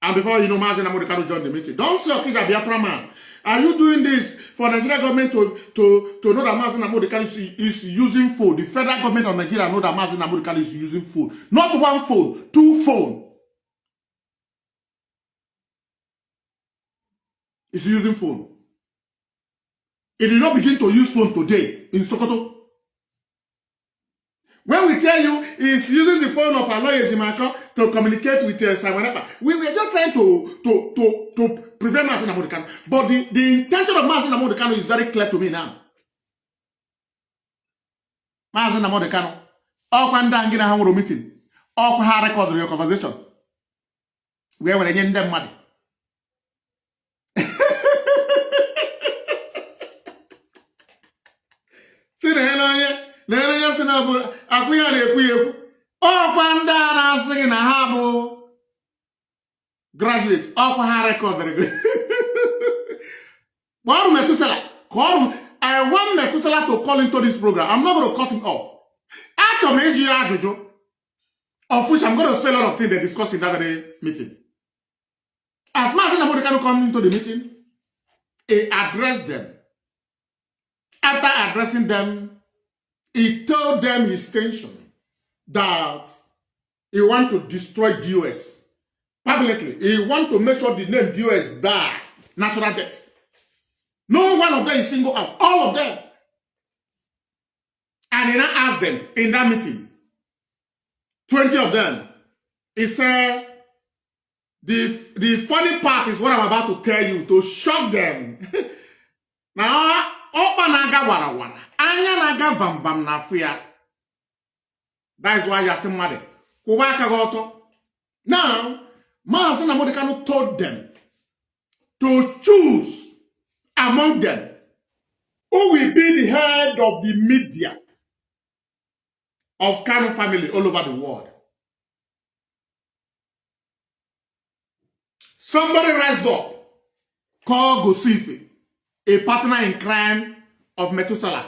And before you know, Mazi Nnamdi Kanu joined the meeting. Don't say, okay, Biafra man. Are you doing this for Nigerian government to know that Mazi Nnamdi Kanu is using phone? The federal government of Nigeria know that Mazi Nnamdi Kanu is using phone. Not one phone, 2 phones. Is using phone. It did not begin to use phone today in Sokoto. When we tell you he's using the phone of our lawyer Jimako to communicate with Simon, we were just trying to prevent Mazi Nnamdi Kanu. But the intention of Mazi Nnamdi Kanu is very clear to me now. Mazi Nnamdi Kanu, all Kwanda and Gina Hamuro meeting, all Kwa record your conversation. Where were they them money? See the Nnennaya si na bụ akụ ya na-ekwu ekwu ọkwa ndị a na-asị gị na ha bụ graduate ọkwa ha rekọdịrị kpọọrụ Methuselah kpọọrụ I want Methuselah to call into this program. I'm not going to cut him off. Achọrọ m ịjụ ya ajụjụ of which I'm going to say a lot of things they discussed in that very meeting. As Mazi Nnamdi Kanu come into the meeting, he addressed them. After addressing them, he told them his intention that he want to destroy DOS publicly. He want to make sure the name DOS die, natural death. No one of them is single out, all of them. And he now asked them in that meeting, 20 of them, he said, the funny part is what I'm about to tell you, to shock them. Now, Opa naga wara wara. Anya naga vam vam na fuya. That is why you are saying mad. Kuwaka goto. Now, Mazi Nnamdi Kanu told them to choose among them who will be the head of the media of Kanu family all over the world. Somebody rise up, call Gosifi, a partner in crime of Methuselah.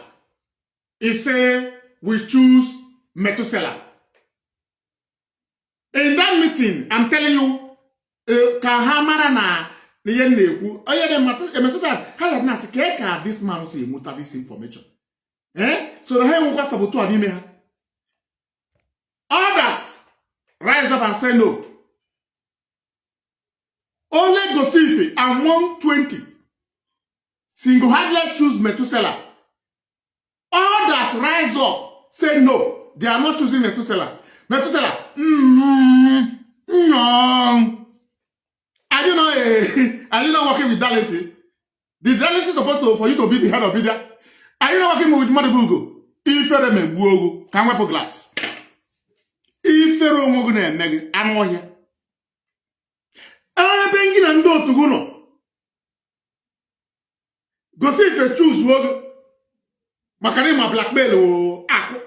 He said, we choose Methuselah. In that meeting, I'm telling you, Kahamara na Niyeneku, oh yeah, Methuselah, how you say this man say muta this information? So the hell what's about to anime? Others rise up and say no. Only Gosifi among 20 single-handedly choose Methuselah. Others rise up, say no, they are not choosing Methuselah. Methuselah, no. Are you not working with Dality? The Dality is supposed to for you to be the head of media. Are you not working with Madibugo? Ifereme Wogo, can we put glass? Ifero Mogune Neg, I'm all here. Bengin and do to Guno. Go see if you choose Wogo. Makarima blackmail or Ako.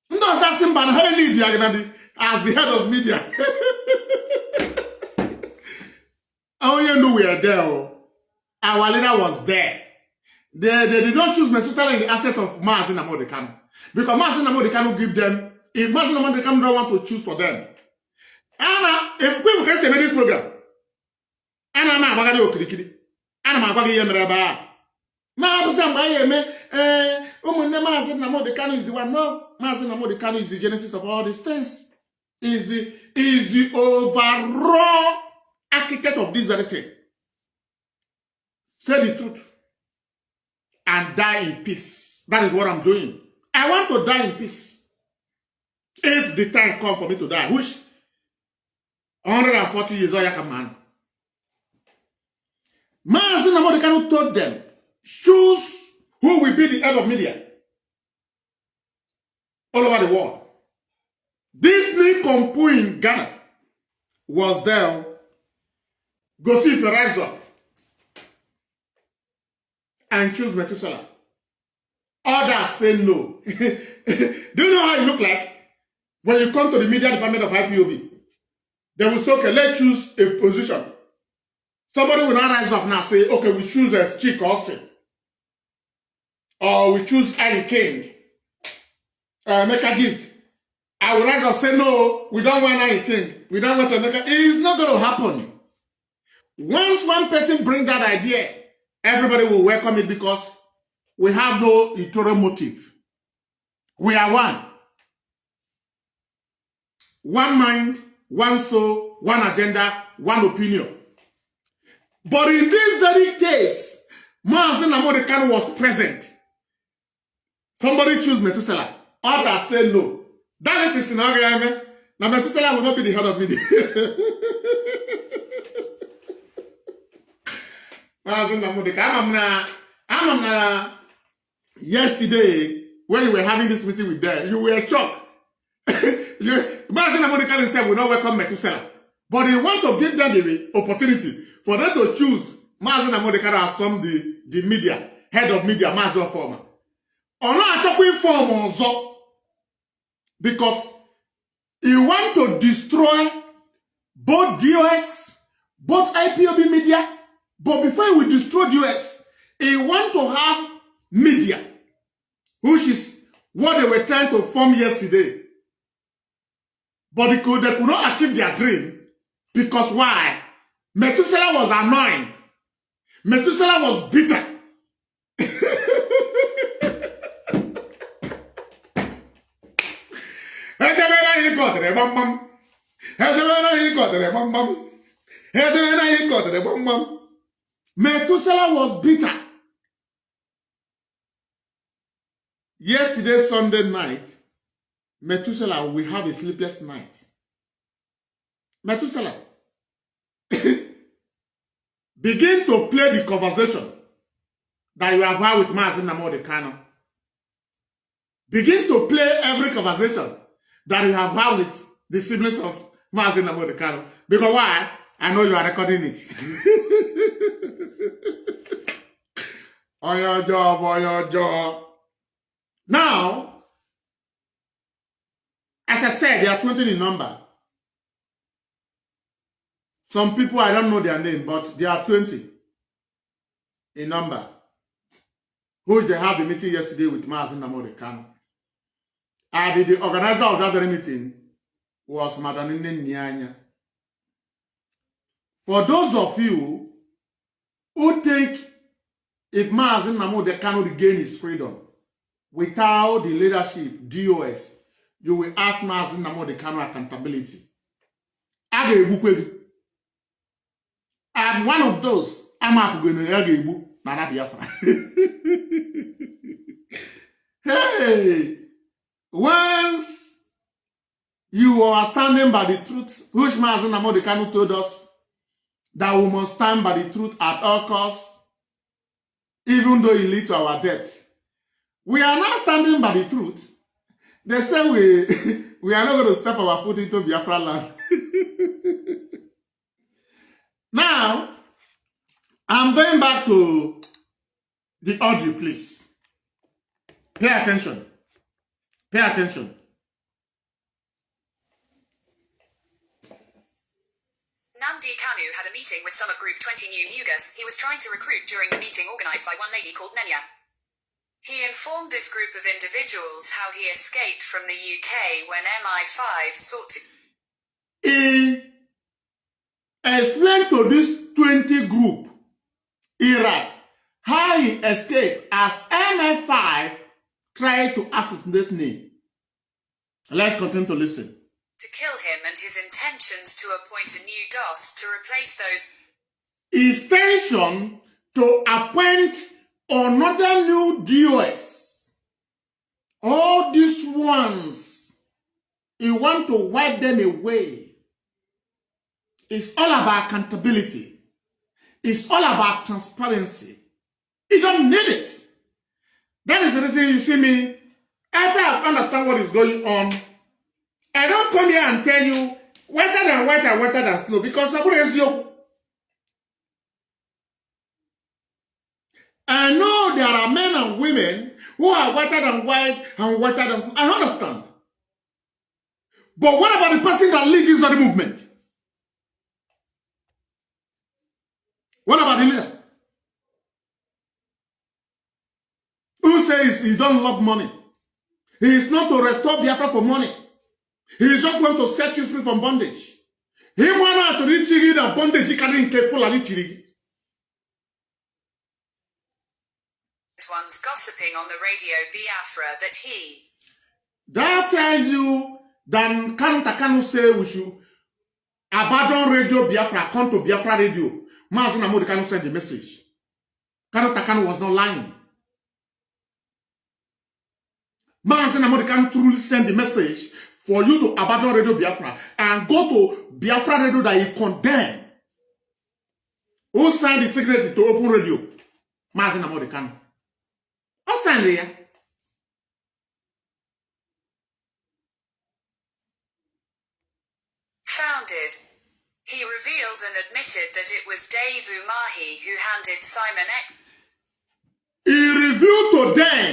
No, that's him, but highly diagonally as the head of media. Oh, you know we are there. Our leader was there. They did not choose Methuselah in the asset of Mazi Nnamdi Kanu. Because Mazi Nnamdi Kanu give them, if Mazi Nnamdi Kanu don't want to choose for them. Anna, if we can say this program, Anna, ma bagadi okirikiri. Anna, ma bagadi yemeraba. Ma abusam ba yeme, Mazi Nnamdi Kanu is the one. No, Mazi Nnamdi Kanu is the genesis of all these things. Is the overall architect of this very thing. Say the truth and die in peace. That is what I'm doing. I want to die in peace. If the time comes for me to die, which 140 years old, I can man. Mazi Nnamdi Kanu told them, choose who will be the head of media all over the world. This new Kompu in Ghana was there. Go see if you rise up and choose Methuselah. Others say no. Do you know how it look like? When you come to the media department of IPOB, they will say, okay, let's choose a position. Somebody will not rise up now and say, okay, we choose as Chick Austin. Or we choose Annie King. Make a gift. I will rise up and say, no, we don't want Annie King. We don't want to make a... It is not going to happen. Once one person brings that idea, everybody will welcome it because we have no ulterior motive. We are one. One mind, one soul, one agenda, one opinion. But in this very case, Mazi Nnamdi Kanu was present. Somebody choose Methuselah. Others say no. That is in our argument. Now Methuselah will not be the head of media. Mazi Nnamdi Kanu. I'm yesterday, when you were having this meeting with them, you were shocked. Mazi Nnamdi Kanu said, we don't welcome Methuselah. But you want to give them the opportunity for them to choose Mazi Nnamdi Kanu as from the media, head of media, Mazi Former. Or not talking form also. Because you want to destroy both DOS, both IPOB media, but before we destroy DOS, you want to have media, which is what they were trying to form yesterday. But they could not achieve their dream. Because why? Methuselah was annoyed. Methuselah was bitter. Methuselah was bitter. Yesterday, Sunday night, Methuselah will have a sleepless night. Methuselah. Begin to play the conversation that you have had with Mazi Nnamdi Kanu. Begin to play every conversation that you have had with the siblings of Mazi Nnamdi Kanu. Because why? I know you are recording it. On your job, on your job. Now, as I said, they are 20 in number. Some people, I don't know their name, but they are 20 in number. Who they had the meeting yesterday with Mazi Nnamdi Kanu. And the organizer of that very meeting was Madam Nnennaya. For those of you who think if Mazi Nnamdi Kanu regain his freedom without the leadership, DOS, you will ask Mazi Nnamdi Kanu accountability. I'm one of those. I'm going to Biafra. Hey, once you are standing by the truth, which Mazi Nnamdi Kanu told us that we must stand by the truth at all costs, even though it leads to our death. We are not standing by the truth. They say we are not going to step our foot into Biafra land. Now, I'm going back to the audio, please. Pay attention. Pay attention. Nnamdi Kanu had a meeting with some of Group 20 New Mugas he was trying to recruit during the meeting organized by one lady called Nnennaya. He informed this group of individuals how he escaped from the UK when MI5 sought to... He explained to this 20 group, Erat, how he escaped as MI5 tried to assassinate me. Let's continue to listen. To kill him and his intentions to appoint a new DOS to replace those... His intention to appoint another new DOS. All these ones, he want to wipe them away. It's all about accountability. It's all about transparency. You don't need it. That is the reason you see me, after I understand what is going on, I don't come here and tell you wetter than white and wetter than snow because somebody is you. I know there are men and women who are wetter than white and wetter than snow. I understand. But what about the person that leads this other movement? What about the leader? Who says he don't love money? He is not to restore Biafra for money. He is just going to set you free from bondage. Him one out to the chiri the bondage carrying careful and chiri. One's gossiping on the radio Biafra that he. That tells you that Kanu say we should abandon radio Biafra, come to Biafra radio. Mazi Nnamdi Kanu sent the message. Kanu was not lying. Mazi Nnamdi Kanu truly sent the message for you to abandon radio Biafra and go to Biafra radio that he condemned. Who signed the secretary to open radio? Mazi Nnamdi Kanu. Who signed there? Founded. He revealed and admitted that it was Dave Umahi who handed Simon Ek. He revealed to them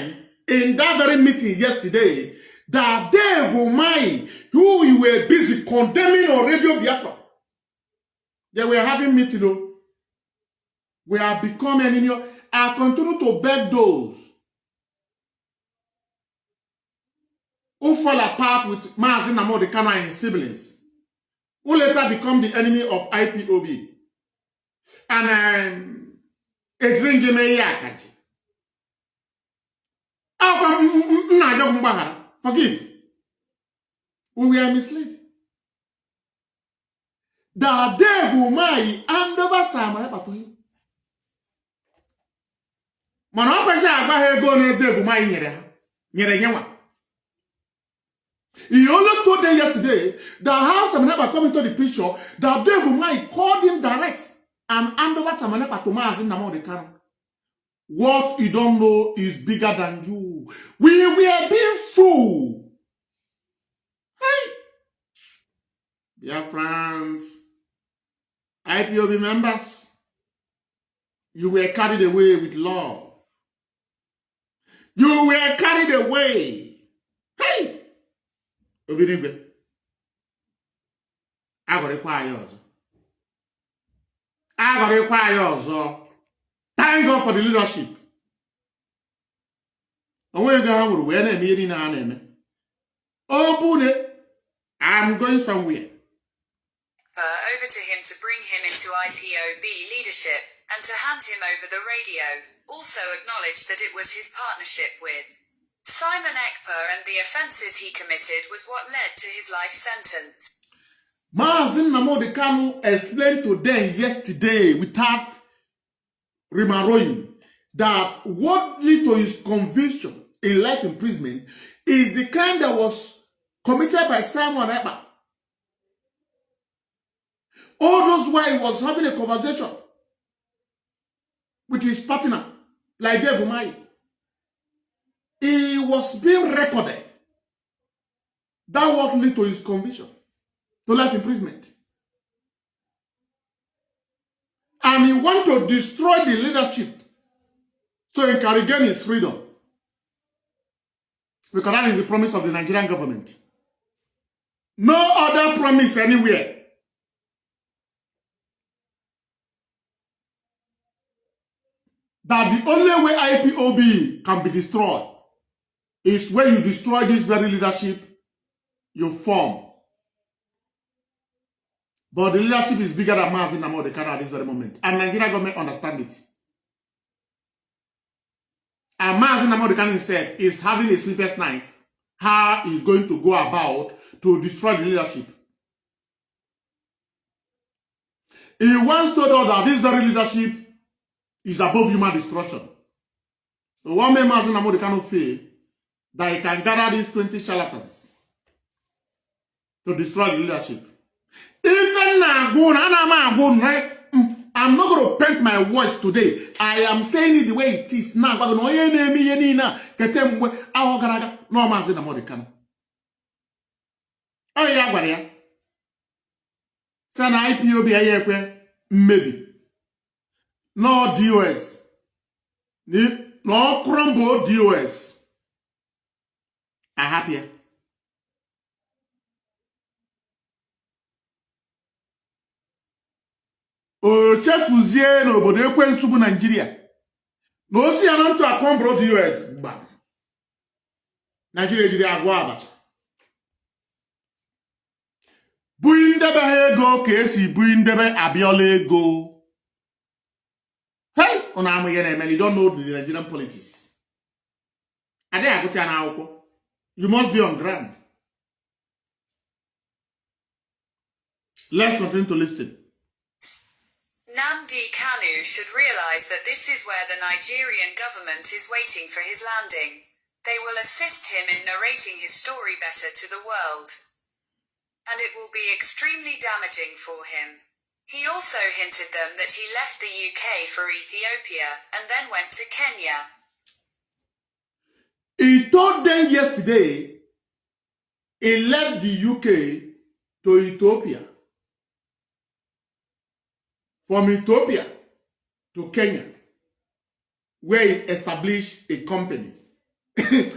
in that very meeting yesterday that Dave Umahi, who we were busy condemning on Radio Biafra, they were having meeting, though. We have become enemy. I continue to beg those who fall apart with Mazi Nnamdi Kanu and his siblings, who later become the enemy of IPOB. And forgive. We were misled. The day Umahi and over Samara Patoy. Manopesa Abahe go ne de Umahi nyere. He only told them yesterday that how Samanepa come into the picture, that Dave Umahi called him direct and hand over Samanepa to Mazi Nnamdi Kanu. What you don't know is bigger than you. We were being fooled. Hey! Biafrans, IPOB members, you were carried away with love. You were carried away. Hey! Obinigwe. I got require yours. Thank God for the leadership. I'm going somewhere. Over to him to bring him into IPOB leadership and to hand him over the radio. Also acknowledged that it was his partnership with Simon Ekpa and the offences he committed was what led to his life sentence. Mazi Nnamdi Kanu explained to them yesterday without remarroing that what led to his conviction in life imprisonment is the kind that was committed by Simon Ekpa. All those while he was having a conversation with his partner, like Dave Umahi, he was being recorded. That what led to his conviction to life imprisonment. And he wanted to destroy the leadership so he can regain his freedom. Because that is the promise of the Nigerian government. No other promise anywhere. That the only way IPOB can be destroyed is when you destroy this very leadership you form. But the leadership is bigger than Mazi Nnamdi Kanu at this very moment. And Nigerian government understand it. And Mazi Nnamdi Kanu himself is having a sleepless night. How he's going to go about to destroy the leadership. He once told us that this very leadership is above human destruction. So what made Mazi Nnamdi Kanu feel that he can gather these 20 charlatans to destroy the leadership. Even I'm not going to paint my voice today. I am saying it the way it is now. No, Mazi Nnamdi Kanu. Oh, yeah, what ya? Sana IPOB maybe. No DOS. No crumble DOS. I'm happy. O chefuzie n'obodo ekwensu bụ Nigeria. Na osi ya na ntụ akombro DOS gba. Nigeria jiri agwa abacha. Bụ in ndebe ha ego ka esi bu ndebe Abiola ego. Hey, on am again, you don't know the Nigerian politics. And then I go to an hour. You must be on ground. Let's continue to listen. Nnamdi Kanu should realize that this is where the Nigerian government is waiting for his landing. They will assist him in narrating his story better to the world. And it will be extremely damaging for him. He also hinted them that he left the UK for Ethiopia and then went to Kenya. He told them yesterday he left the UK to Ethiopia. From Ethiopia to Kenya, where he established a company. If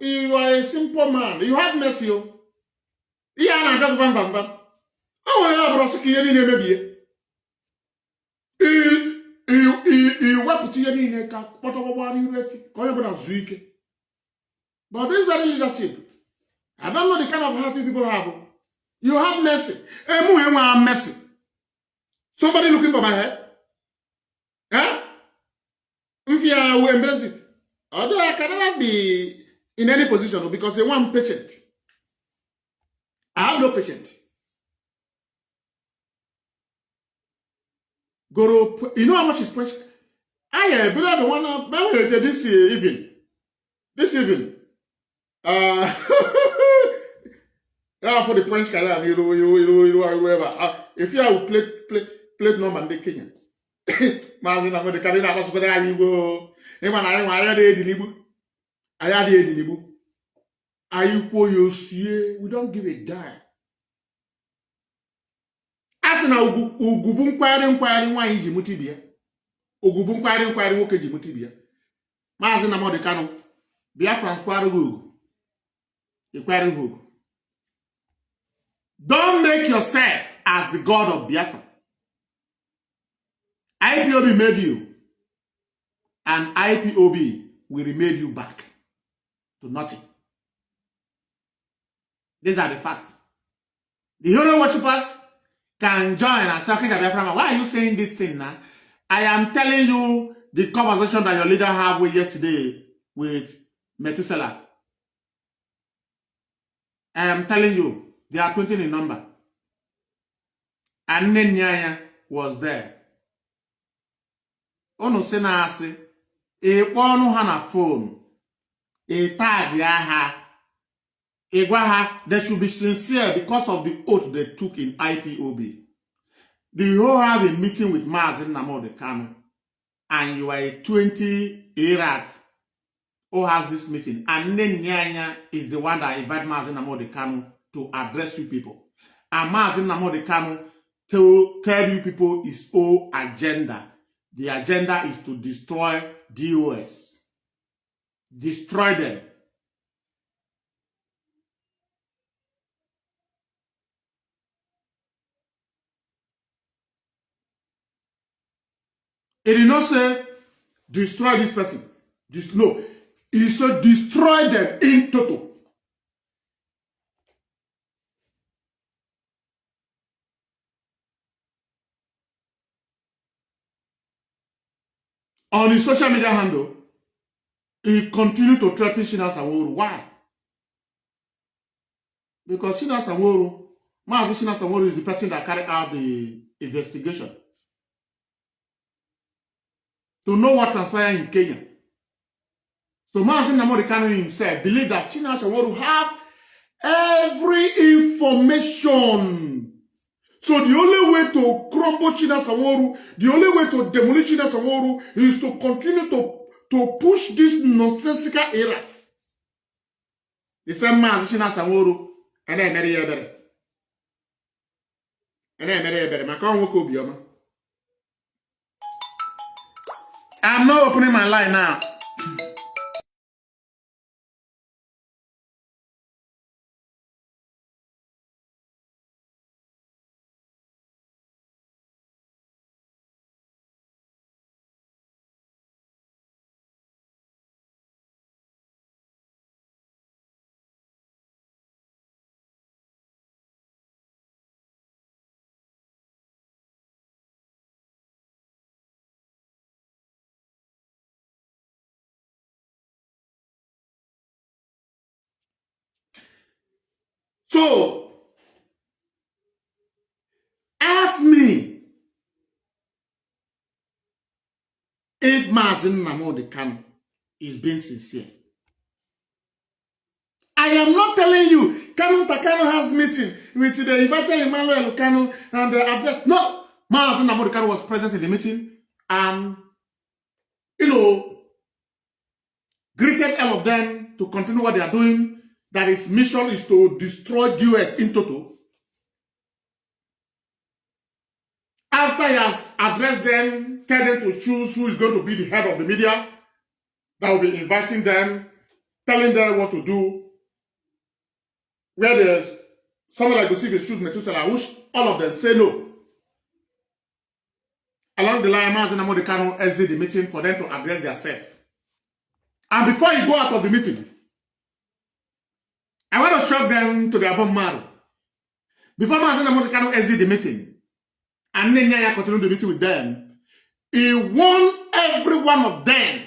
you are a simple man, you have mercy. You are not going but this very leadership, I don't know the kind of happy people have. You have mercy. Mercy. Somebody looking for my head? Huh? If I will embrace it. Although I cannot be in any position because I want patient. I have no patient. Goro, you know how much is precious? I have the one this evening. This evening. For the French Canal, whoever. If you have plate number in the Kenya. Mazi Nnamdi Kanu na hospital ayi go. Ema na I dey delibu. I dey delibu. Ayi ko yosie, we don't give a dime. Asina ugubu nkwari nwanyi ji mutibia. Ugubu nkwari nwoke ji mutibia. Mazi Nnamdi Kanu. Biafrans kwari go. Ikwari go. Don't make yourself as the God of Biafra. IPOB made you, and IPOB will remake you back to nothing. These are the facts. The hero worshippers can join and say, okay, Biafra, why are you saying this thing now? I am telling you the conversation that your leader had with yesterday with Methuselah. I am telling you, they are 20 in number. And Nnennaya was there. Ono se na asị, ịkpọnụ ha na phone, ịtag ya ha, ịgwa ha, they should be sincere because of the oath they took in IPOB. The whole have a meeting with Mazi Nnamdi Kanu, and you are a 20 Erat who has this meeting, and Nnennaya is the one that invited Mazi Nnamdi Kanu to address you people. And Mazi Nnamdi Kanu tell you people his own agenda. The agenda is to destroy DOS. Destroy them. It did not say destroy this person. No. It said destroy them in total. On his social media handle, he continued to threaten Shina Sanwo-Olu. Why? Because Shina Sanwo-Olu, Mazi Shina Sanwo-Olu is the person that carried out the investigation to know what transpired in Kenya. So Mazi Nnamdi Kanu himself believed that Shina Sanwo-Olu have every information. So the only way to crumble Shina Sanwo-Olu, the only way to demolish Shina Sanwo-Olu is to continue to push this nonsensical Erat. The same Mazi Shina Sanwo-Olu, and then marry better. And then marry better. My car won't be I'm not opening my line now. So, ask me if Mazi Nnamdi Kanu is being sincere. I am not telling you Kanu has meeting with the invited Emmanuel Kanu and the address. No, Mazi Nnamdi Kanu was present in the meeting and, greeted all of them to continue what they are doing. That his mission is to destroy the US in total. After he has addressed them, tell them to choose who is going to be the head of the media, that will be inviting them, telling them what to do. Where there's someone like Misuse choose Misuse, which all of them say no. Along the line, Mazi Nnamdi Kanu exit the meeting for them to address themselves. And before you go out of the meeting, I want to shock them to their bone marrow. Before Mazi Nnamdi Kanu exit the meeting, and Nnennaya continued the meeting with them, he warned every one of them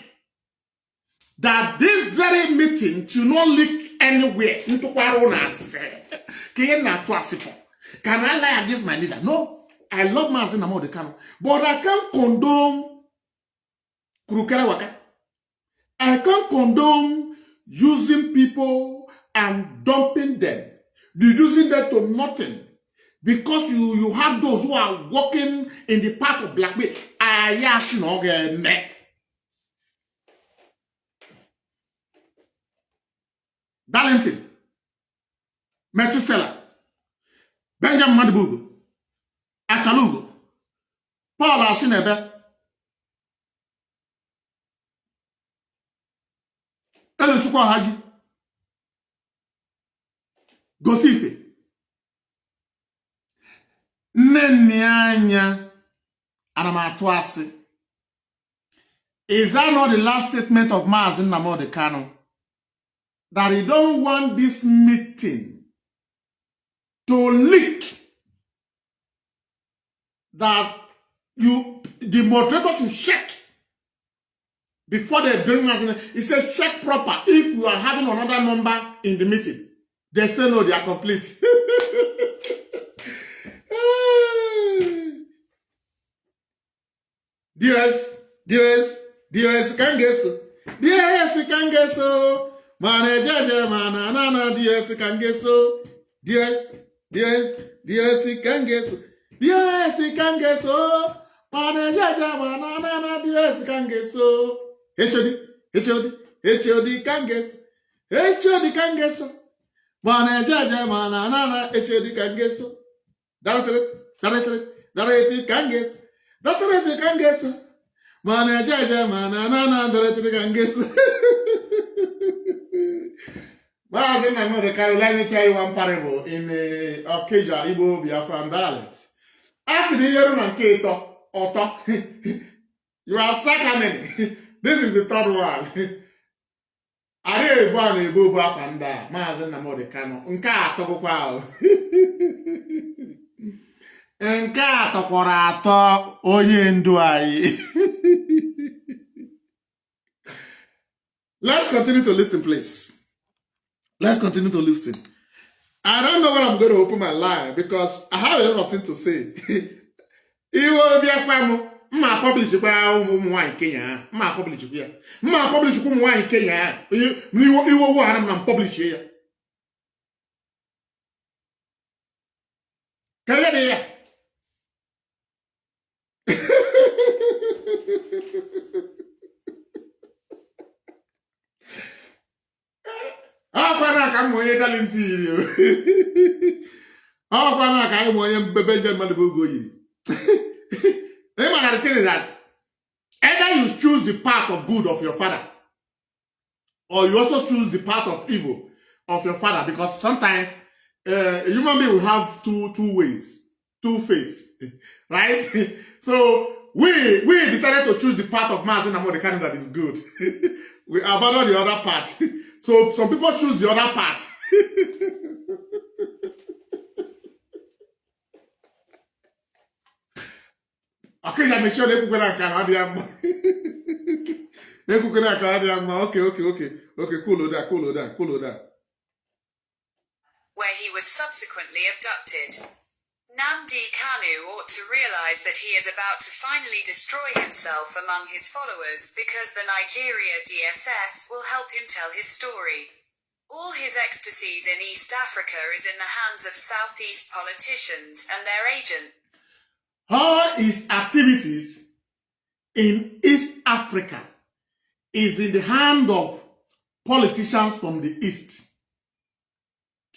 that this very meeting should not leak anywhere into Kwarona's. Can I lie against my leader? No, I love Mazi Nnamdi Kanu, but I can't condone Kurukere Waka. I can't condone using people and dumping them, reducing them to nothing. Because you have those who are working in the path of blackmail. Darlington, Methuselah, Benjamin Madibugu, Atalugo, Paul Asinebe, Ellen Sukwa Haji, Gosife, Nnennaya, Anamatwasi. Is that not the last statement of Mazi Nnamdi Kanu? That he don't want this meeting to leak. That the moderator should check before they bring us in. He says check proper. If you are having another number in the meeting, they say no, they are complete. DS can't get so. DS can't get so. Manager, man, DS can't get so. DS can't get so. DS can't get so. Manager, man, DS can't get so. HOD can't get so. HOD can't get so. Manager, man, HOD can't get so. Director can't get so. Doctor can guess. Manager, man, director can guess. Mazi Nnamdi Kanu, let me tell you one parable in the occasion Igbo Biafran dialect. After the year on Keto, Otto, you are sacrament. This is the third one. I didn't want to go back and die. Mazi Nnamdi Kanu. Nka atokwa. Nke atọkwara atọ onye ndu anyị. Let's continue to listen, please. Let's continue to listen. I don't know when I'm going to open my line because I have a lot of things to say. Iwo Biafra ma publish kwa ụmụ Kenya. Ma publish kwa. Ma publish kwa ụmụ Kenya. Iwo wo anam na publish ya. Kaya de ya. Akwana ka moye dalintiri o. Akwana ka moye Benjamin Madibugu yiri. The thing is that either you choose the path of good of your father, or you also choose the path of evil of your father, because sometimes a human being will have two ways, two faces, right? So we decided to choose the path of Mazi Nnamdi Kanu that is good. We abandon the other part. So some people choose the other part. Okay, I make sure they cook Okay, cool that. Where he was was subsequently abducted. Nnamdi Kanu ought to realize that he is about to finally destroy himself among his followers because the Nigeria DSS will help him tell his story. All his ecstasies in East Africa is in the hands of Southeast politicians and their agents. All his activities in East Africa is in the hand of politicians from the East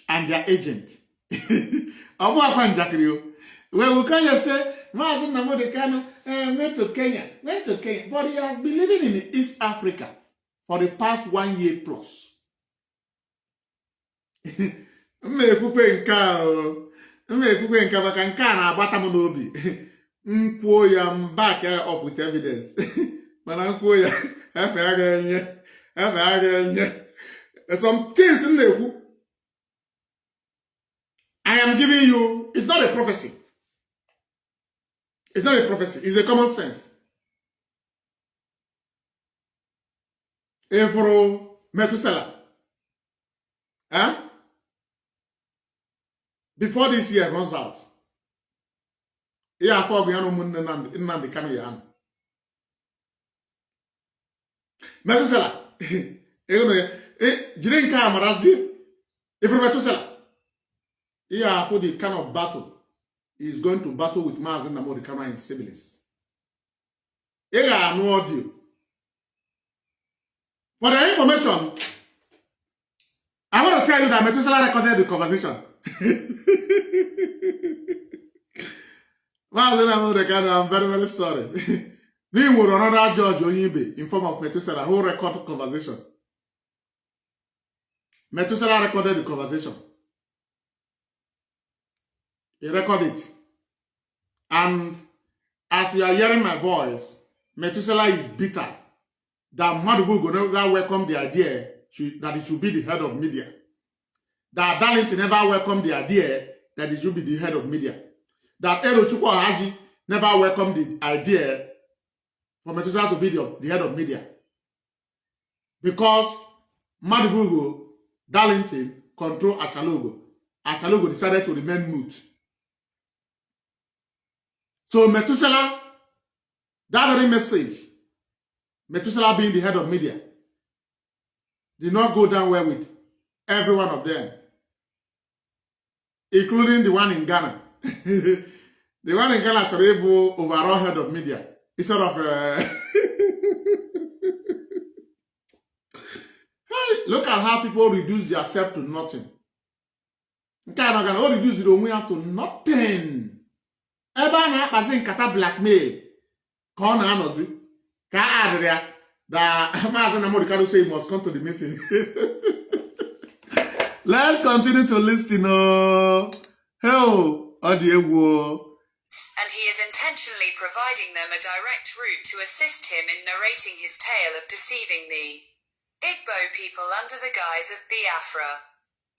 and their agent. Well, we can say, Mazi Nnamdi Kanu went to Kenya, but he has been living in East Africa for the past 1 year plus. I'm back up with evidence. Some things in the I am giving you, it's not a prophecy. It's not a prophecy, it's a common sense. Efro Methuselah. Huh? Before this year runs out, yeah, for Nnamdi Kanu. Methuselah. Jirenka Marazi. Efro Methuselah. Yeah, for the kind of battle is going to battle with Mazi Nnamdi Kanu and siblings. Yeah, no audio. For the information, I want to tell you that Methuselah recorded the conversation. Mazi Nnamdi Kanu, I'm very, very sorry. We will another judge Onyibe in form of Methuselah who recorded the conversation. Methuselah recorded the conversation. He recorded it. And as you are hearing my voice, Methuselah is bitter that Madubu never welcomed the idea that it should be the head of media. That Darlington never welcomed the idea that it should be the head of media. That Erochukwu Haji never welcomed the idea for Methuselah to be the head of media. Because Madubu, Darlington control Achalogo. Achalogo decided to remain mute. So Methuselah, that very message, Methuselah being the head of media, did not go down well with every one of them, including the one in Ghana. The one in Ghana actually overall head of media instead of hey, look at how people reduce themselves to nothing. All reduce it to nothing. Eba na akpazi nkata blackmail ka ọ na-anọzi ka a adịrị ya that Mazi Nnamdi Kanu say he must come to the meeting. Let's continue to listen. And he is intentionally providing them a direct route to assist him in narrating his tale of deceiving the Igbo people under the guise of Biafra.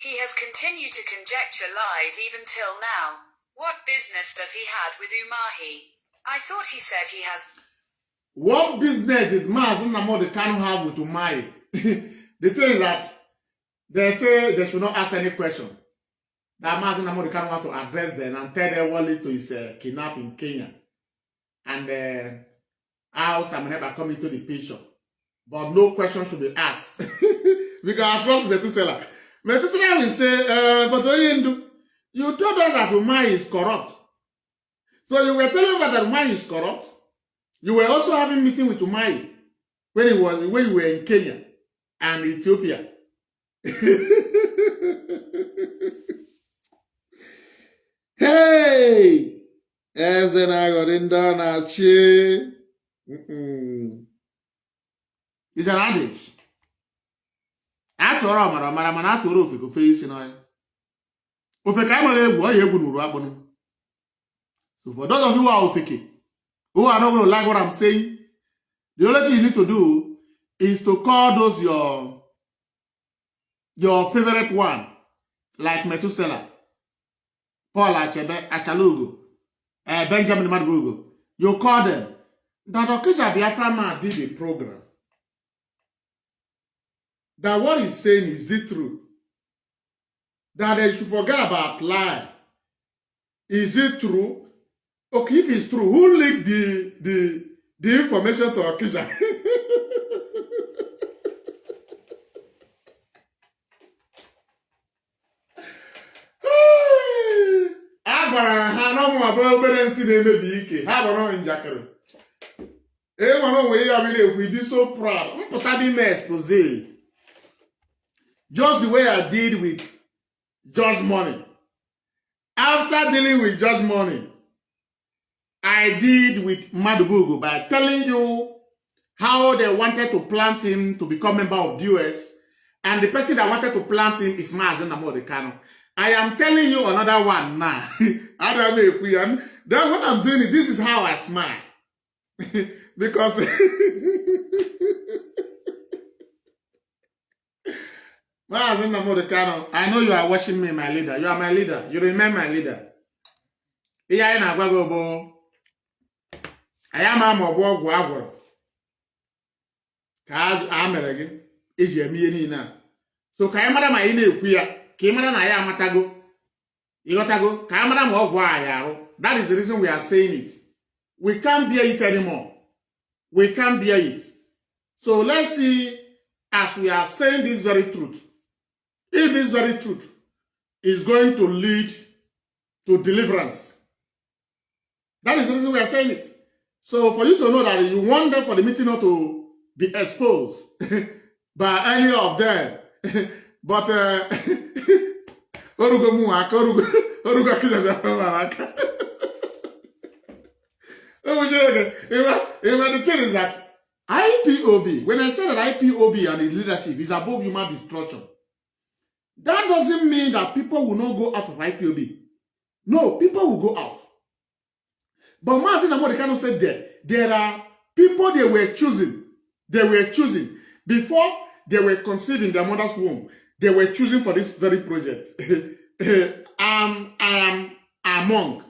He has continued to conjecture lies even till now. What business does he have with Umahi? I thought he said he has... What business did Mazi Nnamdi Kanu have with Umahi? The thing is that they say they should not ask any question. That Mazi Nnamdi Kanu want to address them and tell them what led to his kidnapping in Kenya. And how Samineba come into the picture. But no question should be asked. Because I trust Methuselah. Methuselah will say, but what you do? You told us that Umahi is corrupt. So you were telling us that Umahi is corrupt. You were also having a meeting with Umahi when you were in Kenya and Ethiopia. Hey! It's an adage. Atụrụ ọmara ọmara mana atụrụ ofe ka ofe isi n'ọya. Ofe ka amaghị egwu ọ ya egwu n'uru akpụnụ. So for those of you who are ofeke, who are not going to like what I'm saying, the only thing you need to do is to call those your favorite one, like Methuselah, Paul Achalogo, Benjamin Madubugo. You call them. That Okija Biafra man did a program. That what he's saying is the truth. that they should forget about lie. Is it true? Okay, if it's true, who leaked the information to Okija? Agbara ha no mo aba obere nsi na-emebi ike. Ha bụrụ njakịrị. Nwere we ya be we be so proud. Mpụta dị na expose. Just the way I did with Just Money. After dealing with Just Money, I did with Madubugu by telling you how they wanted to plant him to become member of the US, and the person that wanted to plant him is Mazi Nnamdi Kanu. I am telling you another one now. I don't know if then what I'm doing is this is how I smile. Because Mazi Nnamdi Kanu, I know you are watching me, my leader. You are my leader. You remain my leader. I am a ogwu agworo. Ka a mere gị eji eme ihe niile a. So ka anyị mara ma ị na-ekwu ya, ka ị mara na ya amatago. Ịghọtago, ka anyị mara ma ọgwụ a ya arụ. That is the reason we are saying it. We can't bear it anymore. We can't bear it. So let's see, as we are saying this very truth, if this very truth is going to lead to deliverance. That is the reason we are saying it. So for you to know that you want them for the meeting not to be exposed by any of them. But the thing is that IPOB, when I say that IPOB and its leadership is above human destruction, that doesn't mean that people will not go out of IPOB. No, people will go out. But Mazi Nnamdi Kanu said there are people they were choosing. They were choosing. Before they were conceived in their mother's womb, they were choosing for this very project. I am among.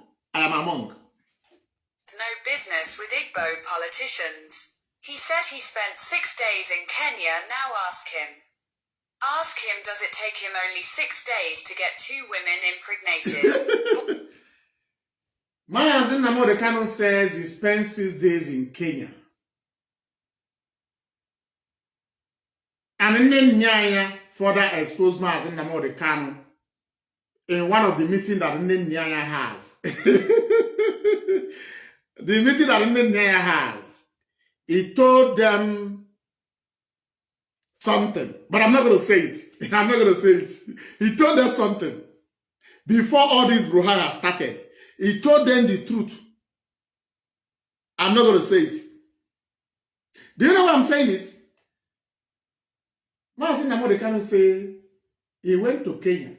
No business with Igbo politicians. He said he spent 6 days in Kenya. Now ask him. Ask him, does it take him only 6 days to get 2 women impregnated? Mazi Nnamdi Kanu says he spent 6 days in Kenya. And Nnennaya further exposed Mazi Nnamdi Kanu in one of the meetings that Nnennaya has. The meeting that Nnennaya has, he told them something, but I'm not going to say it. I'm not going to say it. He told them something. Before all this brouhaha started, he told them the truth. I'm not going to say it. Do you know what I'm saying is? Mazi Nnamdi Kanu say he went to Kenya.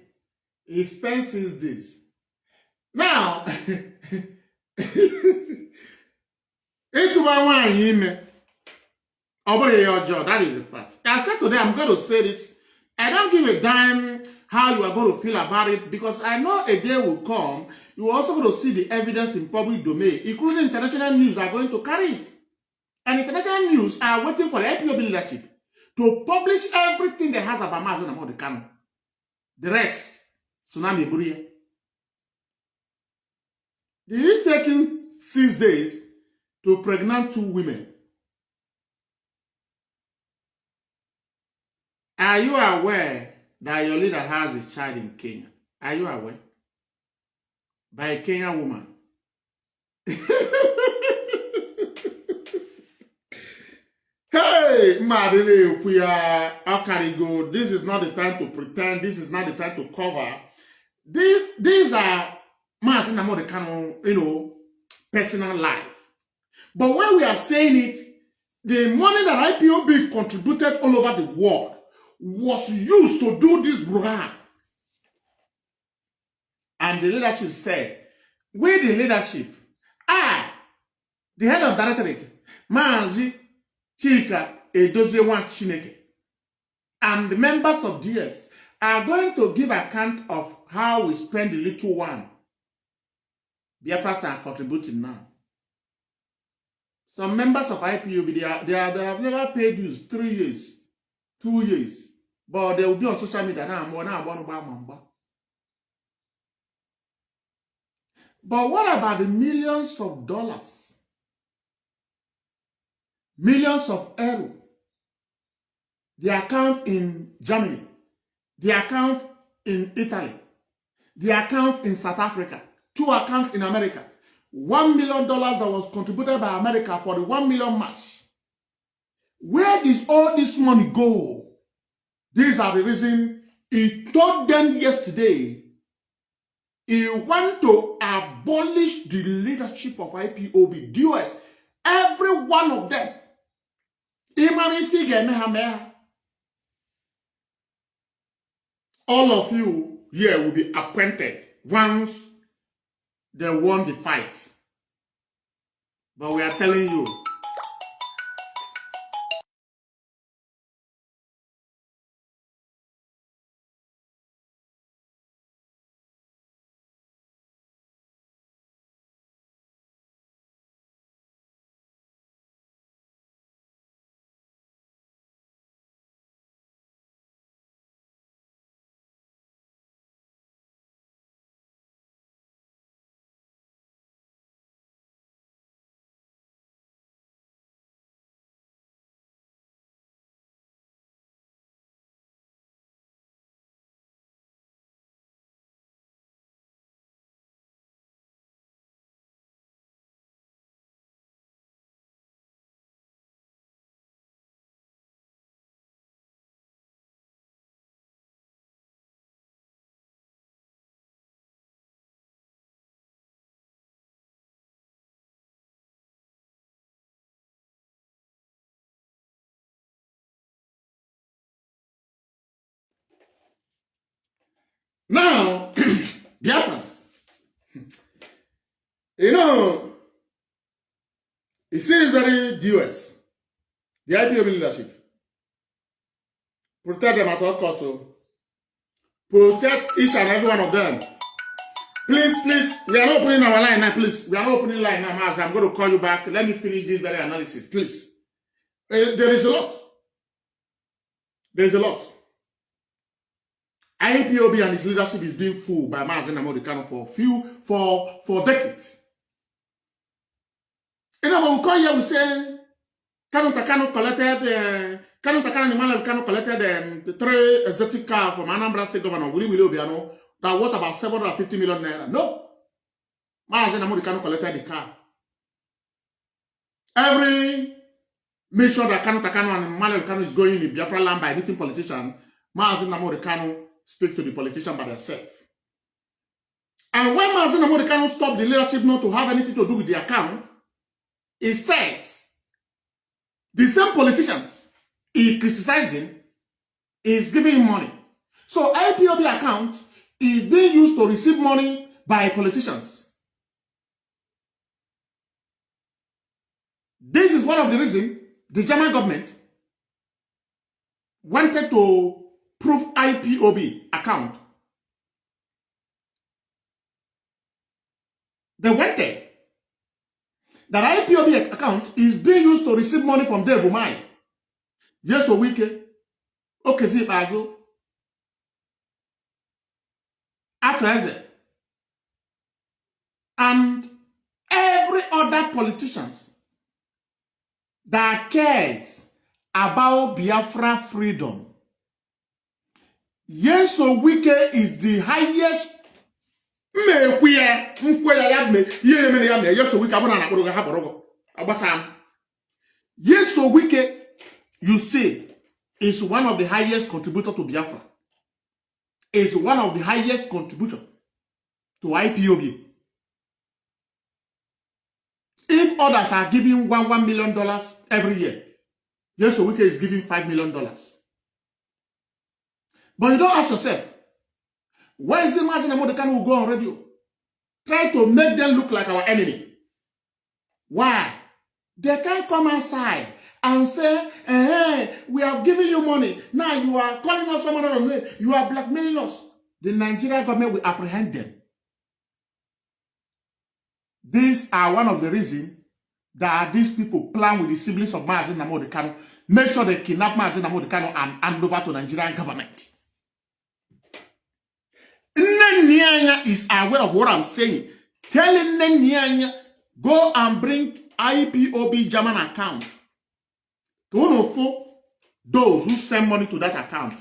He spent 6 days. Now, that is the fact. I said today I'm going to say it. I don't give a damn how you are going to feel about it, because I know a day will come, you are also going to see the evidence in public domain, including international news are going to carry it. And international news are waiting for the IPOB leadership to publish everything they has about Mazi Nnamdi Kanu. The rest, Tsunami Buria. Did it take him 6 days to pregnant 2 women? Are you aware that your leader has a child in Kenya? Are you aware? By a Kenyan woman. Hey, Madele, we are Akarigo. This is not the time to pretend. This is not the time to cover. These are Mazi Nnamdi Kanu, personal life. But when we are saying it, the money that IPOB contributed all over the world was used to do this brouhaha. And the leadership said, with the leadership, the head of directorate, Mazi Chika Edoziwa Chineke, and the members of DS are going to give account of how we spend the little one. Biafrans are contributing now. Some members of IPOB, they have never paid dues 3 years, 2 years, but they will be on social media now. But what about the millions of dollars, millions of euros, the account in Germany, the account in Italy, the account in South Africa, 2 accounts in America, $1 million that was contributed by America for the 1 million march? Where does all this money go? These are the reasons he told them yesterday he wants to abolish the leadership of IPOB, DOS, every one of them. All of you here will be appointed once they won the fight. But we are telling you, now, Biafrans, you know, it seems very DOS, the IPOB leadership. Protect them at all costs. So protect each and every one of them. Please, we are not opening our line now, please. We are not opening line now, Mazi. I'm going to call you back. Let me finish this very analysis, please. There is a lot. There's a lot. IPOB and its leadership is being fooled by Mazi Nnamdi Kanu for decades. You know, when we come here, we say, Kanu collected the 3 exotic cars from Anambra State Governor, Willie Obiano, that worth about 750 million naira. No. Mazi Nnamdi Kanu collected the car. Every mission that Kanu and Emmanuel Kanu is going in Biafra land by meeting politicians, Mazi Nnamdi Kanu speak to the politician by themselves. And when Mazi Nnamdi Kanu stopped the leadership not to have anything to do with the account, he says the same politicians he criticizing is giving him money. So IPOB account is being used to receive money by politicians. This is one of the reasons the German government wanted to prove IPOB account. They wanted that IPOB account is being used to receive money from Dave Umai. Yes, Owike, Okezi Bazo, Ateze, and every other politicians that cares about Biafra freedom. Yes, Owike is the highest. Yes, Owike, you see, is one of the highest contributors to Biafra. Is one of the highest contributors to IPOB. If others are giving $1 million every year, yes, Owike is giving $5 million. But you don't ask yourself, why is it Mazi Nnamdi Kanu will go on radio? Try to make them look like our enemy. Why? They can't come outside and say, hey, we have given you money. Now you are calling us some other way. You are blackmailing us. The Nigerian government will apprehend them. These are one of the reasons that these people plan with the siblings of Mazi Nnamdi Kanu. Make sure they kidnap Mazi Nnamdi Kanu and hand over to Nigerian government. Nnennaya is aware of what I'm saying. telling Nnennaya, go and bring IPOB German account to know those who send money to that account.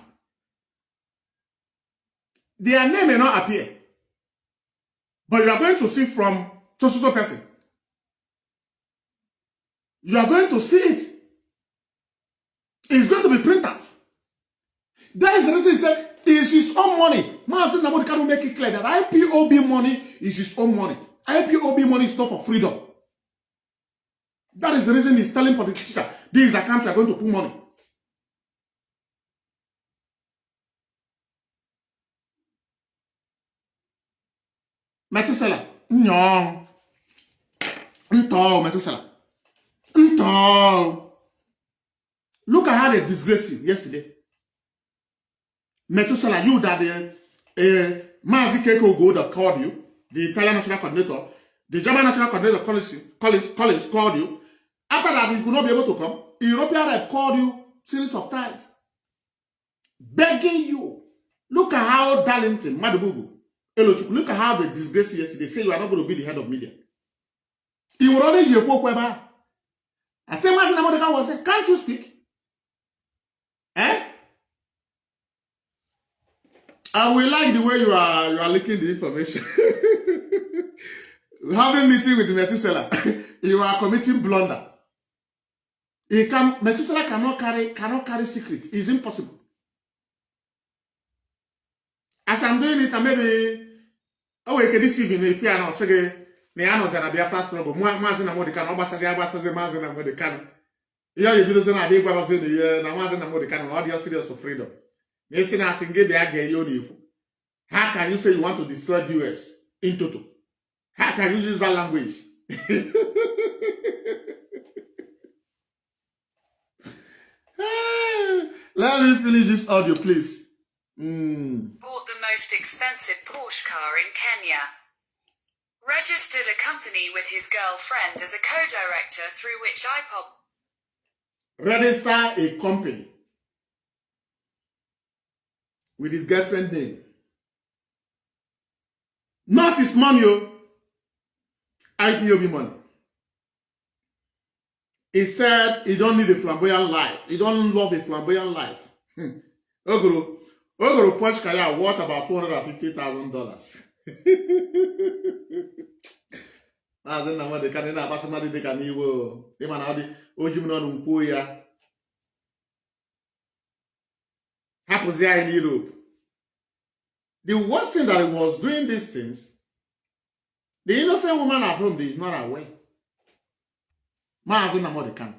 Their name may not appear, but you are going to see from so person. You are going to see it. It's going to be printed. That is the reason he said it's his own money. Mazi Nnamdi Kanu make it clear that IPOB money is his own money. IPOB money is not for freedom. That is the reason he's telling politicians, this is a country are going to put money. Metusela. No. Nto, Metusela. Nto. Look at how they disgraced you yesterday. Metusela, you that Mazi Gada called you, the Italian national coordinator, the German national coordinator Collins called you. After that, you could not be able to come. European rep called you series of times, begging you. Look at how Darlington, Madububu, Elochuk, look at how they disgraced you yesterday. They say you are not going to be the head of media. You will always hear Pokweba. I tell Mazi Nnamdi Kanu was saying, can't you speak? Eh? I will like the way you are leaking the information. Having meeting with the Metusela, you are committing blunder. Metusela cannot carry secret. It's impossible. As I'm doing it, I maybe we can this evening if you are not saying Neanos and Biafra struggle. Mazi Nnamdi Kanu, Mazi Nnamdi Kanu. Yeah, you do not be able to say the Mazi Nnamdi Kanu. All you serious for freedom. How can you say you want to destroy the US in total? How can you use that language? Let me finish this audio, please. Bought the most expensive Porsche car in Kenya. Registered a company with his girlfriend as a co-director through which Register a company with his girlfriend name. Not his money, IPOB money. He said he don't need a flamboyant life. He don't love a flamboyant life. Ogoro Porsche car worth about $250,000. Mazi Nnamdi Kanu na abasi mmadụ dị ka n'iwe ịma na ọ dị oji m n'ọnụ nkwuo ya. Happens here in Europe. The worst thing that he was doing these things, the innocent woman at home is not aware. Mazi Nnamdi Kanu,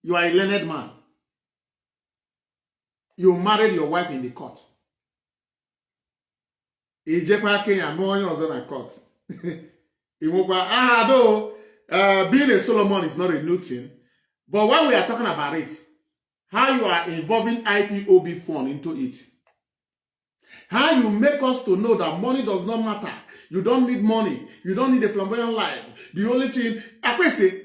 you are a learned man. You married your wife in the court. Ijepa Kenya, no one was on a court. Though being a Solomon is not a new thing, but when we are talking about it, how you are involving IPOB fund into it, how you make us to know that money does not matter. You don't need money. You don't need a flamboyant life. The only thing, I say,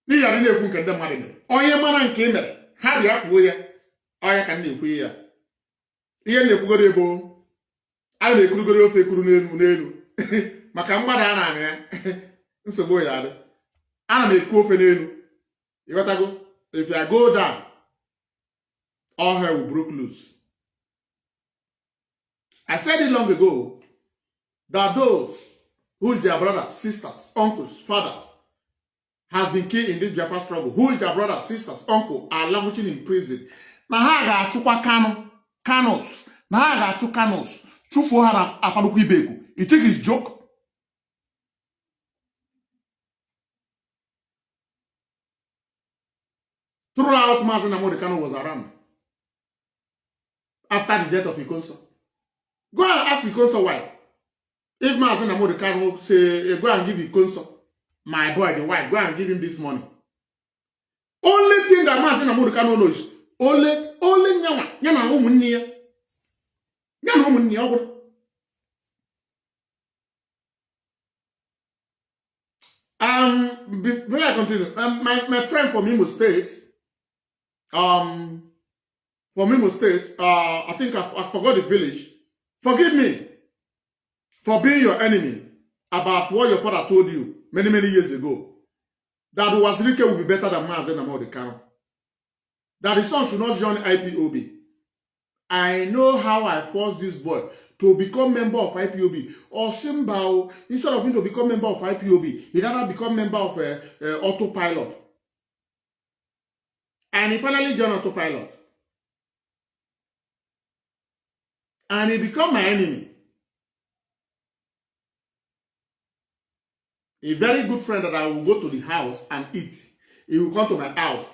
onye mana nke mere ha bịa kwuo ya ọya ka na-ekwu ya ihe na-ekwugoro ebo a na-ekwurugoro ofe kwuru n'elu maka mmadụ a na-ana ya nsogbu ya adị ana m ekwu ofe n'elu ịghọtago. If you go down, all hell will break loose. I said it long ago that those whose their brothers, sisters, uncles, fathers has been killed in this Biafra struggle, who is their brothers, sisters, uncle, are languishing in prison. Na ha ga-achụkwa Kanus. Na ha ga-achụ Kanus. Chụfuo ha na Afanukwu Ibeku. You think it's joke? Throughout, Mazi Nnamdi Kanu was around. After the death of Ikonso. Go and ask Ikonso's wife. If Mazi Nnamdi Kanu say, go and give Ikonso, my boy, the wife, go and give him this money. Only thing that Mazi Nnamdi Kanu knows is only nyama umunni ya. Nyama umunni ya. Before I continue, my friend from Imo State, I think I forgot the village. Forgive me. for being your enemy about what your father told you many, many years ago. That Wazirike will be better than Mazi Nnamdi Kanu. That his son should not join IPOB. I know how I forced this boy to become member of IPOB. Or Simbao, instead of him to become member of IPOB, he rather become member of Autopilot. And he finally joined Autopilot. And he became my enemy. A very good friend that I will go to the house and eat. He will come to my house.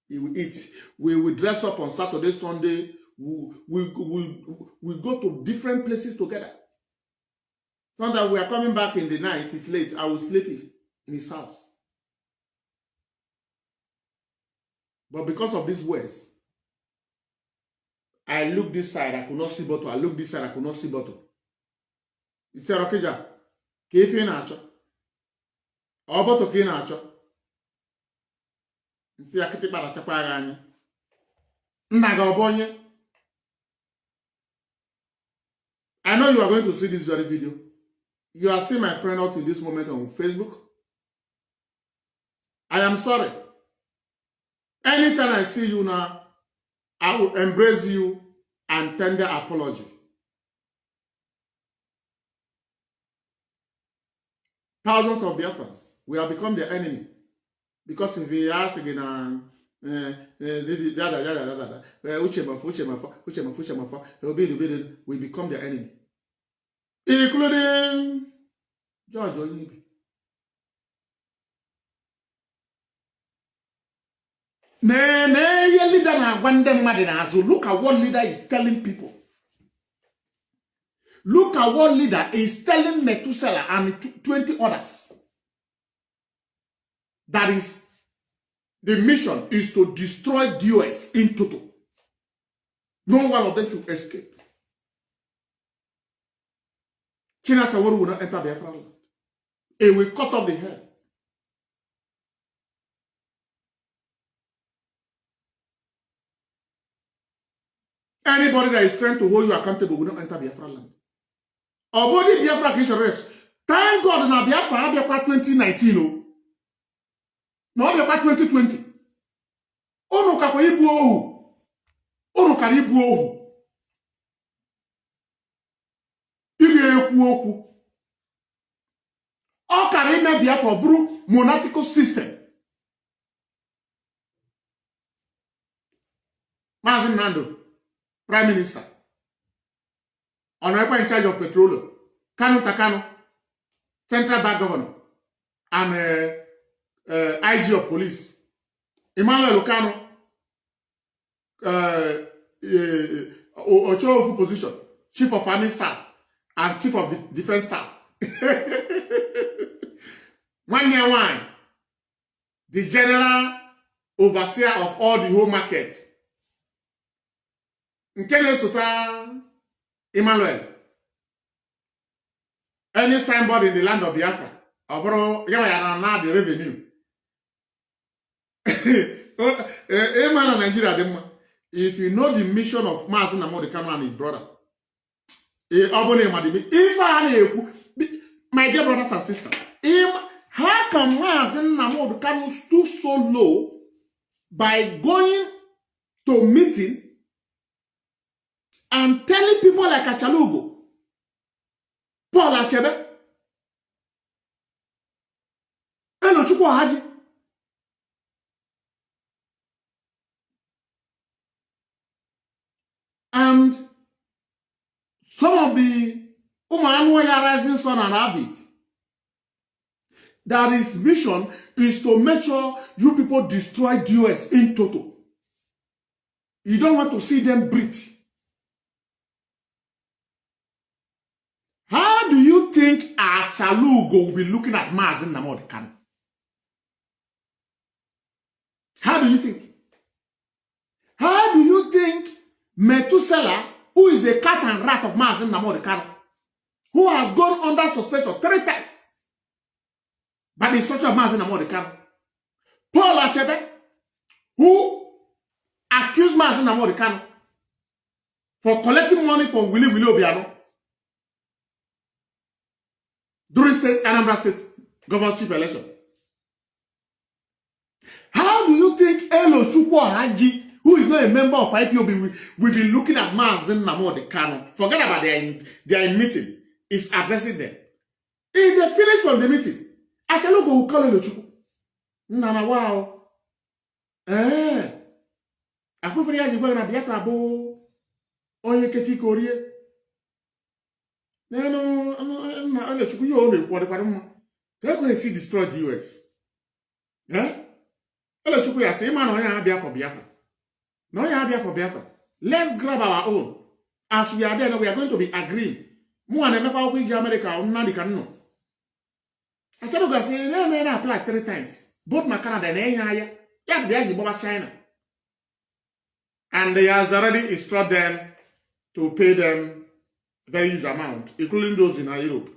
He will eat. We will dress up on Saturday, Sunday. We go to different places together. Sometimes we are coming back in the night. It's late. I will sleep in his house. But because of these words, I look this side, I could not see bottle. I look this side, I could not see bottle. He said, okay, ja, kefi na-achọ. Ọ bottle ka ị na-achọ. Nsi ya kịtịkpa na-achakwa agha anyị. Nna gị ọ bụ onye? I know you are going to see this very video. You are seeing my friend out in this moment on Facebook. I am sorry. Anytime I see you now, I will embrace you and tender apology. Thousands of Biafrans, we have become their enemy. Because if we ask again, we become their enemy. Including George Oyibi. Look at what leader is telling people. Look at what leader is telling Methuselah and 20 others. That is, the mission is to destroy DOS in total. No one of them should escape. China Sawaru will not enter Biafra land. It will cut off the head. Anybody that is trying to hold you accountable will not enter Biafra land. Our body Biafra can rest. Thank God na Biafra Biafra 2019. No Biafra 2020. Ono kakwa ibu ohu. Ono kara ibu ohu. Iri ekwu okwu. Ọ kara ime Biafra bụrụ monarchical system. Mazi Nnamdi, Prime Minister. Honorable in charge of petroleum. Kanu Takano, Central Bank Governor, and IG of Police. Emmanuel Kanu, Ochoa position, Chief of Army Staff, and Chief of Defense Staff. 1 year one, the General Overseer of all the home market. Nkele Sota Emmanuel. Any signboard in the land of Biafra. Obro, yama the revenue. Emmanuel Nigeria, if you know the mission of Mazi Nnamdi Kanu and his brother, my dear brothers and sisters, how can Mazi Nnamdi Kanu stoop so low by going to meeting and telling people like Achalugo, Paul Achebe, and Ochukwu Haji, and some of the Umanwaya Rising Sun and Avid, that his mission is to make sure you people destroy DOS in total. You don't want to see them breathe. How do you think Achalugo will be looking at Mazi Nnamdi Kanu? How do you think? How do you think Methuselah, who is a cat and rat of Mazi Nnamdi Kanu, who has gone under suspension 3 times by the instruction of Mazi Nnamdi Kanu, Paul Achebe, who accused Mazi Nnamdi Kanu for collecting money from Willie Obiano, during Anambra State governorship election. How do you think Elo Chukwu Haji, who is not a member of IPOB, will be looking at Mazi Nnamdi Kanu? Forget about their meeting. Is addressing them. If they finish from the meeting, I cannot go call Elo Chukwu. Nana wow. I prefer you going to Biafra bo. Onye keti korie. No, Elo Chukwu you own it. What about him? Can you see destroy the US? Elo Chukwu ya say man oya Biafra for Biafra. No ya Biafra for Biafra. Let's grab our own. As we are there, we are going to be agreeing. Mu and never we America Nnamdi Kanu. I tell you say let me apply 3 times. Both my Canada and Nnennaya. Yeah, they are China. And they has already instructed them to pay them very huge amount, including those in Europe.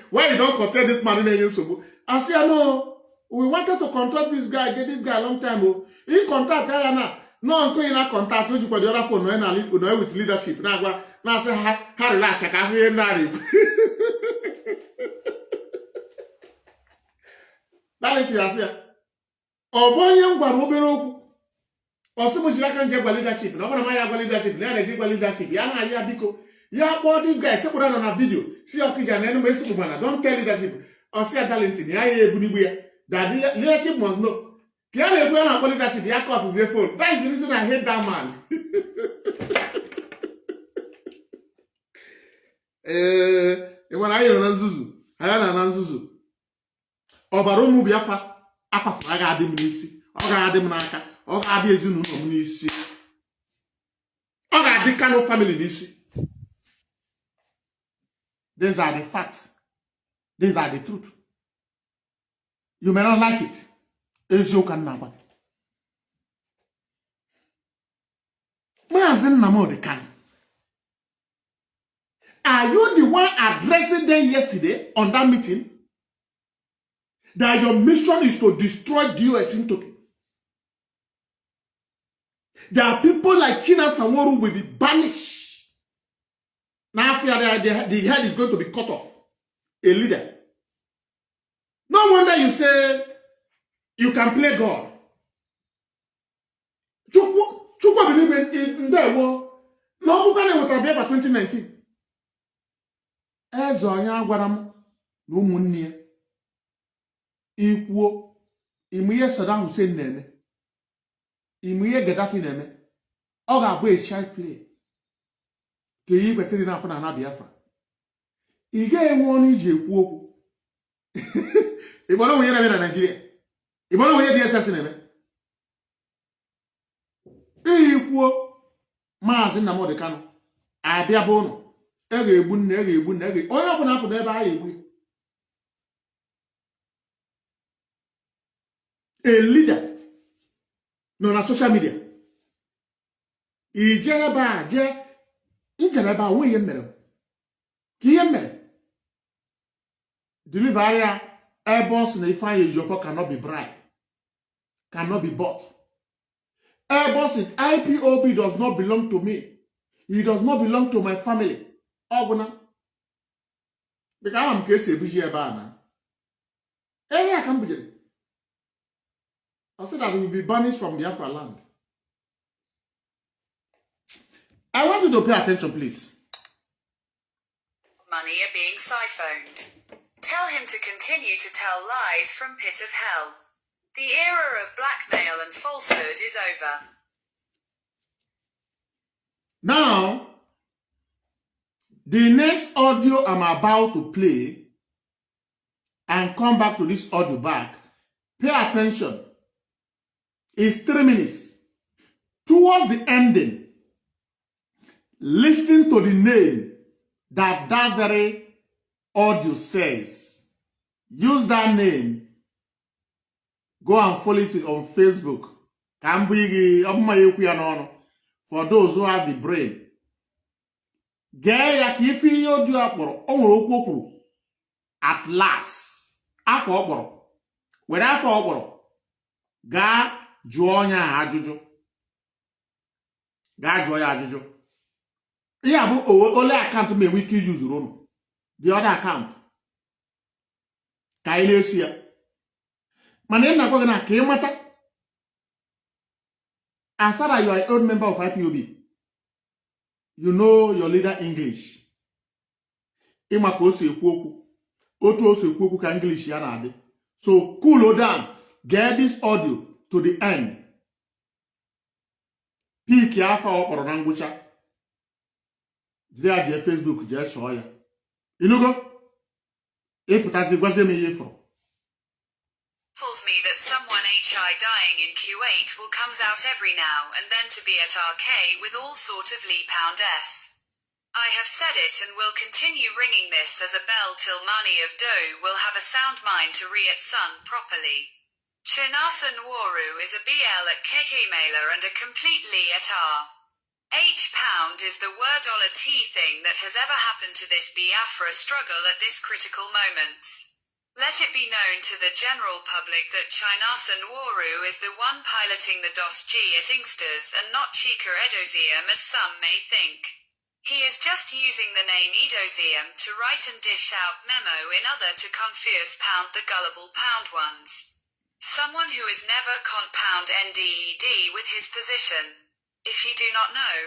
Why you don't contact this man in the I say, no, we wanted to contact this guy, get this guy a long time ago. He contact Ayana. No, I'm going to contact you for the other phone with leadership. Now say, how relax, I can't hear that. That's it, I say. Obonye ngwa obere okwu. Osimu jira kan je leadership. No ma ya leadership. Na je leadership. Ya na ya biko. Ya kpo this guy se put on a video. See okija na enu me esi bana. Don't tell leadership. Osia talent ni ya ebu ni buya. That leadership must know. Kia le ebu na leadership ya cut his phone. That is the reason I hate that man. When I hear Nzuzu, I na Nzuzu. Obaro mu Biafra. Akwafu aga adi m n'isi ọ ga-adị m n'aka ọ ga-adị ezinụlọ m n'isi ọ ga-adị Kanu family n'isi. These are the facts. These are the truth. You may not like it. Eziokwu na agwa. Mazi Nnamdi Kanu, are you the one addressing them yesterday on that meeting? That your mission is to destroy the US in Turkey. There are people like China Samoru will be banished. Now the head is going to be cut off. A leader. No wonder you say you can play God. Chukwu believe in the war. No, we can't have Biafra 2019. Ezo anya agwaram no munnie. Equal Imuye Saddam Hussein neme. Imuye Gaddafi neme. Oga boy child play. Ke yi betiri na afọ na Biafra. Ige enwe onu iji ekwu okwu. Ibono onye na na Nigeria. Ibono onye DSS neme. Equal Mazi Nnamdi Kanu. Abia bono. Ege egbu nne. Onye ọbụla afọ na ebe a egbu. A leader no na social media. Ijeba je injeleba we yemere. Ki yemere. Delivery Airbus na ifanye Jofo cannot be bribed. Cannot be bought. Airbus in IPOB does not belong to me. It does not belong to my family. Oguna. Because I'm case ebuji eba na. I can be. I said that we will be banished from Biafra land. I want you to pay attention, please. Money are being siphoned. Tell him to continue to tell lies from pit of hell. The era of blackmail and falsehood is over. Now, the next audio I'm about to play and come back to this audio back, pay attention. It's 3 minutes. Towards the ending, listen to the name that very audio says. Use that name. Go and follow it on Facebook. For those who have the brain. At last. Jụọ ya ajụjụ. Gaa jụọ ya ajụjụ. Ihe bụ ole akaụntụ m enwe ike use unu. the other account. Kainesia. Manena Gogana Kemata. As far as you are an old member of IPOB, you know your leader English. Imakosi Kwoku. Otu Kwoku ka English yana. So cool down. Get this audio to the end. Pick ya for Orangucha. There Facebook just show ya. You know go? Tells me that someone HI dying in Kuwait will comes out every now and then to be at RK with all sort of Lee pound S. I have said it and will continue ringing this as a bell till Mani of Doe will have a sound mind to re at sun properly. Chinasa Nwaru is a BL at KK Mailer and a complete Lee at R. H pound is the word $T thing that has ever happened to this Biafra struggle at this critical moments. Let it be known to the general public that Chinasa Nwaru is the one piloting the DOS G at Inksters and not Chika Edozium as some may think. He is just using the name Edozium to write and dish out memo in other to confuse pound the gullible pound ones. Someone who is never pound NDED with his position. If you do not know,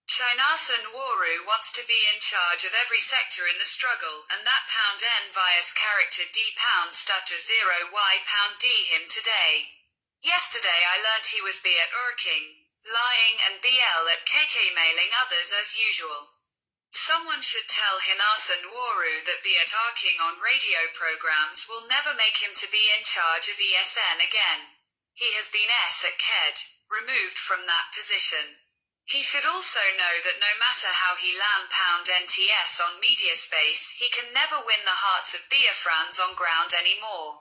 Chinasa Nwaru wants to be in charge of every sector in the struggle, and that pound N vias character D pound stutter 0 Y pound D him today. Yesterday I learnt he was B at Urking, lying and BL at KK mailing others as usual. Someone should tell Chinasa Nwaru that be at Urking on radio programs will never make him to be in charge of ESN again. He has been S at KED, removed from that position. He should also know that no matter how he lamb pound NTS on media space, he can never win the hearts of Biafrans on ground anymore.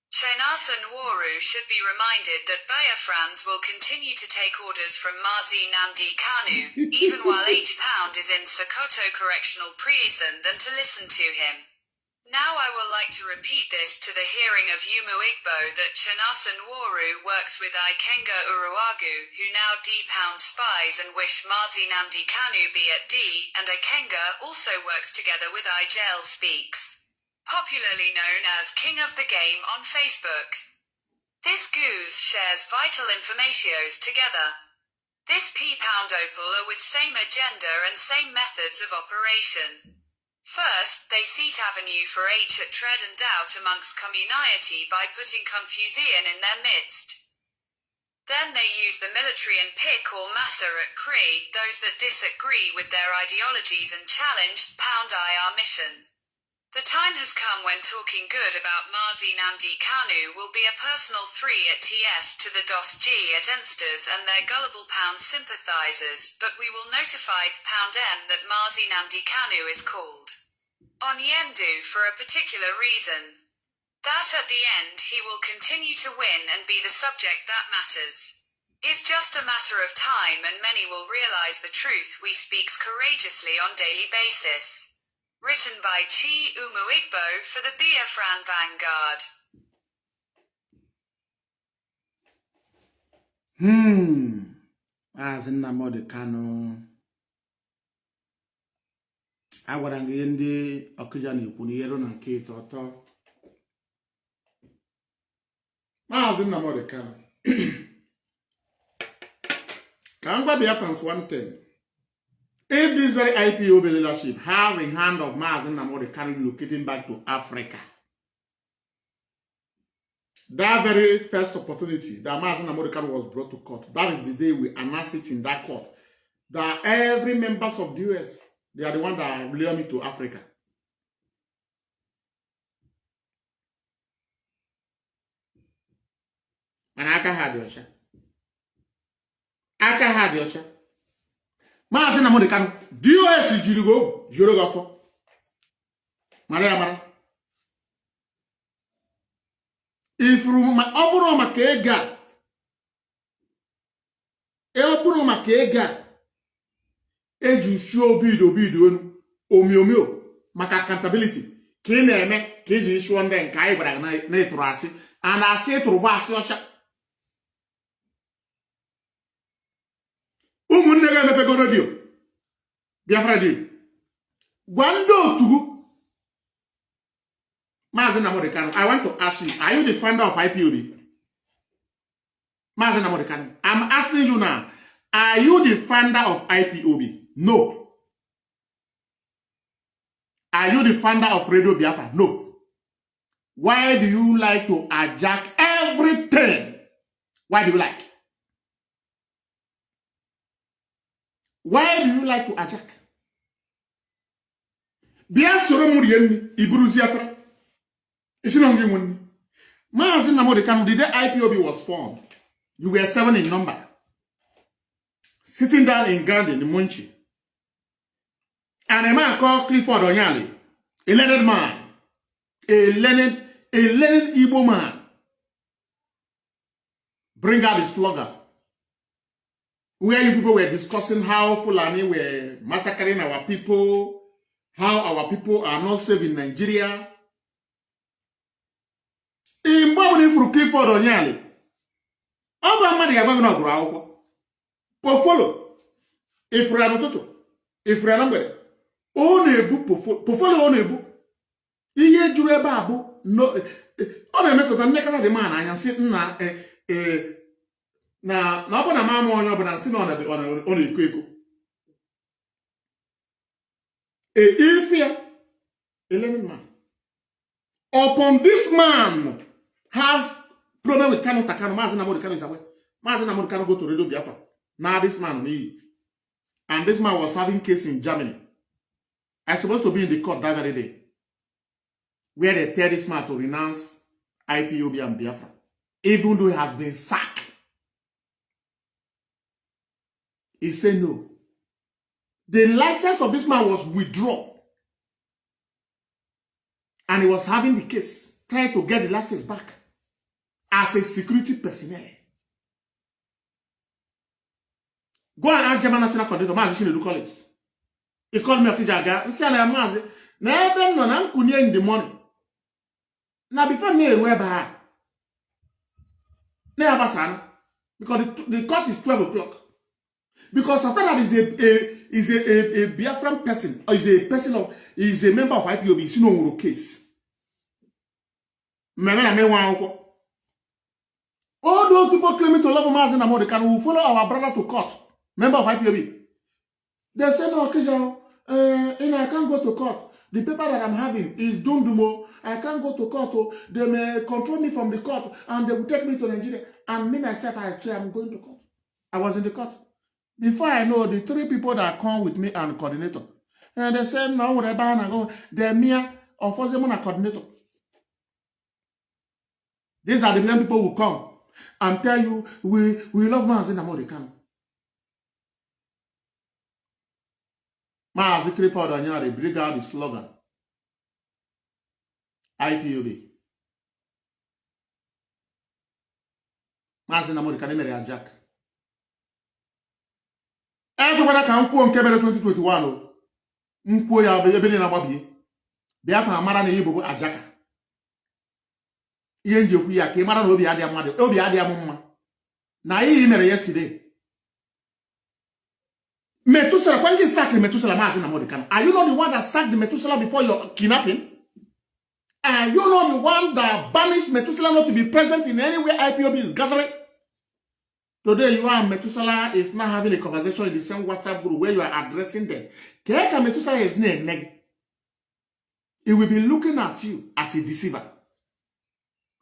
Chinasa Nwaru should be reminded that Biafrans will continue to take orders from Mazi Nnamdi Kanu, even while H pound is in Sokoto Correctional Prison, than to listen to him. Now I will like to repeat this to the hearing of Umu Igbo that Chinasa Nwaru works with Ikenga Uruagu, who now D-pound spies and wish Mazi Nnamdi Kanu be at D, and Ikenga also works together with Jail Speaks, popularly known as King of the Game on Facebook. This goose shares vital informatios together. This P-pound opal are with same agenda and same methods of operation. First, they seat avenue for H at tread and doubt amongst community by putting confusion in their midst. Then they use the military and pick or massa at Cree, those that disagree with their ideologies and challenge pound IR mission. The time has come when talking good about Mazi Nnamdi Kanu will be a personal 3 at TS to the DOS G at Ensters and their gullible pound sympathizers, but we will notify pound M that Mazi Nnamdi Kanu is called on Yendu for a particular reason. That at the end he will continue to win and be the subject that matters. Is just a matter of time and many will realize the truth we speaks courageously on daily basis. Written by Chi Umu Igbo for the Biafran Vanguard. Mazi Nnamdi Kanu. Agwara gị ndị Ọkịja na-ekwu n'ihero na nke ịtọ. Mazi Nnamdi Kanu. Ka m gwa Biafrans one thing. If this very IPOB leadership have the hand of Mazi Nnamdi Kanu relocating back to Africa, that very first opportunity that Mazi Nnamdi Kanu was brought to court, that is the day we announce it in that court, that every members of the US, they are the ones that lure me to Africa. And I can have your share. I can have your share. Mazi Nnamdi Kanu, DOS jiri go Maria. If oburu maka ega, oburu maka ega, eju show bido omio maka accountability. Ka ị na-eme ka eji issue ndị nke anyị gwara na ịtụrụ asị, a na-asị ịtụrụ bụ asị ọcha. Ụmụnne ga-emepego redio Biafra radio. Gwa ndị otu Mazi Nnamdi Kanu, I want to ask you, are you the founder of IPOB? Mazi Nnamdi Kanu, I'm asking you now, are you the founder of IPOB? No. Are you the founder of Radio Biafra? No. Why do you like to hijack everything? Why do you like? Why do you like to hijack? Bia soro murieni iburuzi afra. Ishinongi woni. Mazi Nnamdi Kanu, the day IPOB was formed, you were 7 in number. Sitting down in Gada in Munchi. And a man called Clifford Onyali, a learned man, a learned Igbo man, bring out the slogan where you people were discussing how Fulani were massacring our people, how our people are not safe in Nigeria. In Babuni for Clifford Onyali, Oba Madi Abagno Grau, Pofolo, if Ranototo, if Ranambe, Onebu, Pofolo Onebu, Iye Jure Babu, no, on a mess of the neck of the man, I am sitting now, na ọbụ na mama onye ọbụla nsị na ọ na-ekwu ekwu ifia eleven man upon this man has problem with Kanu Takano. Mazi Nnamdi Kanu is aware. Mazi Nnamdi Kanu go to Radio Biafra. Now this man me, and this man was having case in Germany. I supposed to be in the court that very day where they tell this man to renounce IPOB and Biafra, even though he has been sacked. He said no. The license of this man was withdrawn. And he was having the case, trying to get the license back as a security personnel. Go and ask German National Coordinator, Mazi Nnamdi Kanu. He called me Okijaga. He said, Mazi, never know I'm in the morning. Now before me, where by because the court is 12 o'clock. Because after that is a Biafran person, or is a member of IPOB, it's no case. All those people claiming to love Mazi Nnamdi Kanu will follow our brother to court, member of IPOB. They say no, I can't go to court. The paper that I'm having is Dundumo. I can't go to court. Oh. They may control me from the court and they will take me to Nigeria. And me myself, I say I'm going to court. I was in the court. Before I know, the 3 people that come with me and coordinator, and they say, no, they're mere of us, coordinator. These are the young people who come and tell you, we love Mazi Nnamdi Kanu. Mazi Clifford Onyali bring out the slogan, IPOB. Mazi Nnamdi Kanu mere ajak. Everyone can quote Kebere 2021. Mkwo ya ebe na gbabie. Biafra mara na yibo ajaka. Ihe nji okwu ya ka ị mara na obi adịa mmadụ, obi adịa mma. Na iyi mere yesterday. Metusela kwangi sack Metusela Mazi Nnamdi Kanu. Are you not the one that sacked the Metusela before your kidnapping? Are you not the one that banished Metusela not to be present in anywhere IPOB is gathering? Today you are Metusela is now having a conversation in the same WhatsApp group where you are addressing them. Keka Metusela is neg. He will be looking at you as a deceiver.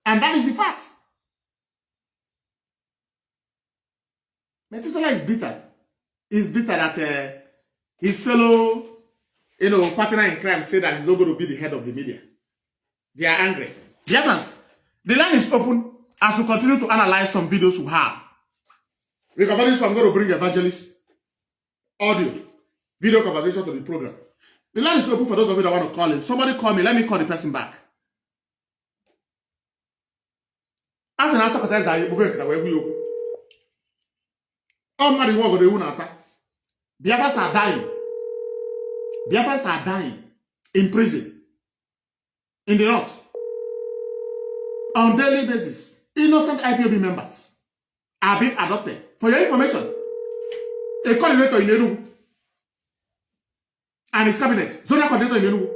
And that is the fact. Metusela is bitter. He's bitter that his fellow, partner in crime said that he's not going to be the head of the media. They are angry. Biafrans, the line is open as we continue to analyze some videos we have. Regarding this, I'm going to bring evangelist audio, video conversation to the program. The line is open for those of you that want to call in. Somebody call me. Let me call the person back. As an answer, Biafrans are dying. Biafrans are dying in prison, in the north, on daily basis. Innocent IPOB members are being adopted. For your information, a coordinator in Enugu and his cabinet, zonal coordinator in Enugu,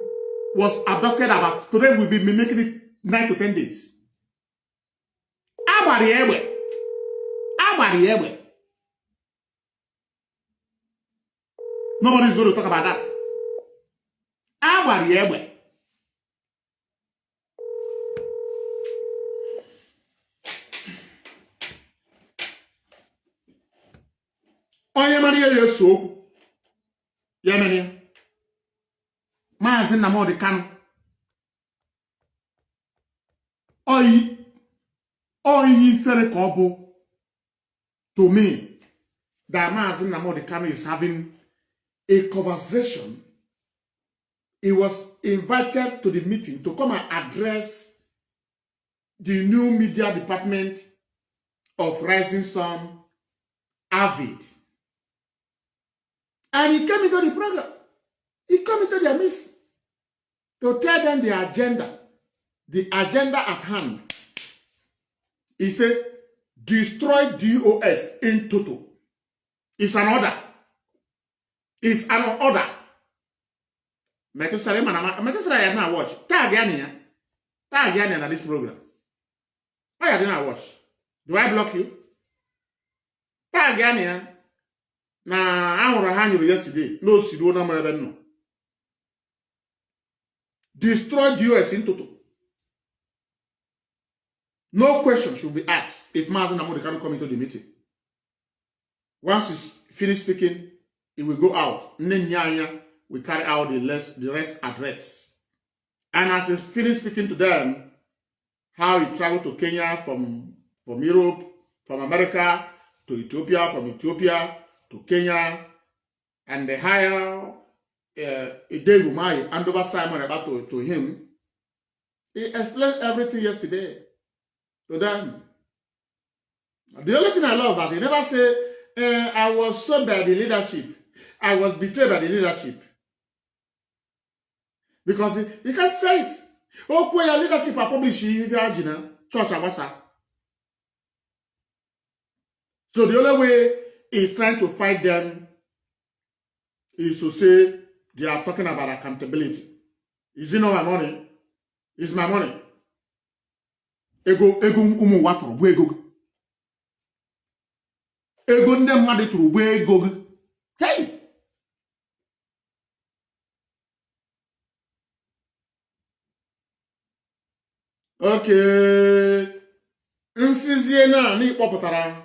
was abducted about, today we'll be making it 9 to 10 days. Abari Ewe. Nobody's going to talk about that. Abari Ewe. Onye Maria Yesu. Yemeni. Mazi Nnamdi Kanu. Oyi fere kobo. To me, that Mazi Nnamdi Kanu is having a conversation. He was invited to the meeting to come and address the new media department of Rising Sun, Avid. And he came into the program. He came into their midst to tell them the agenda at hand. He said, destroy DOS in total. It's an order. It's an order. Methuselah has not watched. Tag Yanni on this program. Why did not watch? Do I block you? Tag Yanni. Na ahụrụ ha nyụrụ yesterday. No sido na mara no. Destroy the US in total. No question should be asked if Mazi Nnamdi Kanu come into the meeting. Once he's finished speaking, he will go out. Nnennaya will carry out the rest address. And as he finished speaking to them, how he traveled to Kenya from Europe, from America to Ethiopia, from Ethiopia to Kenya, and the higher Idegumai and over Simon about to him. He explained everything yesterday to them. The only thing I love about it, he never say, I was sold by the leadership. I was betrayed by the leadership. Because he can't say it. Oh, where your leadership are published in Virginia, Church Awasa. So the only way is trying to fight them is to say they are talking about accountability. Is it not my money? It's my money. Ego umu watro bu ego. Ego nde mmadụ tụrụ bu ego. Hey! Okay. Nsizie na n'ikpọpụtara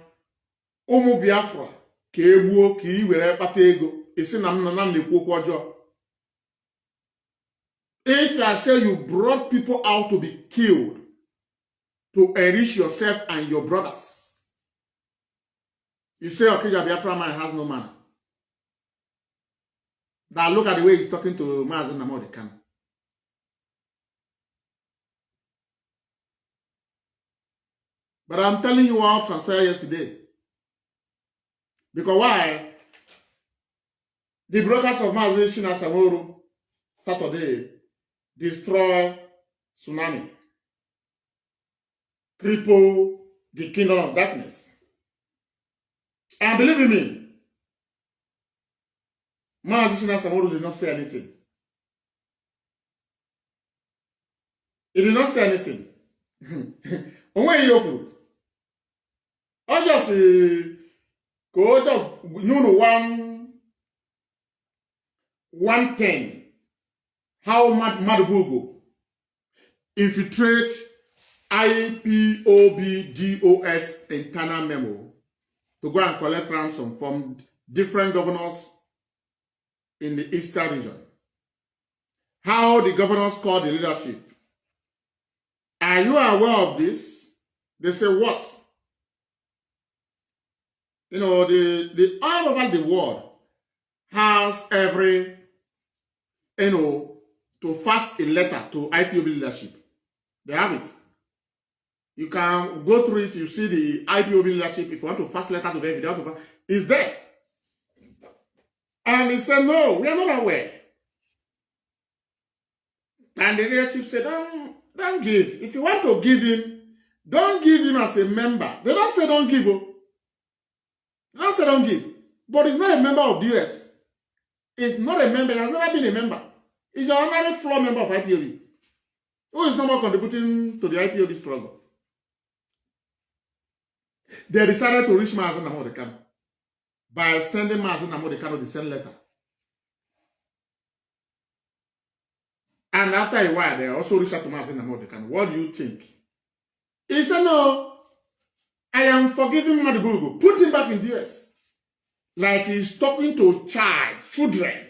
ụmụ Biafra ka egbuo ka I were kpata ego isi na m na-ekwu okwu ọjọọ. If I say you brought people out to be killed to enrich yourself and your brothers, you say okay, your Biafra man has no manner. Now look at the way he's talking to Mazi Nnamdi Kanu. But I'm telling you what transpired yesterday. Because why? The brokers of Mazi Nnamdi Saturday destroy tsunami, cripple the kingdom of darkness. And believe me, Mazi Nnamdi did not say anything. He did not say anything. When you open, I just go just 110. How Madubugo infiltrate IPOBDOS internal memo to go and collect ransom from different governors in the Eastern region. How the governors call the leadership. Are you aware of this? They say what? You know, the all over the world has every, to fax a letter to IPOB leadership. They have it. You can go through it, you see the IPOB leadership. If you want to fax letter to them, if you want to fax, it's there. And they said, no, we are not aware. And the leadership said, don't give. If you want to give him, don't give him as a member. They don't say don't give. They don't say don't give. But he's not a member of the US. He's not a member. He has never been a member. He's an ordinary floor member of IPOB who is no more contributing to the IPOB struggle. They decided to reach Mazi Nnamdi Kanu by sending Mazi Nnamdi Kanu the same letter. And after a while, they also reached out to Mazi Nnamdi Kanu. What do you think? He said, no, I am forgiving Madubugu. Put him back in the US. Like he's talking to children.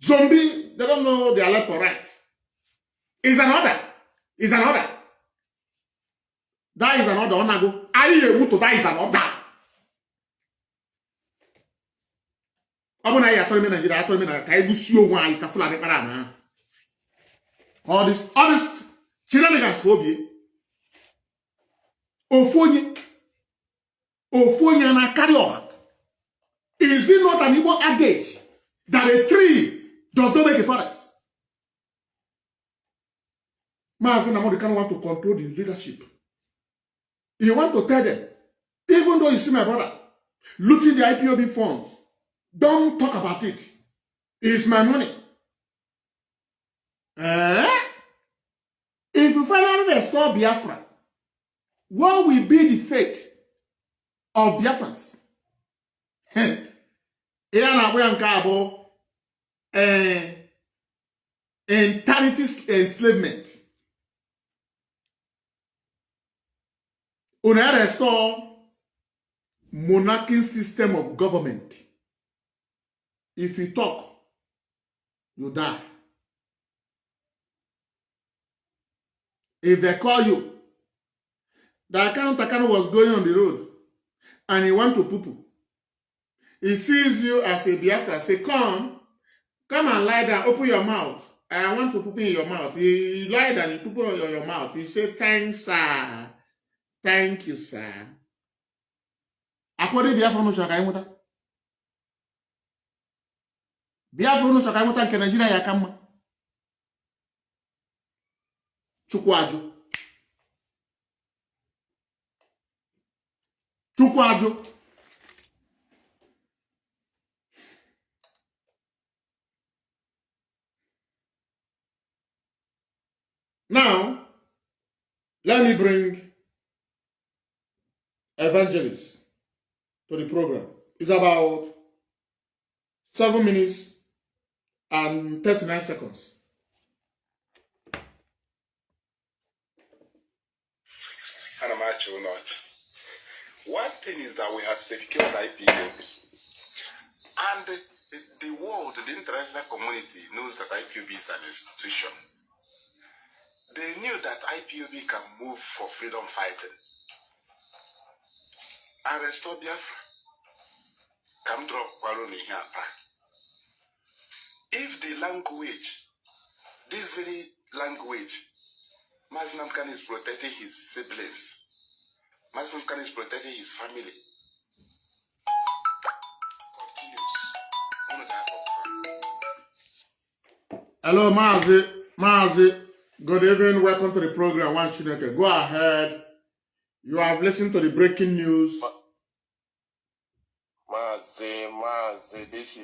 Zombie, they don't know their left or right. It's an order. It's an order. That is an order. Onago. That is an order. All this shenanigans will be Ofonye na carry on. Is it not an Igbo adage that a tree does not make a forest? Mazi Nnamdi Kanu want to control the leadership. He want to tell them, even though you see my brother looting the IPOB funds, don't talk about it. It's my money. If you finally restore Biafra, what will be the fate of Biafrans? Eternity enslavement. On a restore monarchic system of government. If you talk, you die. If they call you, that Takano was going on the road and he went to poo-poo. He sees you as a Biafra, say, come and lie down, open your mouth. I want to poo-poo in your mouth. You lie down, you poo-poo in your mouth. You say, thanks, sir. Thank you, sir. Akwade Biafra no shaka imuta. Biafra no shaka imuta nke Nigeria ya kama. Chukwaju. Now, let me bring Evangelist to the program. It's about 7 minutes and 39 seconds. Or not. One thing is that we have secured IPOB, and the world, the international community knows that IPOB is an institution. They knew that IPOB can move for freedom fighting and restore Biafra. Come drop Kwaruni here. If the language, this very language, Mazi Nnamdi Kanu is protecting his siblings, Mazi Nnamdi Kanu is protecting his family. Hello, Mazi. Good evening. Welcome to the program. One Chineke. Go ahead. You have listened to the breaking news. Mazi, this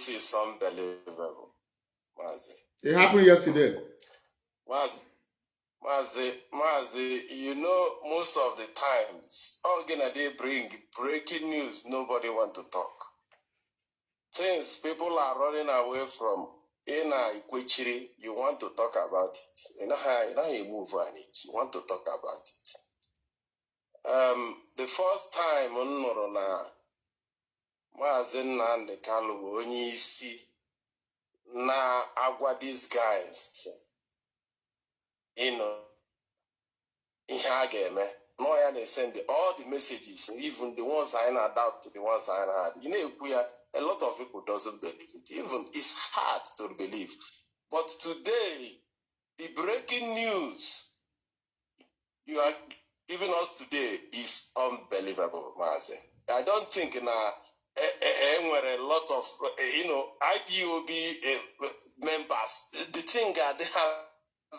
is unbelievable. Mazi. It happened yesterday. Mazi, you know, most of the times, they bring breaking news, nobody want to talk. Since people are running away from Ikwechi, you want to talk about it. You know how you move on it. You want to talk about it. The first time Mazi Nnamdi Kanu onye isi na agwa these guys, they send all the messages, even the ones I doubt, the ones I had. A lot of people doesn't believe it. Even it's hard to believe. But today, the breaking news you are giving us today is unbelievable, Mazi. I don't think where a lot of IPOB members, the thing that they have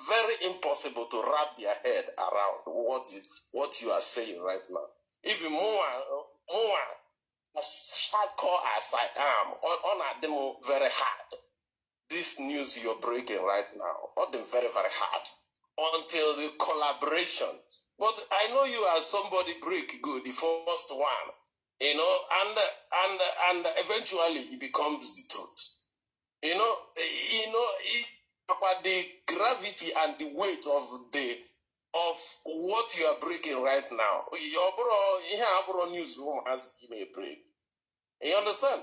very impossible to wrap their head around what you are saying right now. Even more as hardcore as I am, on them very hard. this news you're breaking right now, all them very, very hard until the collaboration. But I know you as somebody break good, the first one, you know, and eventually it becomes the truth. About the gravity and the weight of what you are breaking right now. Your news has been a break. You understand?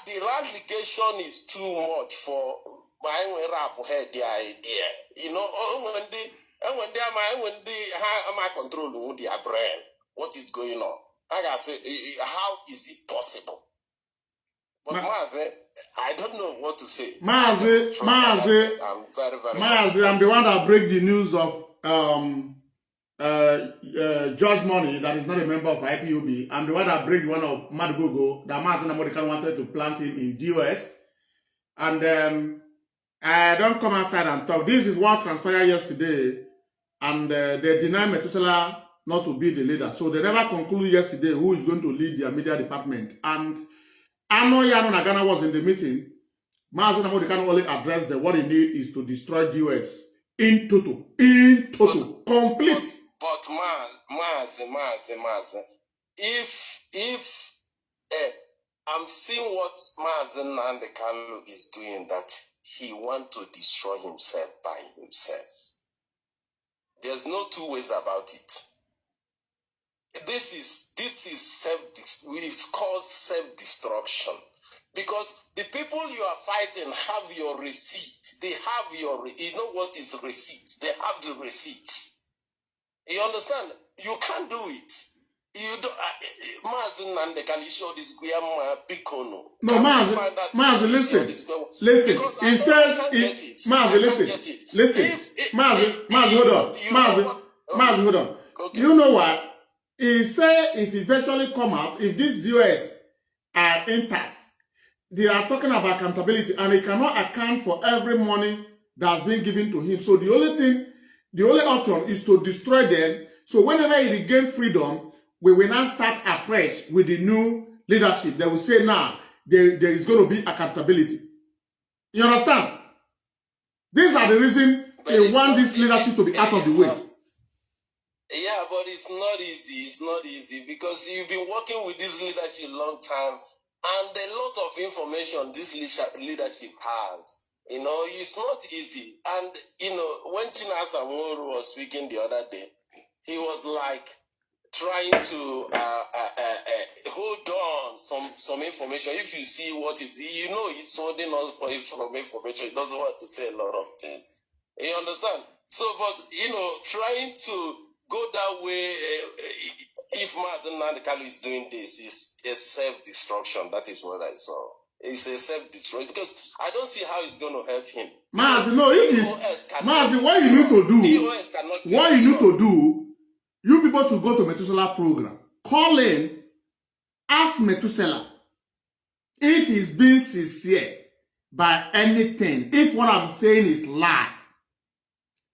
The allegation is too much for my rap head the idea. When they am control their brain, what is going on? Like I say, how is it possible? But Mazi, I don't know what to say. Mazi, I'm very, very Mazi, I'm the one that break the news of George Money, that is not a member of IPOB. I'm the one that break the one of Madugogo, that Mazi Nnamdi Kanu wanted to plant him in DOS. And I don't come outside and talk. This is what transpired yesterday. And they deny Methuselah not to be the leader. So they never concluded yesterday who is going to lead their media department. And Nnennaya Ghana was in the meeting. Mazi Nnamdi Kanu only addressed that what he need is to destroy the US in total, complete. But Mazi, if I'm seeing what Mazi Nnamdi Kanu is doing, that he wants to destroy himself by himself. There's no two ways about it. This is it's called self-destruction. Because the people you are fighting have your receipt. They have you know what is receipt? They have the receipts. You understand? You can't do it. You don't. Mazi Nnamdi Kanu show this Guiama Picono. No, Mazi, listen. It says Mazi, listen. Mazi, hold on. Mazi, hold on. Okay. You know what? He said if eventually come out, if these DOS are intact, they are talking about accountability, and he cannot account for every money that's been given to him. So the only option is to destroy them. So whenever he regain freedom, we will now start afresh with the new leadership. They will say now there is going to be accountability. You understand? These are the reason they want this leadership to be out of the way. Yeah, but it's not easy. It's not easy because you've been working with this leadership a long time, and a lot of information this leadership has. It's not easy. And when Chinasa Moro was speaking the other day, he was like trying to hold on some information. If you see what is, he's holding on for some information. He doesn't want to say a lot of things. You understand? So, but trying to go that way, if Mazi Nnamdi Kanu is doing this, is a self-destruction. That is what I saw. It's a self-destruction because I don't see how it's going to help him. Mazi, no, Mazi, what you need to do, you people to go to Methuselah program, call in, ask Methuselah if he's being sincere by anything. If what I'm saying is lie,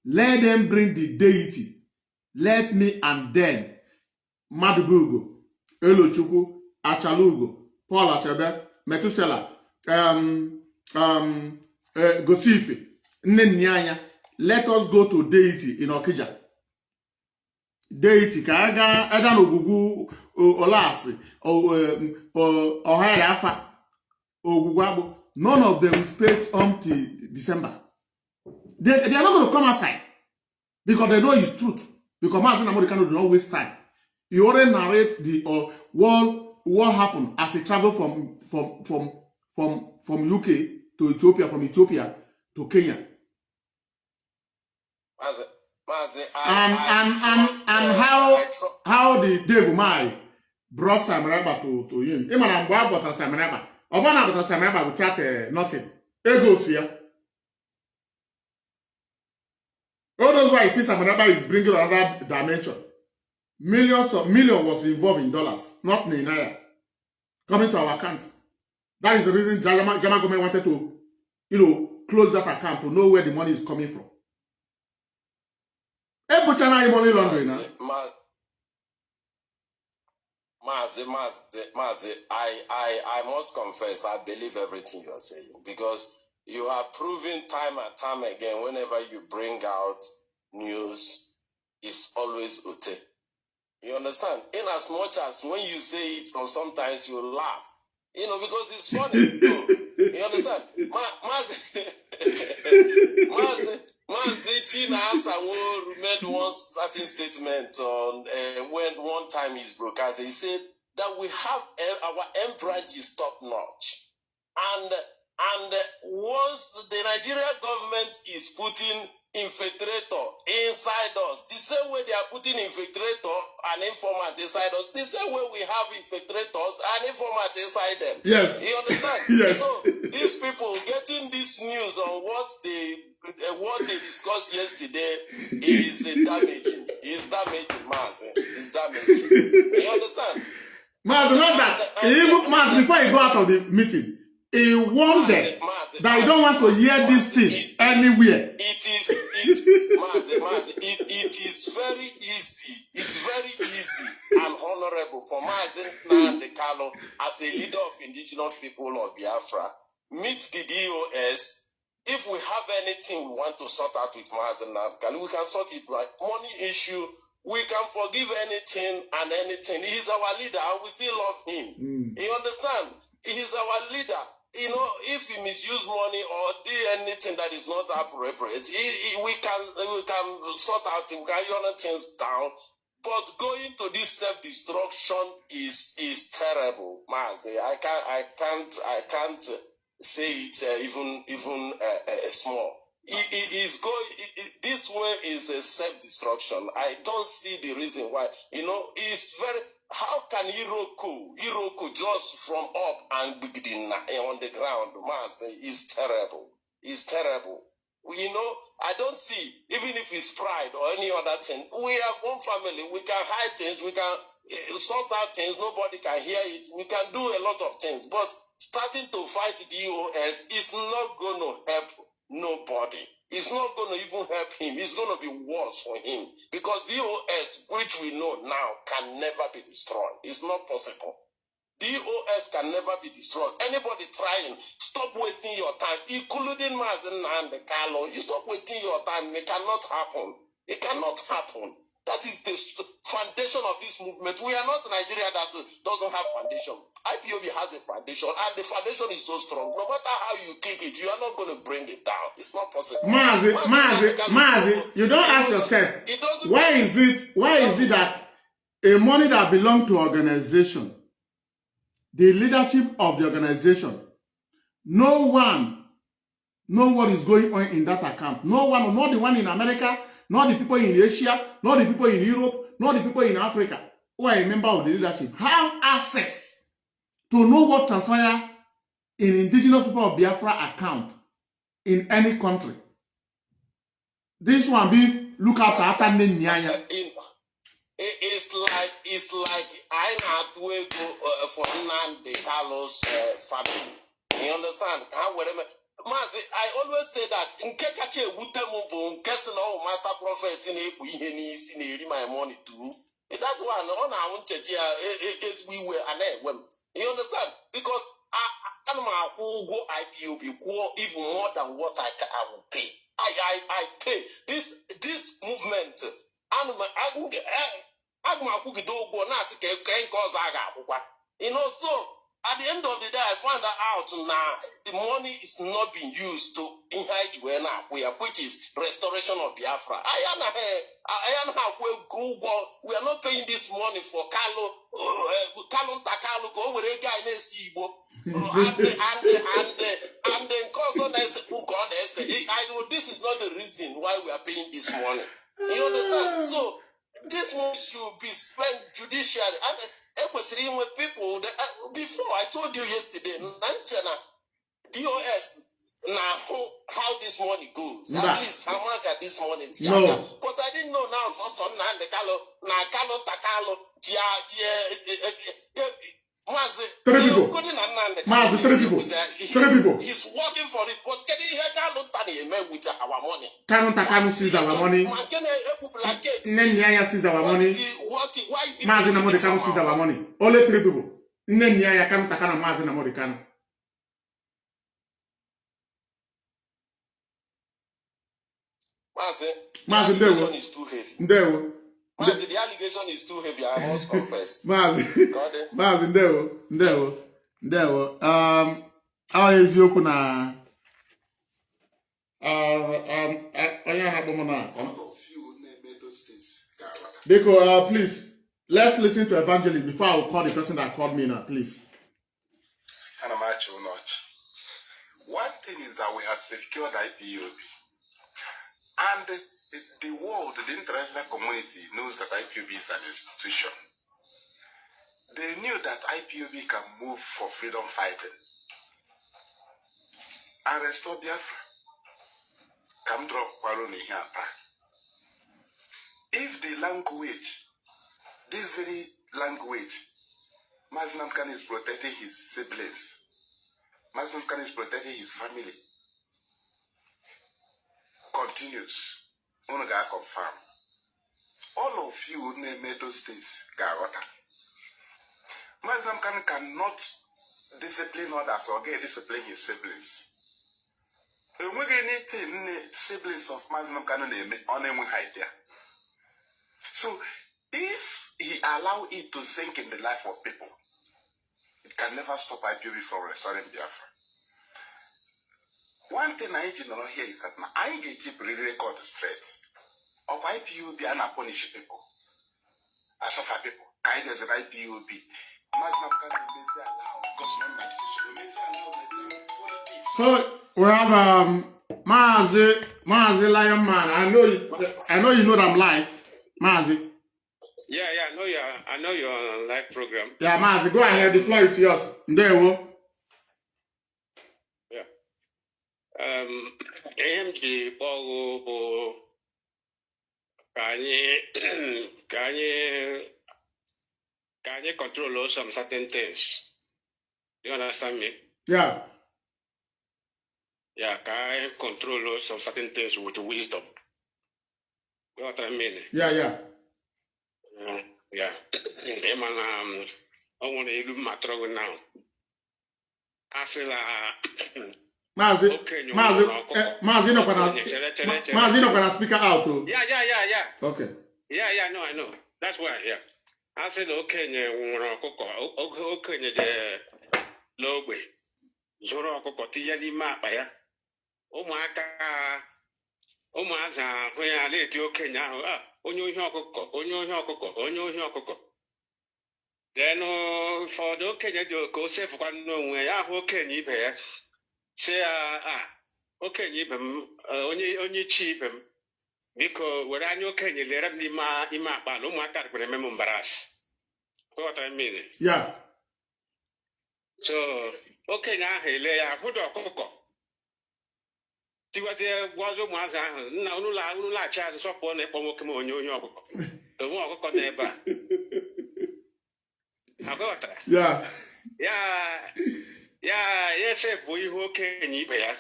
let them bring the deity. Let me and then Madubugo, Elochukwu, Achalugo, Paul Achebe, Methuselah, Gosife, Nnennaya. Let us go to deity in Okija. Deity Kaga, Edan Ogugu, Olasi, Ohayafa, Ogugwabo. None of them is paid until December. They are not going to come outside because they know it's truth. Because Mazi Nnamdi Kanu do not waste time. He already narrate the what happened as he traveled from UK to Ethiopia, from Ethiopia to Kenya. And how the devil Mai brought Samaraba to him. Even I'm going to Samaraba. Obana got Samaraba without nothing. It goes here. All those why you see Samaraba is bringing another dimension. Million was involved in dollars, not Nnennaya, coming to our account. That is the reason Jama government wanted to, close that account to know where the money is coming from. Money laundering now. Mazi, I must confess, I believe everything you are saying because You have proven time and time again, whenever you bring out news, it's always Ute. You understand? In as much as when you say it, or sometimes you laugh, because it's funny. You understand? Mazi Nnamdi made one certain statement on when one time he's broadcast. He said that we have our M branch is top notch, and once the Nigerian government is putting infiltrator inside us, the same way they are putting infiltrator and informant inside us, the same way we have infiltrators and informant inside them. Yes. You understand? Yes. So these people getting this news on what they discussed yesterday is damaging. It's damaging, Mazi. It's damaging. You understand? Mazi, not that. Mazi, before you go out of the meeting, he warned them that you don't want to hear this thing anywhere. It is very easy. It's very easy and honorable for Mazi Nnamdi Kanu as a leader of indigenous people of Biafra. Meet the DOS. If we have anything we want to sort out with Mazi Nnamdi Kanu, we can sort it like money issue. We can forgive anything and anything. He's our leader and we still love him. You understand? He's our leader. If he misuse money or do anything that is not appropriate, we can sort out, we can run things down. But going to this self-destruction is terrible, Mazi. I can't say it even small. This way is a self-destruction. I don't see the reason why. It's very. How can Iroko just from up and begin on the ground, man? It's terrible. It's terrible. I don't see, even if it's pride or any other thing, we are one family. We can hide things. We can sort out things. Nobody can hear it. We can do a lot of things. But starting to fight the DOS is not going to help nobody. It's not going to even help him. It's going to be worse for him. Because DOS, which we know now, can never be destroyed. It's not possible. DOS can never be destroyed. Anybody trying, stop wasting your time, including Mazi Nnamdi Kanu. You stop wasting your time. It cannot happen. It cannot happen. That is the foundation of this movement. We are not Nigeria that doesn't have foundation. IPOB has a foundation, and the foundation is so strong. No matter how you kick it, you are not going to bring it down. It's not possible. Mazi, you don't ask yourself, why is it that a money that belongs to organization, the leadership of the organization, no one know what is going on in that account. No one, not the one in America, not the people in Asia, not the people in Europe, not the people in Africa, who are a member of the leadership, have access to know what transpires in indigenous people of Biafra account in any country. This one be look after Nnennaya. It's like I not go for Nnamdi Kanu's family. You understand? Mazi, I always say that in Kekache Wutamubu, Kesino, Master Prophet in my money too. That's why on our own church here is we were an you understand? Because I who go IPOB even more than what I will pay. I pay this movement. So at the end of the day, I found out now the money is not being used to which is restoration of Biafra. We are not paying this money for Kalo Takalo go over a guy in Sibo. And then this is not the reason why we are paying this money. You understand? So this money should be spent judicially. And I was reading with people that, before I told you yesterday, DOS, now how this money goes. At least how much at this money. No. But I didn't know now for some Kalo Takalo, Three people. He's working for it. But can you hear Kalo with our money? Kanu Takanu sees our money. Nnennaya sees our money. Mazi Nnamdi Kanu sees our money. Only three people. Nnennaya, Kanu Takanu, Mazi Nnamdi Kanu. the allegation is too heavy. Ndewo. Mazi, the allegation is too heavy, I must confess. Mazi. Mazi, ndewo. Eziokwu na onye ha kpọmọ na. Biko, please, let's listen to Evangelist before I will call the person that called me now, please. One thing is that we have secured IPOB. And the world, the international community knows that IPOB is an institution. They knew that IPOB can move for freedom fighting and restore Biafra. Come drop Kwaloni here. If the language, this very language, Mazi Nnamdi Kanu is protecting his siblings, Mazi Nnamdi Kanu is protecting his family, continues, Unaga confirm. All of you who made those things, Garota. Mazi Nnamdi Kanu cannot discipline others or get discipline his siblings. And we get anything siblings of Mazi Nnamdi Kanu on them idea. So if he allow it to sink in the life of people, it can never stop IPOB from restoring Biafra. One thing I need to know here is that I get keep really record straight. Of IPOB and punish people. As of people, kind as an IPOB. So we have Mazi Lion Man. I know you know that I'm live. Mazi. Yeah, I know you're on a live program. Yeah, Mazi, go ahead. The floor is yours. Ndewo. Yeah. AMG Bogo can you control some certain things? You understand me? Yeah. Yeah, can you control some certain things with wisdom? You know what I mean? Yeah. Yeah. I want to do my trouble now. I say Mazi, no gonna speak out too. Yeah. Okay. Yeah, no, I know. That's why, yeah. I said, okay, the logwe. Zoro koko tiyali mapa ya. Umuaza when I let you okay now. Onyo ọkụkọ. Then for the okay, you go safe one no way. Okay, you bear. Say, okay, you only cheap him. Because when I know can you let me ma cat when I remember us. What I mean? Yeah. So, okay, now he lay a hood or cocoa. See what there was a maza, no la child, so upon a pomokum on your the walk on neighbor. I got that. Yeah. Yes, if we okay, and you bear.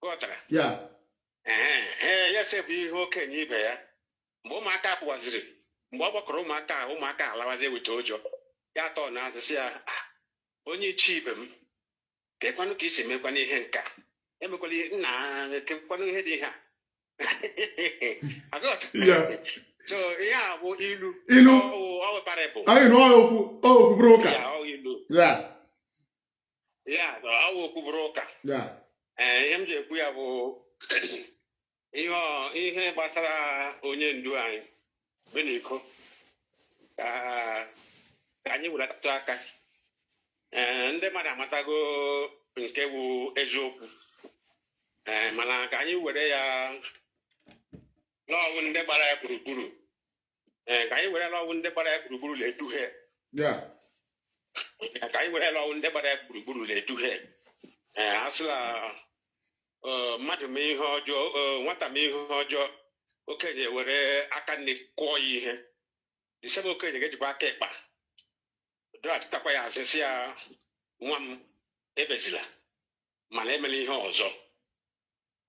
Got that. Yeah. Yes, if you okay, and you bear. Momaka was it. Umaka, Lavaze with Ojo. Yato Nazia. Only cheap him. Get one kiss him, make one henka. Emily, keep one head in her. I got. Yeah. So, yeah, what you know, our parable. I know, broker. Yeah, all you do. Yeah. Yeah, so I will broker. Yeah. And MJ, we have ihe gbasara onye ndu anyị Beniko ka anyị welatụ aka ndị mmadụ amatago nke bụ eziokwu mana ka anyị were ya n'ọwụ ndị gbara ya gburugburu ka anyị were n'ọwụ ndị gbara ya gburugburu na-eduhie ka anyị were n'ọwụ ndị gbara ya gburugburu na-eduhie asịla mmadụ mee ihe ọjọọ nwata mee ihe ọjọọ okenye were aka nne kụọ ya ihe isem okenye ga-ejikwa aka ịkpa dọghachitakwa ya asịsị ya nwa m ebezila mana emela ihe ọzọ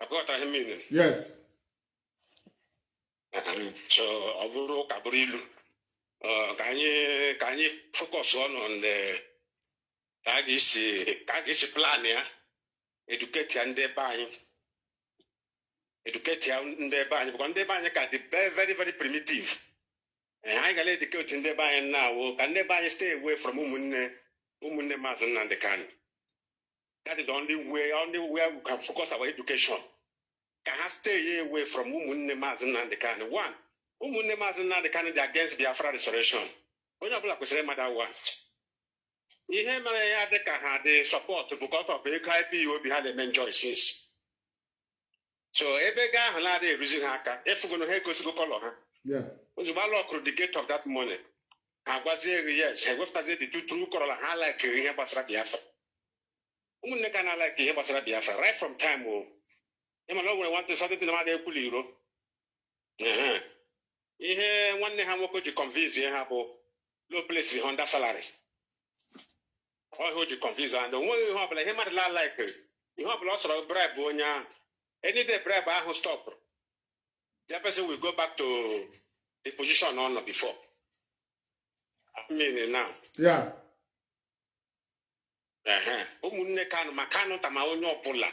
akọtara ihe mmiri. Yes. So ọ bụrụ ụka bụrụ ilu ka anyị focus on the ka a ga-esi plan ya educate ya ndị be anyị educate ya ndị be anyị, because ndị be anyị ka dị very very primitive. Anyị ga educate ndị be anyị now ka ndị be anyị stay away from ụmụnne Mazi Nnamdi Kanu. That is the only way we can focus our education. Can ha stay away from ụmụnne Mazi Nnamdi Kanu. One, ụmụnne Mazi Nnamdi Kanu dị against Biafra restoration. Onye ọbụla kwesịrị ịmata ụwa. Ihe mere ya dị ka ha dị support because of ego IPOB ha na-eme enjoy since. So ebe ga ahụ na-adịghị eruzi ha aka, efugono ha egosigo kọlọ ha. Ozugbo alọkụrụ the gate of that morning, ha gwazie gị yes, ha ewepụtazie the true kọlọ ha like ihe gbasara Biafra. Ụmụnne ka na like ihe gbasara Biafra right from time o. Ịma na o nwere nwantị sọtịtị na mmadụ ekwuli iro. Ihe nwanne ha nwoke ji convince ha bụ low place Honda salary. Ọ hụ ji convince and onweghị ihe ọbụla ihe mmadụ like ihe ọbụla ọ sọrọ bribe onye ahụ. Any day bribe ahụ stop, the person will go back to the position on before. I mean now. Yeah. Ụmụnne Kanu ma Kanu tama onye ọbụla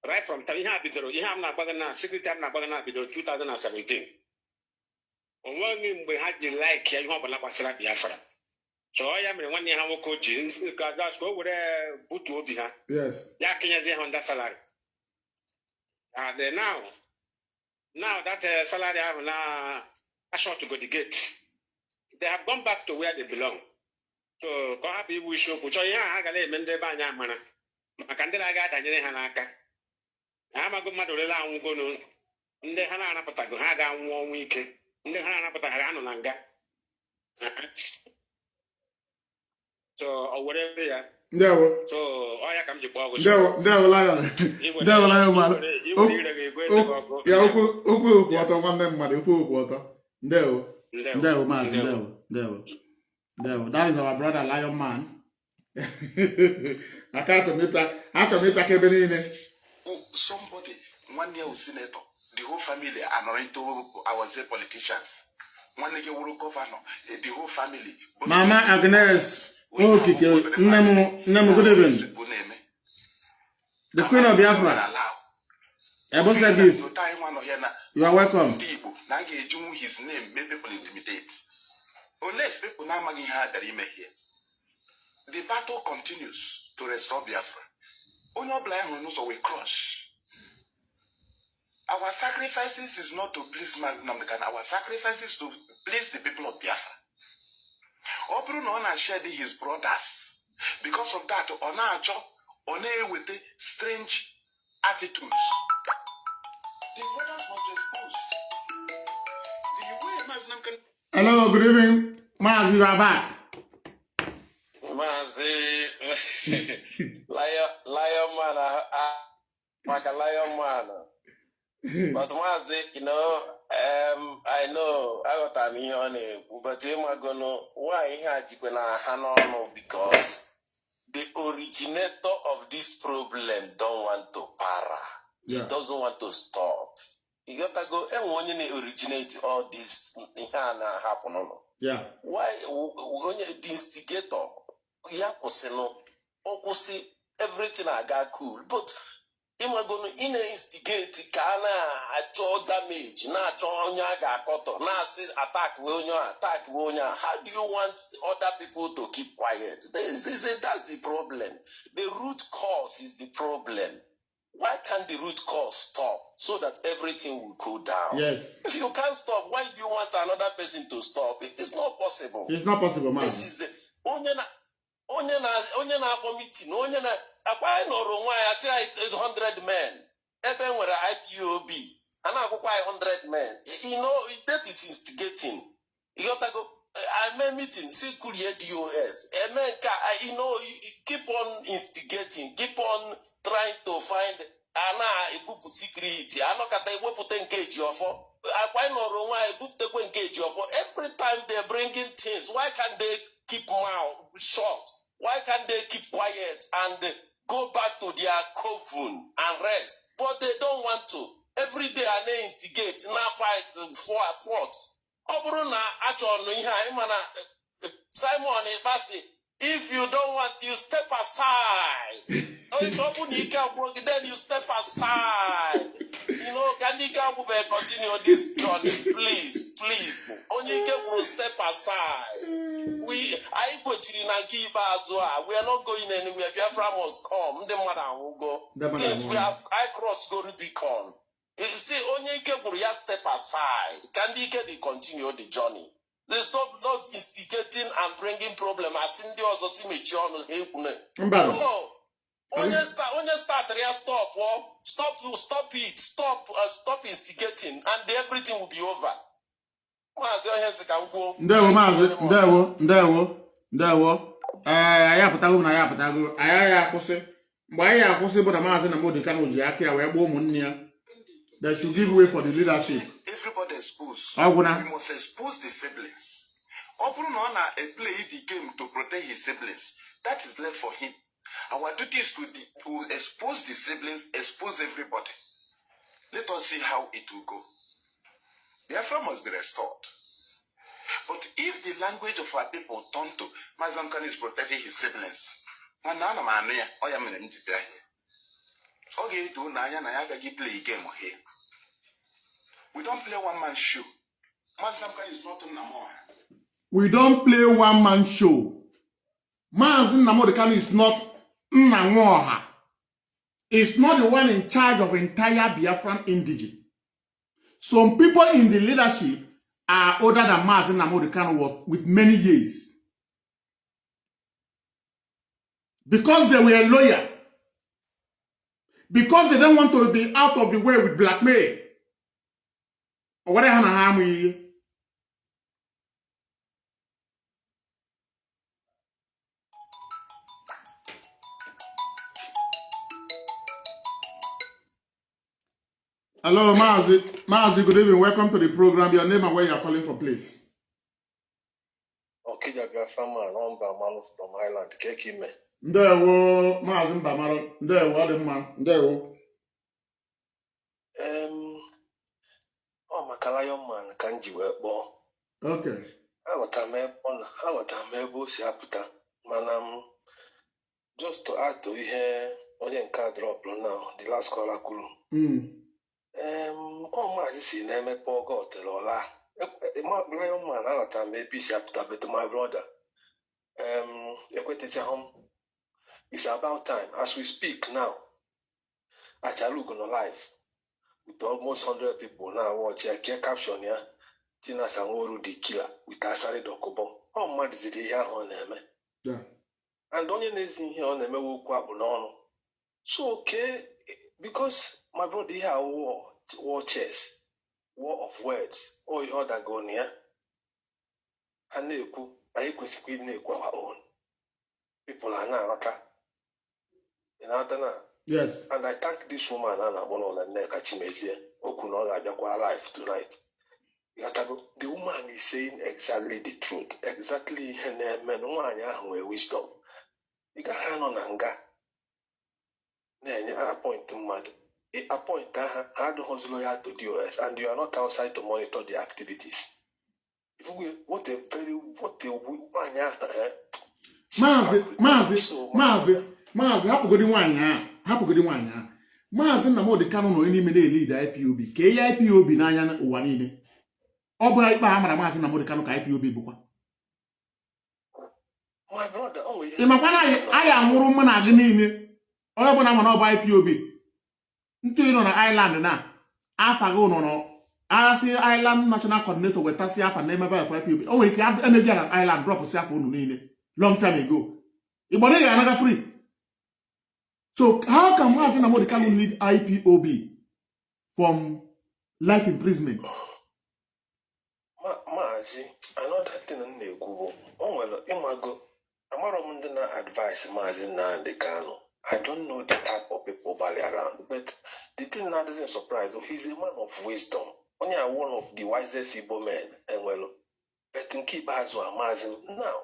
right from time ihe a bidoro ihe a na-agbaga na secretary na-agbaga na bidoro 2017. Onweghị mgbe ha ji like ya ihe ọbụla gbasara Biafra. So ya mere nwanne ha nwoke ji ka o were butu obi ha. Yes. Ya kenyezie ha under salary. And now that salary have now short to go the gate. They have gone back to where they belong. So go happy we show put ya ha ga na-eme ndị be anyị amara maka ndị na-aga adanyere ha n'aka. Ha amago mmadụ ole anwụgo ndị ha na-anapụtago ha ga-anwụ ọnwụ ike. Ndị ha na-anapụta ha anọ na nga. So o were ya. Ndewo. So ọ ya ka m ji kpọọ ọgụ. Ndewo lion. Ndewo lion man. Ya okwu ọtọ nwanne mmadụ okwu ọtọ. Ndewo Mazi ndewo. That is our brother lion man. Achọmịta ka ebe niile. Somebody, 1 year senator, the whole family are not into our politicians. 1 year governor, the whole family. Mama Agnes. Okike, nne m good evening. The Queen of Biafra. Ebosa gift. You are welcome. His name made people intimidate. Unless people now making her that here. The battle continues to restore Biafra. Only blind knows we crush. Our sacrifices is not to please Mazi Nnamdi Kanu. Our sacrifices to please the people of Biafra. Obruno shared his brothers. Because of that, Ona with strange attitudes. The brothers were exposed. The way Mazi Nnamdi Kanu. Hello, good evening. Mazi, you are back. Mazi, lion man, like a lion man. But Mazi, I know I got time here on it, but I'm gonna why he had because the originator of this problem don't want to para. He doesn't want to stop. You got to go and when you originate all this happen. Yeah. Why when you the instigator? Yeah, everything I got cool, but I'm going to instigate actual damage, How do you want other people to keep quiet? That's the problem. The root cause is the problem. Why can't the root cause stop so that everything will cool down? Yes. If you can't stop, why do you want another person to stop? It's not possible. It's not possible, man. This is the onye na-akpọ meeting, onye na akwa nọrọ nwa ya say 100 men. Ebe nwere IPOB, ana akwụkwọ 100 men. That is instigating. You got to go. I made meeting, say Kuria DOS. Keep on instigating, keep on trying to find a book security. I know that they will put engage you for. Every time they're bringing things, why can't they keep mouth shut? Why can't they keep quiet and go back to their coven and rest? But they don't want to. Every day they instigate, now fight, fought. Simon Ibasi, if you don't want, you step aside. Then you step aside. can you continue this journey, please, please. Only will step aside. I put in a keep as well. We are not going anywhere. Biafra must come. The mother will go. Since we have I cross go Rubicon. See, only will just step aside. Can they continue the journey? They stop not instigating and bringing problems. As in the also see me no. Only start stop it, stop instigating, and everything will be over. Ndewo. Aya pụtago na ya pụtago. Aya ya akwụsị. Mgbe anyị akwụsị bụ na Mazi Nnamdi Kanu ji aka ya wee gbuo ụmụnne ya. They should give way for the leadership. Everybody exposed. We must expose the siblings. Open on a play the game to protect his siblings. That is left for him. Our duty is to expose the siblings, expose everybody. Let us see how it will go. Biafra must be restored. But if the language of our people turn to Mazi Nnamdi Kanu is protecting his siblings, we don't play one-man show. Mazi Nnamdi Kanu is not Nnennaya. We don't play one-man show. Mazi Nnamdi Kanu is not Nnennaya. It's not the one in charge of entire Biafran indigene. Some people in the leadership are older than Mazi Nnamdi Kanu was with many years. Because they were loyal. Because they don't want to be out of the way with blackmail. Or what Hello, Mazi. Mazi, good evening. Welcome to the program. Your name and where you are calling from, please. Okay, Biafra man, I'm Bamalo from Ireland. Kekime. Ndewo, Mazi Mbamalo. Ndewo, Ademma. Ndewo. Makalayo man, kanji webo. Okay. Aghọtara m ebe o si apụta. Mana just to add to ihe onye nke drop now, the last caller kwuru. Mazi si na-emepe oge otelola. Lion man aghọtara m ebe isi apụta, but my brother, it's about time. As we speak now, Achalugo no live with almost 100 people now watch a caption here. Tina Sanworu the killer with Asari Dokobo. Oh, mad is it here on them? Yeah. And only anything here on them will quack on. So, okay, because my brother here war chess, war of words, all you other go near. And I could squeeze our own. People are now, yes. And I thank this woman and one of the neck at Chimezie, Okunola Jakwa alive tonight. The woman is saying exactly the truth. Exactly her name and wisdom. You got hand on anger. Then you appoint mad. You appoint her, how the host lawyer to the US, and you are not outside to monitor the activities. What a woman. Mazi, hapugodi nwanya. Mazi Nnamdi Kanu no n'ime lead IPOB. Ke IPOB n'anya ụwa niile. Ọ bụ ikpe amara Mazi Nnamdi Kanu ka IPOB bụkwa. My brother, Ịmakwana anyị amụrụ mma na gị niile. Onye bụ na mana ọ bụ IPOB. Ntụ ịnọ na Island na afago nọ asị Island National Coordinator wetasị afa na emebe for IPOB. O nwere ike emebi na Island drop si afa unu niile long time ago. Igbo na anaga free. So how can Mazi Nnamdi Kanu lead IPOB from life imprisonment? Mazi, another thing in the Google. Imago, Amarom did not advise Mazi Nnamdi Kanu. I don't know the type of people Bali around, but the thing that doesn't surprise you, he's a man of wisdom. Only one of the wisest Igbo men, and well, but in Kibazwa Mazi now,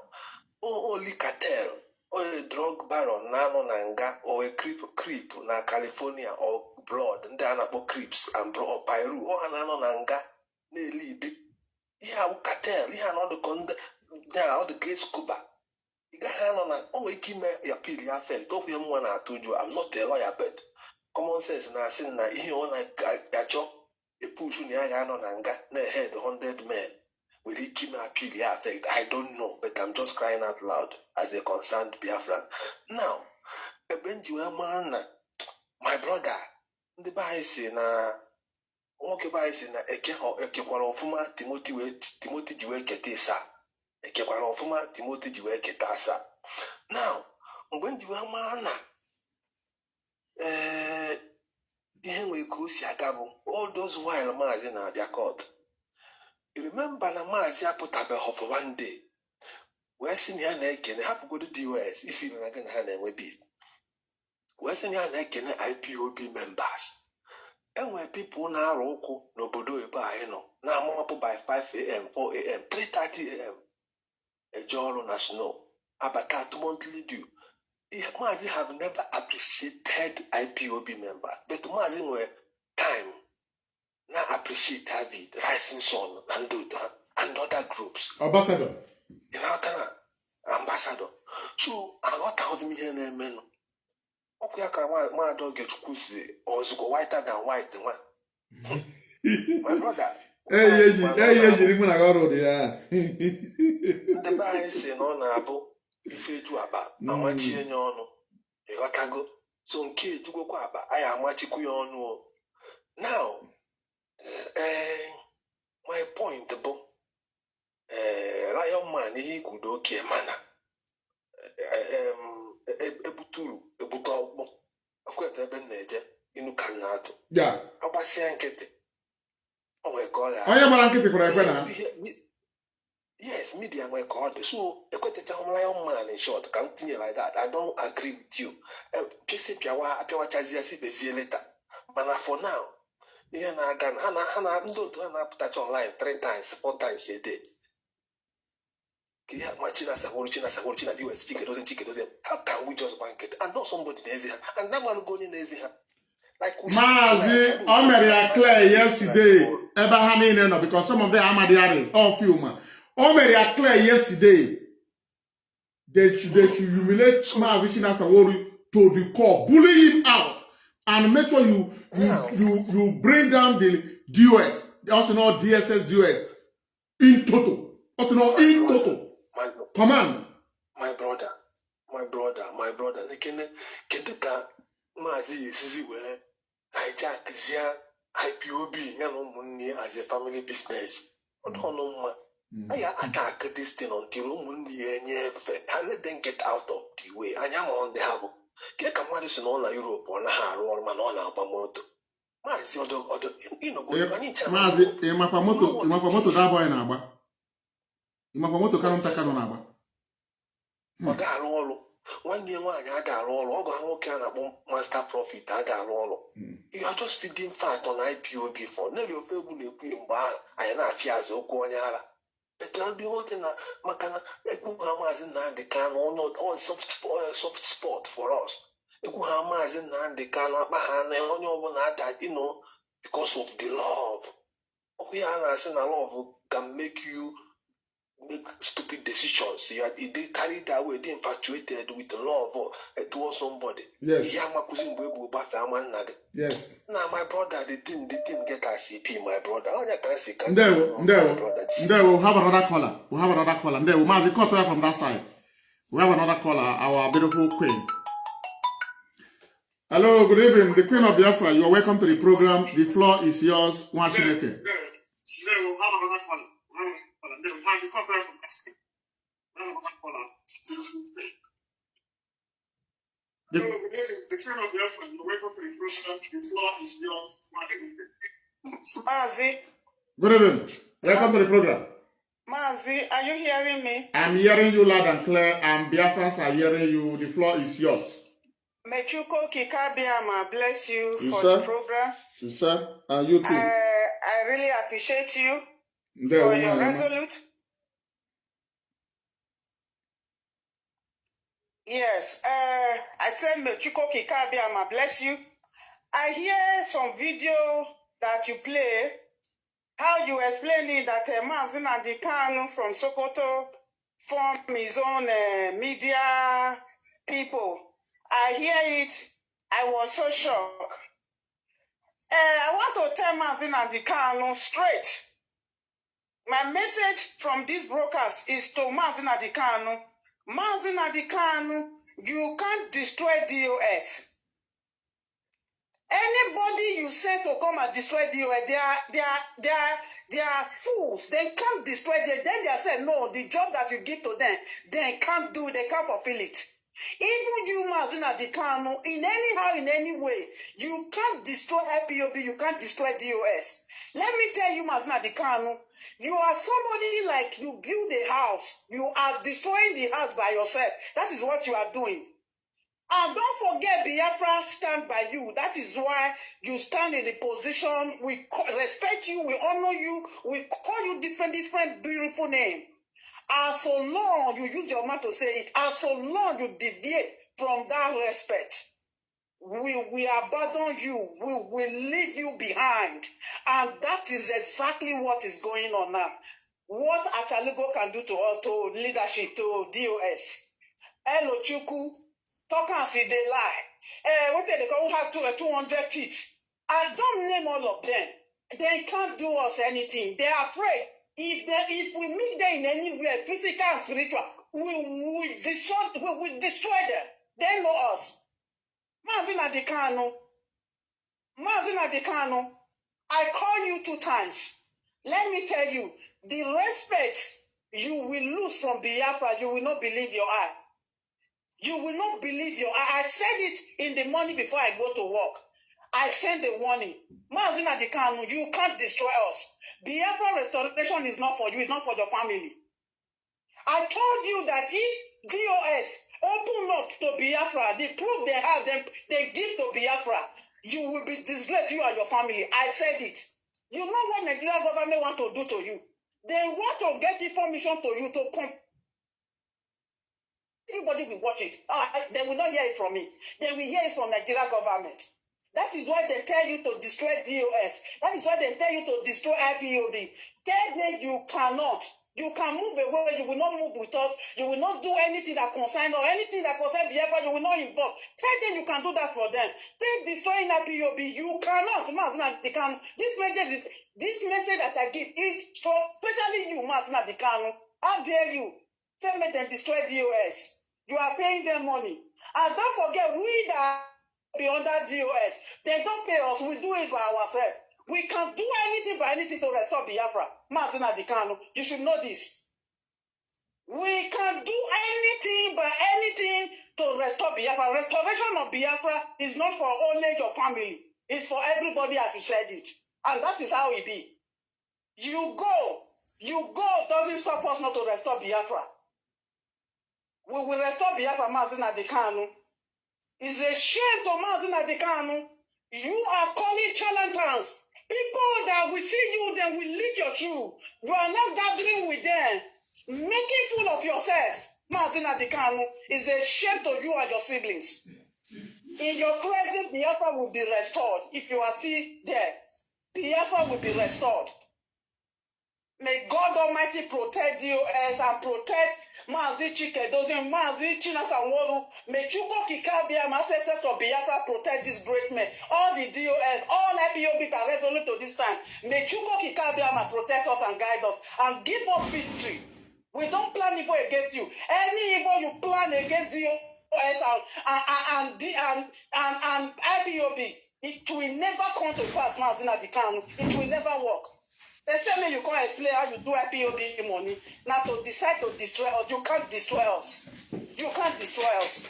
only cartel. Or a drug baron, nano nanga, or a creep na California, or blood, and then about creeps and bro Peru, or nano nanga, they lead. Yeah, cartel, yeah, not the con, there all the great scuba. You got hand on an oh, he me appeal, I felt, don't be one I told you, I'm not a lawyer, but come nonsense na asị na ihe ọ na-achọ epush na ya ga-anọ na nga na-head 100 men nwere ike ime appeal ya affect. I don't know, but I'm just crying out loud as a concerned Biafran. Now, ebe nji wee mara na my brother, ndị be anyị si na nwoke be anyị si na ekekwara ọfụma Timothy ji wee keta ịsa, ekekwara ọfụma Timothy ji wee keta asa. Now, mgbe nji wee mara na ihe nwere ka o si aga bụ all those while Mazi na-abịa court. Remember na Mazi apụtabeghị for one day wee sị na ya na-ekene hapụgodo DOS ife na gị na ha na-enwe beef, wee sị na ya na-ekene IPOB members. Enwere people na-arụ ụkwụ n'obodo ebe anyị nọ na-amapụ by 5 a.m. 4 a.m. 3:30 a.m. eje ọrụ na snow abata at monthly due. Mazi have never appreciated IPOB member, but Mazi nwere time na appreciate David, Rising Sun, and other groups. Ambassador. You know, ambassador. So I got 1,000 million men. Okay, I can my dog get or whiter than white. My brother. Hey, even I got there. The guy say no na abo ife ju aba amachi enye onu. You got to go. So nke du go kwa aba I amachi ku onu. Now, my point bụ Lion Man ihe ikudo oke mana ebute ọgbọ akweta ebe na-eje inu ka na-atụ agbasịa nkịtị o nwere ka ọ ga onye mara nkịtị kwere ekwe na yes media nwere ka ọ dị so ekwetachaghị m Lion Man in short ka m tinye like that. I don't agree with you. Pịsị apịawachazi ya si bezie leta mana for now ihe na-aga na ndị otu ha na-apụtacha online 3 times 4 times a day. Ka ihe ma China US Chikedozie. How can we just bank it and not somebody na-ezi ha and na malụgo onye na-ezi ha? Like Mazi o mere ya clear yesterday ebe ha niile nọ because some of them amadiari all film o mere ya clear yesterday they should humiliate Mazi Chinasawori to the core, bully him out and make sure you bring down the DOS, also not DSS DOS in total. Also not in total. Command. My brother. Kedu ka Mazi esizi wee hijack zia IPOB ya na ụmụnne as a family business. Ọdụọnụ mma. I attack this thing until ụmụnne ya enyefe. Let them get out of the way. Anya ma on the harbor. Ke ka mmadụ si n'ụlọ Europe ọ naghị arụ ọrụ mana ọ na-agba moto. Mazi ọdọ anyị ncha Mazi ịmakwa moto da boy na-agba. Ịmakwa moto Kanu na-agba. Ọ ga-arụ ọrụ. Nwanne ya nwaanyị a ga-arụ ọrụ. Ọ ga nwoke a na-akpọ Master Profit a ga-arụ ọrụ. You are just feeding fat on IPOB for neri ofe egwu na-ekwu mgbe ahụ anyị na-achị azụ okwu onye ara. Betrayal be holding na maka na egwu ha Mazi Nnamdi Kanu on soft spot for us. Egwu ha Mazi Nnamdi Kanu akpa ha na onye ọbụla ada because of the love. Okwu ya na-asị na love can make you make stupid decisions. They carry that way, they infatuated with love towards somebody. Yes. Yes. Now my brother, the thing get RCP, my brother. How you can say we'll have another caller. There we'll Mazi cut from that side. We have another caller, our beautiful queen. Hello, good evening. The Queen of Biafra, you are welcome to the program. The floor is yours. We'll have another caller. The Queen of Biafra, you are welcome to the program. The floor is yours. Mazi. Good evening. Welcome to the program. Mazi, are you hearing me? I'm hearing you loud and clear, and Biafrans are hearing you. The floor is yours. Mechuko Kikabiama, bless you for sir. The program. Yes, sir. And you too. I really appreciate you for your resolute. Yes, I said Mechuko Kikabiama, bless you. I hear some video that you play, how you explaining that Mazi Nnamdi Kanu from Sokoto formed his own media people. I hear it. I was so shocked. I want to tell Mazi Nnamdi Kanu straight. My message from this broadcast is to Mazi Nnamdi Kanu. Mazi Nnamdi Kanu, you can't destroy DOS. Anybody you say to come and destroy DOS, they are fools. They can't destroy them. Then they say, no, the job that you give to them, they can't do it, they can't fulfill it. Even you, Mazi Nnamdi Kanu, in any way, you can't destroy IPOB, you can't destroy DOS. Let me tell you, Mazi Nnamdi Kanu, you are somebody like you build a house, you are destroying the house by yourself. That is what you are doing. And don't forget, Biafra stand by you. That is why you stand in the position. We respect you, we honor you, we call you different beautiful names. As so long you use your mouth to say it, as so long you deviate from that respect, we abandon you, we will leave you behind. And that is exactly what is going on now. What Achaligo can do to us, to leadership, to DOS. Hello, Chuku. Talk and see they lie. What they call have 200 teeth. I don't name all of them. They can't do us anything. They are afraid. If we meet them in anywhere, physical and spiritual, we will destroy them. They know us. Mazi Nnamdi Kanu. Mazi Nnamdi Kanu. I call you 2 times. Let me tell you, the respect you will lose from Biafra, you will not believe your eye. You will not believe your eye. I said it in the morning before I go to work. I sent a warning. Mazi Nnamdi Kanu, you can't destroy us. Biafra restoration is not for you, it's not for your family. I told you that if DOS open up to Biafra, the proof they have, they give to Biafra, you will be disgraced, you and your family. I said it. You know what Nigerian government want to do to you? They want to get information to you to come. Everybody will watch it. They will not hear it from me. They will hear it from Nigerian government. That is why they tell you to destroy DOS. That is why they tell you to destroy IPOB. Tell them you cannot. You can move away. You will not move with us. You will not do anything that concerns or anything that concerns Biafra. You will not involve. Tell them you can do that for them. Take destroying IPOB. You cannot. Mazi Nnamdi Kanu. This message that I give is for especially you, Mazi Nnamdi Kanu. How dare you? Say make them destroy DOS. You are paying them money. And don't forget, we that be under DOS, they don't pay us, we do it by ourselves. We can do anything by anything to restore Biafra. Mazi Nnamdi Kanu, you should know this. We can do anything by anything to restore Biafra. Restoration of Biafra is not for only your family. It's for everybody as you said it. And that is how it be. You go doesn't stop us not to restore Biafra. We will restore Biafra, Mazi Nnamdi Kanu. It's a shame to Mazi Nnamdi Kanu. You are calling charlatans. People that will see you, then will lick your shoe. You are not gathering with them. Making fool of yourself, Mazi Nnamdi Kanu, is a shame to you and your siblings. In your presence, Biafra will be restored. If you are still there, Biafra will be restored. May God Almighty protect DOS and protect Mazi Chikedozie, Mazi Chinasanworu. May Chuko Kikabia, ancestors of Biafra, protect this great men. All the DOS, all IPOB that resolute to this time. May Chuko Kikabia protect us and guide us and give us victory. We don't plan evil against you. Any evil you plan against DOS and IPOB, it will never come to pass, Mazi Nnamdi Kanu. It will never work. They say me you can't explain how you do IPOB money. Now to decide to destroy us, you can't destroy us. You can't destroy us.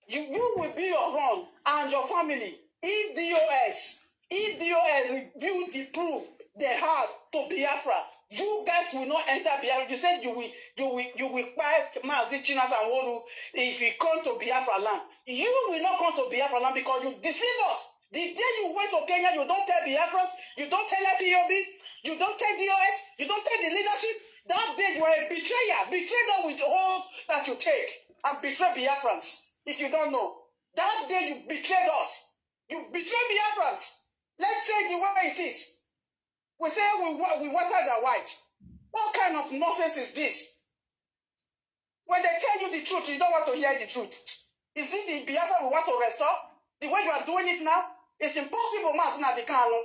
You will be your own and your family. If DOS reveal the proof they have to Biafra, you guys will not enter Biafra. You said you will buy Mazi Chinasanworu if you come to Biafra land. You will not come to Biafra land because you deceive us. The day you went to Kenya, you don't tell Biafrans, you don't tell IPOB, you don't tell DOS, you don't tell the leadership. That day you were a betrayer. Betray them with all that you take and betray Biafrans. If you don't know, that day you betrayed us. You betrayed Biafrans. Let's say the way it is. We say we water the white. What kind of nonsense is this? When they tell you the truth, you don't want to hear the truth. Is it the Biafra we want to restore? The way you are doing it now? It's impossible, Mazi Nnamdi Kanu.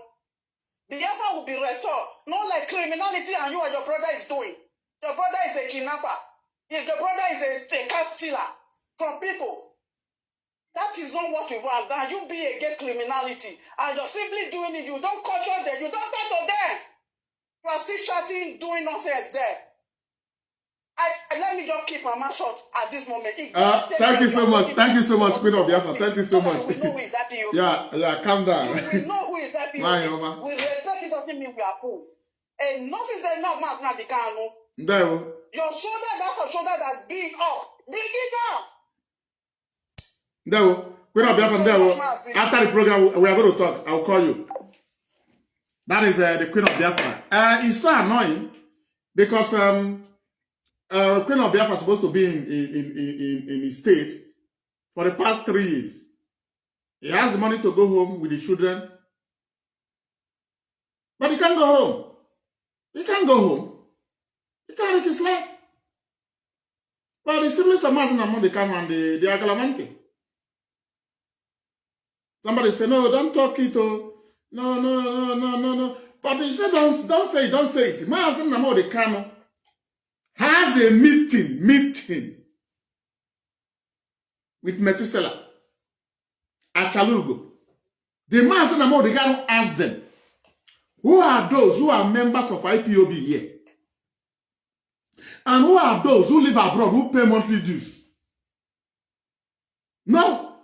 Biafra will be restored. Not like criminality and you and your brother is doing. Your brother is a kidnapper. Your brother is a cash stealer from people. That is not what we want. Now you be against criminality and you're simply doing it. You don't culture them. You don't talk to them. You are still shouting, doing nonsense there. Let me just keep my mouth shut at this moment. Thank you so much. Thank you so much, Queen of Biafra. Thank you so much. We know who is that you. Yeah, calm down. We know who is that you. We respect it doesn't mean we are full. Enough is enough, Mazi Nnamdi Kanu. Your shoulder, that's a shoulder that's big up. Bring it up. Queen of Biafra, after the program, we are going to talk. I'll call you. That is the Queen of Biafra. It's so annoying because Queen of Biafra is supposed to be in his state for the past 3 years. He has the money to go home with the children, but he can't go home. He can't go home. He can't take his life. But the siblings of Mazi Nnamdi Kanu and the Agalamante. Somebody say, no, don't talk it. No. But you say, don't say it. Mazi Nnamdi Kanu has a meeting with Methuselah at Chalurgo. The Mazi Nnamdi Kanu asked them, who are those who are members of IPOB here? And who are those who live abroad who pay monthly dues? No.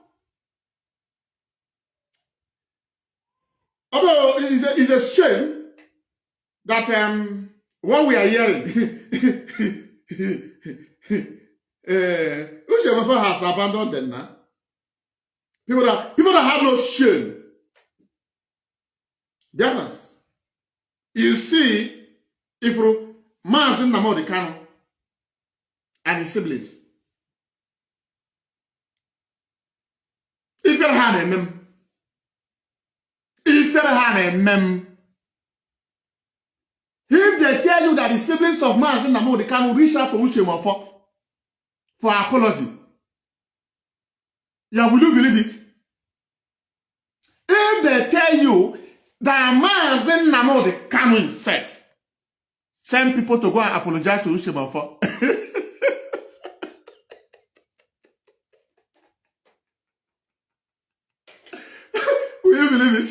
Although it's a shame that what we are hearing, Ushemofa has abandoned them now. People that have no shame. Biafrans, you see, if Mazi Nnamdi Kanu and his siblings, if they tell you that the siblings of Mazi Nnamdi Kanu reach out to Ushemofa for apology, yeah, will you believe it? If they tell you that Mazi Nnamdi Kanu himself send people to go and apologize to Ushemofa, will you believe it?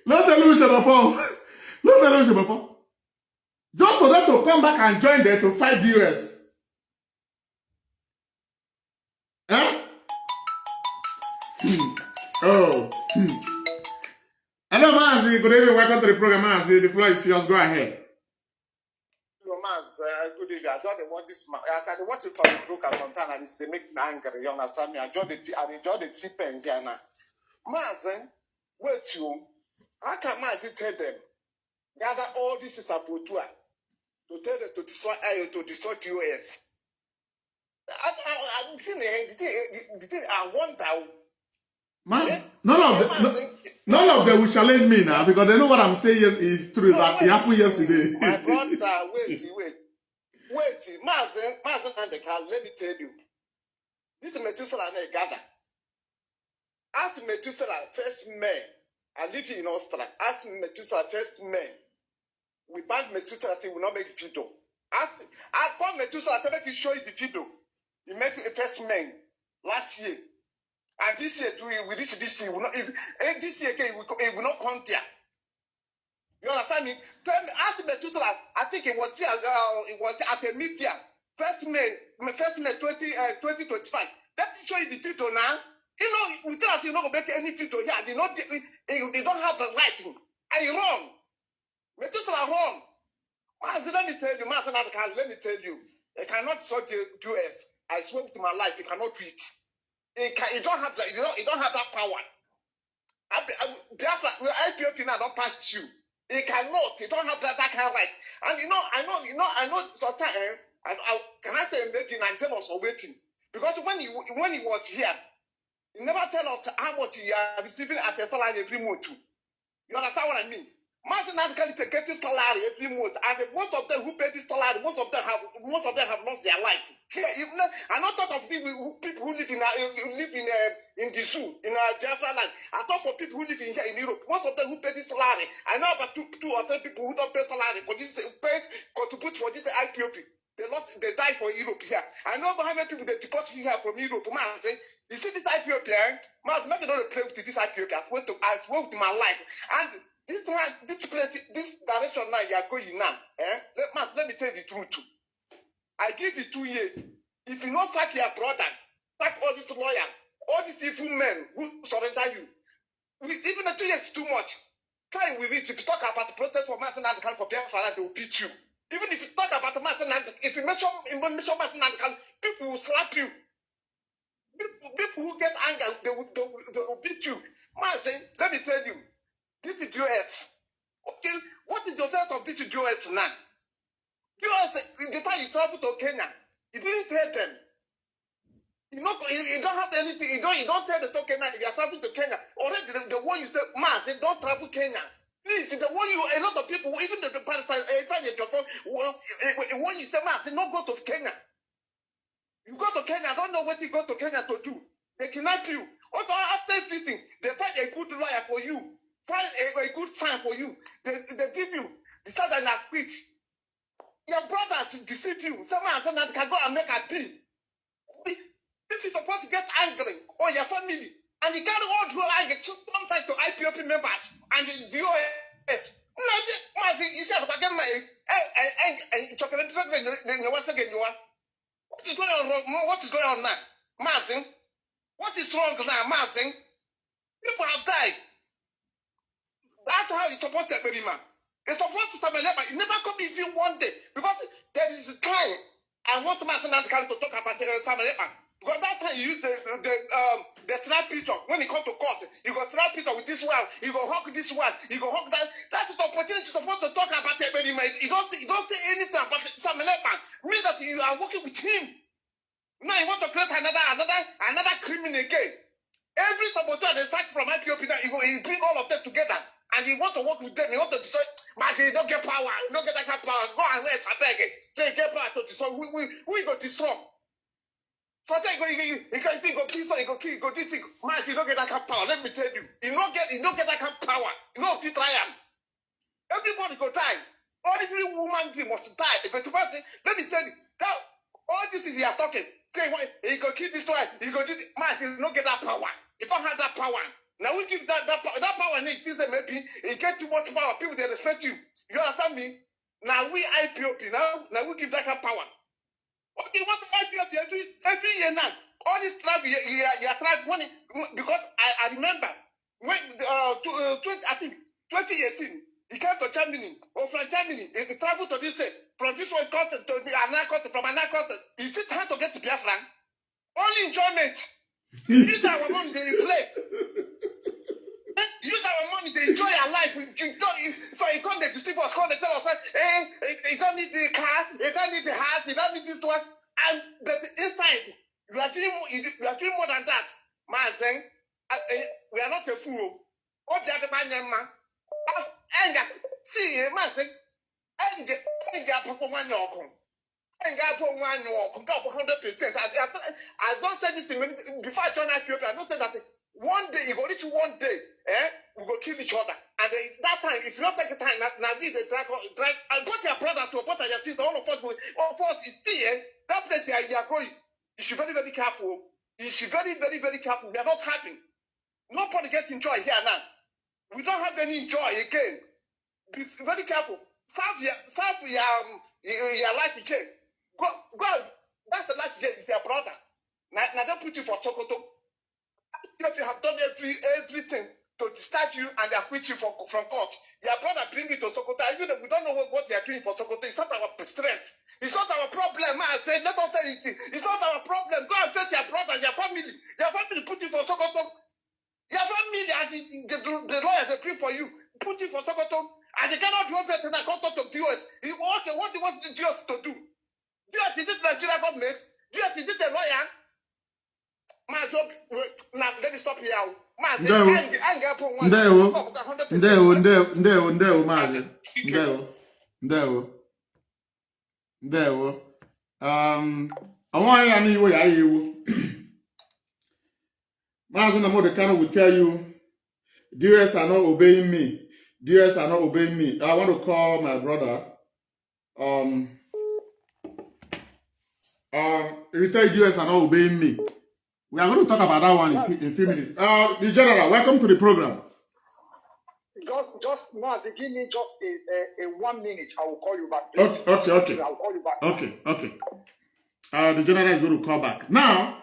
Not tell Ushemofa. Just for them to come back and join them to fight the US. Hello, Mazi. Good evening. Welcome to the program, Mazi. The floor is yours. Go ahead. Good evening. I don't want this. I want to talk broker sometimes, and they make me angry. You understand me? I enjoy the flip and Ghana. Mazi, wait you. How can Mazi tell them? Gather all this is a potua to tell them to destroy the US. I'm seeing the thing. I wonder. Man, none of them will challenge me now because they know what I'm saying is true. That it happened yesterday. My brother, wait. Mazi Nnamdi Kanu, let me tell you. This is Methuselah and Gada. As Methuselah first man, I live in Austria. As Methuselah first man, we banned Methuselah say we will not make video. As I call Methuselah, I make you show you the video. You make a first man last year. And this year, we reach this year. If this year again, it will not come there. You understand me? Tell me, ask Methuselah. I think it was at a media. First May 2025. Let me show you the video now. You know, we tell us you're not going to make any video here. They don't have the lighting. Are you wrong? Methuselah wrong. Mazi, let me tell you, Mazi Nnamdi Kanu, let me tell you. You cannot sort the US. I swear to my life, you cannot do it. You don't have that. You don't have that power. Biafra, IPOP now don't pass you. You cannot. You don't have that kind of right. And I know. Sometimes can I tell you maybe Nigerians was waiting because when he was here, he never tell us how much you are receiving at a salary every month. You understand what I mean? Mazi Nnamdi Kanu is getting salary every month, and most of them who pay this salary, most of them have lost their life. Here, I not talk of people who live in the zoo in Biafra land. I talk for people who live here in Europe. Most of them who pay this salary. I know about two or three people who don't pay salary for this, contribute for this IPOP. They die for Europe here. I know about how many people they deport here from Europe. Man, say, you see this IPOP, man, maybe don't play with this IPOP. I swear with my life. And this direction now you are going now. Let me tell you the truth. I give you 2 years. If you not sack your brother, sack all these lawyers, all these evil men who surrender you. Even the 2 years is too much. Try with it. If you talk about the protest for Mazi Nnamdi Kanu for Biafra, they will beat you. Even if you talk about the Mazi Nnamdi, if you mention Mazi Nnamdi Kanu, people will slap you. People who get angry, they will beat you. Mazi, let me tell you, this is US. Okay, what is the sense of this US now? US, the time you travel to Kenya, you didn't tell them. You don't have anything. You don't tell the Kenya if you are traveling to Kenya. Already the one you said, Mazi, don't travel Kenya. Please, the one you, a lot of people, even the Palestine, when you say, Mazi, don't go to Kenya. You go to Kenya, I don't know what you go to Kenya to do. They kidnap you. Also, after everything, they find a good lawyer for you. Find a good sign for you. They give you. They say that I quit. Your brothers deceive you. Someone can go and make a deal. If you're supposed to get angry or your family, and you can't all through anger, sometimes to IPOP members and the VOS. Mazi, you said, I get my chocolate once again. What is going on wrong? What is going on now? Mazi? What is wrong now, Mazi? People have died. That's how it's supposed to be, man. It's supposed to stop a level. It never come easy one day. Because there is a time I want Mazi Nnamdi Kanu to talk about Samalepa. Because that time you use the snap picture. When it comes to court, you go snap picture with this one, you go hug this one, you go hug that. That's the opportunity you're supposed to talk about it, but you don't say anything about Samalepa. Means that you are working with him. Now you want to create another criminal again. Every saboteur they start from IPOP, you bring all of them together. And you want to work with them, you want to destroy, but you don't get power, you don't get that kind of power. Go and rest, I beg it. Say, get power to destroy. We go destroy. So I tell you can still go kill someone, you go kill, you go do things. Man, you don't get that kind of power. Let me tell you. You don't get that kind of power. You know, trial. Everybody go die. All these women must die. But let me tell you, that all this is you are talking. Say, you go kill this one, you go do this. Man, you don't get that power. You don't have that power. Now we give that power and it is maybe it get too much power. People they respect you. You understand me? Now we IPOP now we give that kind of power. Okay, what IPOP every year now? All this tribe you are tribe money because I remember when I think 2018 he came to Germany or from Germany he traveled to this state from this one country to another country from another country. Is it time to get to Biafra? Only enjoyment. Use our money to play. Use our money to enjoy our life. So you come to people us, come to tell us, hey, you don't need the car, you don't need the house, you don't need this one. And inside, you are doing more than that. Man, we are not a fool. What the other man, see, man, I don't say this thing before I joined IPOP. I don't say that one day, you go reach one day, we go kill each other. And that time, if you don't take the time, now leave the drag, and put your brothers to put your sister, all of us is still, that place you are going. You should be very, very careful. You should be very, very, very careful. We are not happy. Nobody gets enjoy here now. We don't have any joy again. Be very careful. Serve your life again. God, that's the life again. It's your brother. Now don't put you for Sokoto. You have done everything to discharge you and they acquit you from court. Your brother bring you to Sokoto. Even though we don't know what they are doing for Sokoto, it's not our strength. It's not our problem. Man, say, let us say anything. It's not our problem. Go and face your brother, your family. Your family put you for Sokoto. Your family and the lawyers they bring for you, put you for Sokoto. And they cannot do anything and come to DOS. What do you want the DOS to do? DOS, is it Nigeria government? DOS, is it the lawyer? let me stop here. Mazi Nnamdi Kanu will tell you, DOS are not obeying me. DOS are not obeying me. I want to call my brother. He will tell you DOS are not obeying me. We are going to talk about that one in few minutes. The General, welcome to the program. Just Mazi, give me just a 1 minute. I will call you back, please. Okay. I will call you back. Okay. The General is going to call back. Now,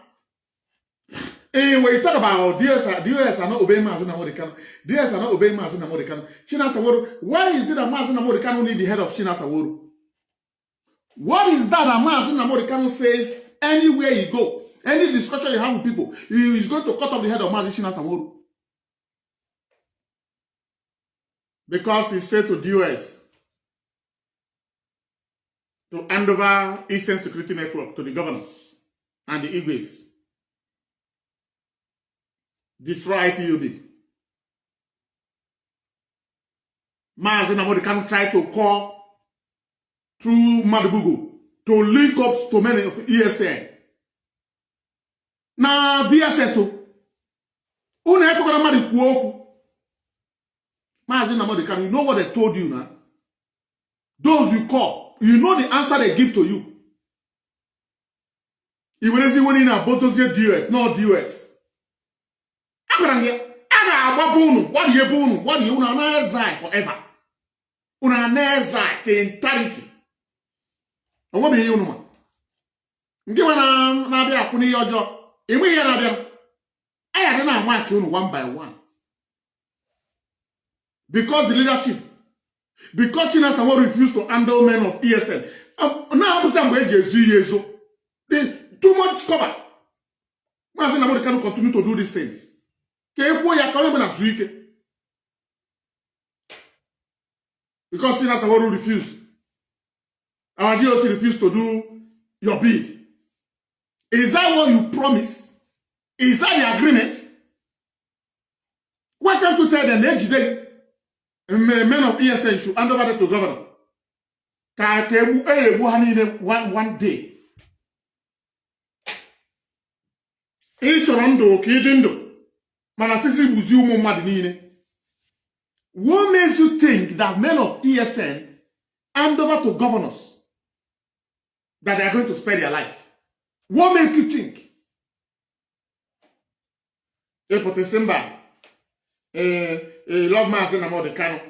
when you talk about DOS are not obeying Mazi Nnamdi Kanu. DOS are not obeying Mazi Nnamdi Kanu. Shina Saworu, why is it that Mazi Nnamdi Kanu need the head of Shina Saworu? What is that Mazi Nnamdi Kanu says anywhere you go? Any discussion you have with people, he is going to cut off the head of Mazi Shina Saworu. Because he said to DOS to hand over Eastern Security Network to the governors and the Igwes. Destroy IPOB. Mazi Nnamdi Kanu tried to call through Madubugu to link up to many of ESN. Now, DSSO. Una epo kana madi kuoku. Mazi Nnamdi Kanu, you know what they told you now? Those you call, you know the answer they give to you. You will see when in a bottom say DOS, not DOS. What do you una forever? Una nezai to entirety. And what be you no? Give na bia kuni yojo. Imi here na bia. I don't know mark you one by one. Because the leadership, because China someone refused to handle men of ESN. Now I'm saying they too much cover. Mazi Nnamdi Kanu continue to do these things. Because China someone refused. Our GOC refused to do your bid. Is that what you promise? Is that the agreement? Why can't you tell them men of ESN should hand over that to governor? One day. What makes you think that men of ESN hand over to governors that they are going to spare their life? What makes you think? He love Mazi Nnamdi Kanu.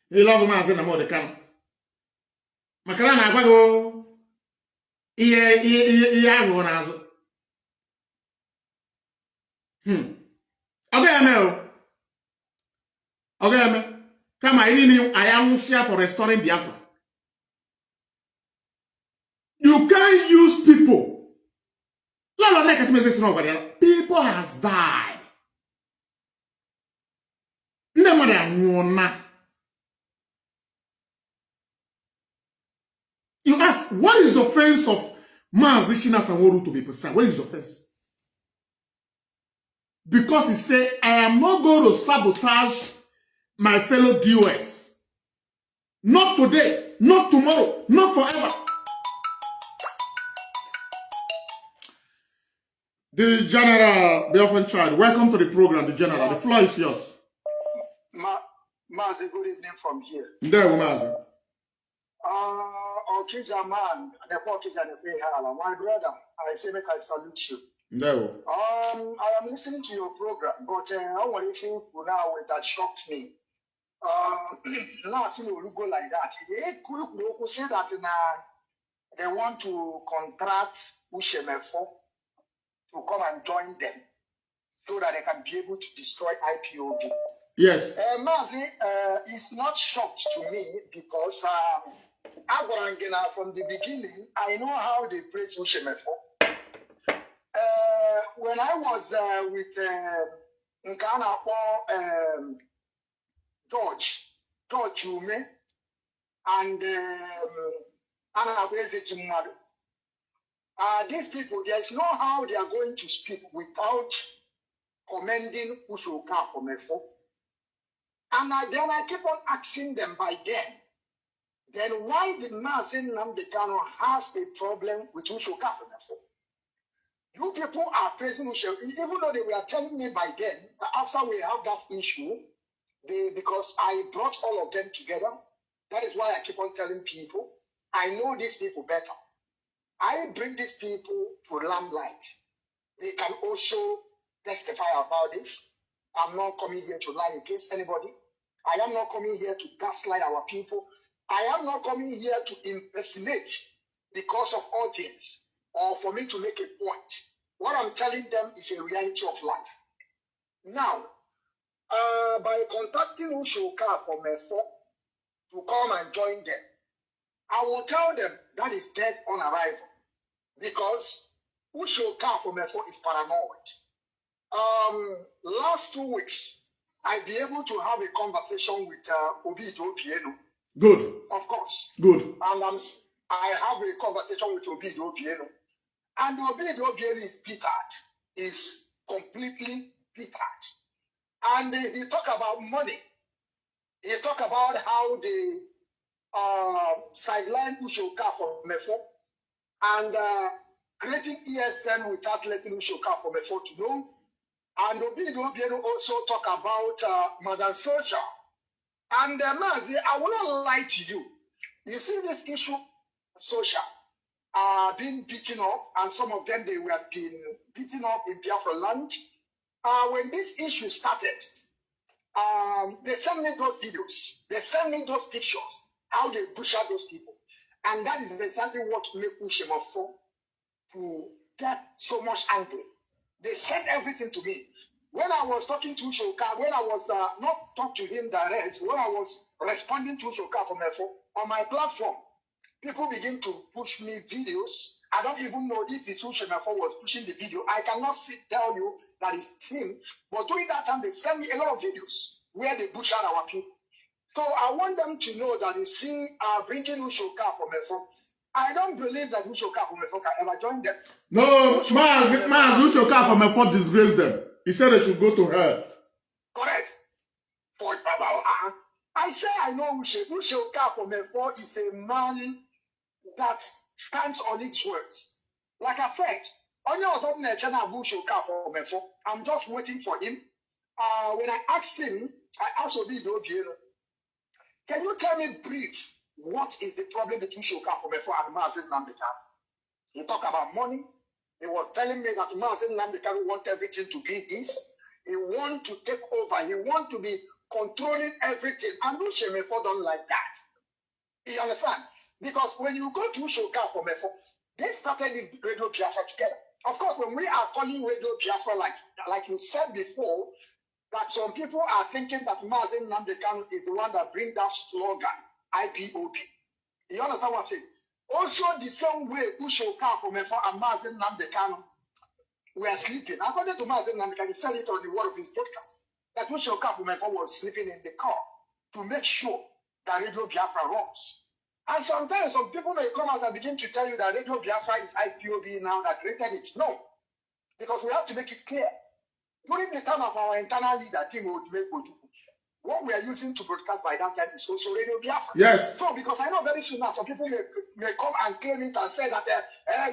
He love Mazi Nnamdi Kanu. Makara na agwago iye agwo na azu. Okay, come I am here for restoring Biafra. You can't use people. People has died. You ask, what is the offense of Mazi Shina Saworu to be precise? What is the offense? Because he said, I am not going to sabotage my fellow DOS. Not today, not tomorrow, not forever. The General, the Biafran child, welcome to the program, the General. The floor is yours. Mazi, good evening from here. There, Mazi. Okija man, my brother, I say make I salute you. There. I am listening to your program, but I want to think now that shocked me. Now I see you go like that. They say that they want to contract Ushemefo to come and join them so that they can be able to destroy IPOB. Yes. Mazi, it's not shocked to me because from the beginning, I know how they praise Ushemefo. When I was with Nkana George Ume, and Anna Beze Jimado, These people, there's no how they are going to speak without commending Ushoka from Efo. And then I keep on asking them by then why did Mazi Nnamdi Kanu has a problem with Ushoka from Efo? You people are praising Ushoka, even though they were telling me by then, that after we have that issue, because I brought all of them together, that is why I keep on telling people, I know these people better. I bring these people to limelight. They can also testify about this. I'm not coming here to lie against anybody. I am not coming here to gaslight our people. I am not coming here to impersonate because of audience or for me to make a point. What I'm telling them is a reality of life. Now, by contacting Ushoka from Efo to come and join them, I will tell them that is dead on arrival because Ushoka from Efo is paranoid. Last 2 weeks, I'll be able to have a conversation with Obido Pieno. Good. Of course. Good. And I have a conversation with Obido Pieno. And Obido Pieno is bitter. Is completely bitter. And he talk about money. He talk about how they sideline Ushoka from Mefo and creating ESN without letting Ushoka from Mefo to know. And Obido Pieno also talk about Madam Social. And Mazi, I will not lie to you. You see this issue, Social, being beaten up, and some of them, they were being beaten up in Biafra land. When this issue started, they sent me those videos. They sent me those pictures, how they butchered those people. And that is exactly what made Ushemafo to get so much angry. They sent everything to me. When I was talking to Ushoka, when I was not talking to him direct, when I was responding to Ushoka from Efo, on my platform, people begin to push me videos. I don't even know if it's Ushoka was pushing the video. I cannot tell you that it's him. But during that time, they sent me a lot of videos where they butchered our people. So I want them to know that you see, bringing Ushoka from Efo, I don't believe that Ushoka from Efo can ever join them. No, Mazi Ushoka from Efo disgraced them. He said they should go to hell. Correct. I say I know Ushoka from Efo is a man that stands on its words. Like I said, I'm just waiting for him. When I asked him, I asked Obido Obieno, can you tell me brief what is the problem between Ushoka from Efo and Mazi Nnamdi Kanu? He talked about money. He was telling me that Mazi Nnamdi Kanu wants everything to be his. He wants to take over. He wants to be controlling everything. And Ushemefo don't like that. You understand? Because when you go to Ushoka from Efo, they started this Radio Biafra together. Of course, when we are calling Radio Biafra, like you said before, that some people are thinking that Mazi Nnamdi Kanu is the one that brings that slogan, IPOB. You understand what I'm saying? Also, the same way Ushoka from Efo and Mazi Nnamdi Kanu were sleeping. According to Mazi Nnamdi Kanu, he said it on the word of his podcast, that Ushoka from Efo was sleeping in the car to make sure that Radio Biafra runs. And sometimes some people may come out and begin to tell you that Radio Biafra is IPOB now that created it. No, because we have to make it clear. During the time of our internal leader, Tim Odumegwu, what we are using to broadcast by that time is also Radio Biafra. Yes. So, because I know very soon now, some people may come and claim it and say that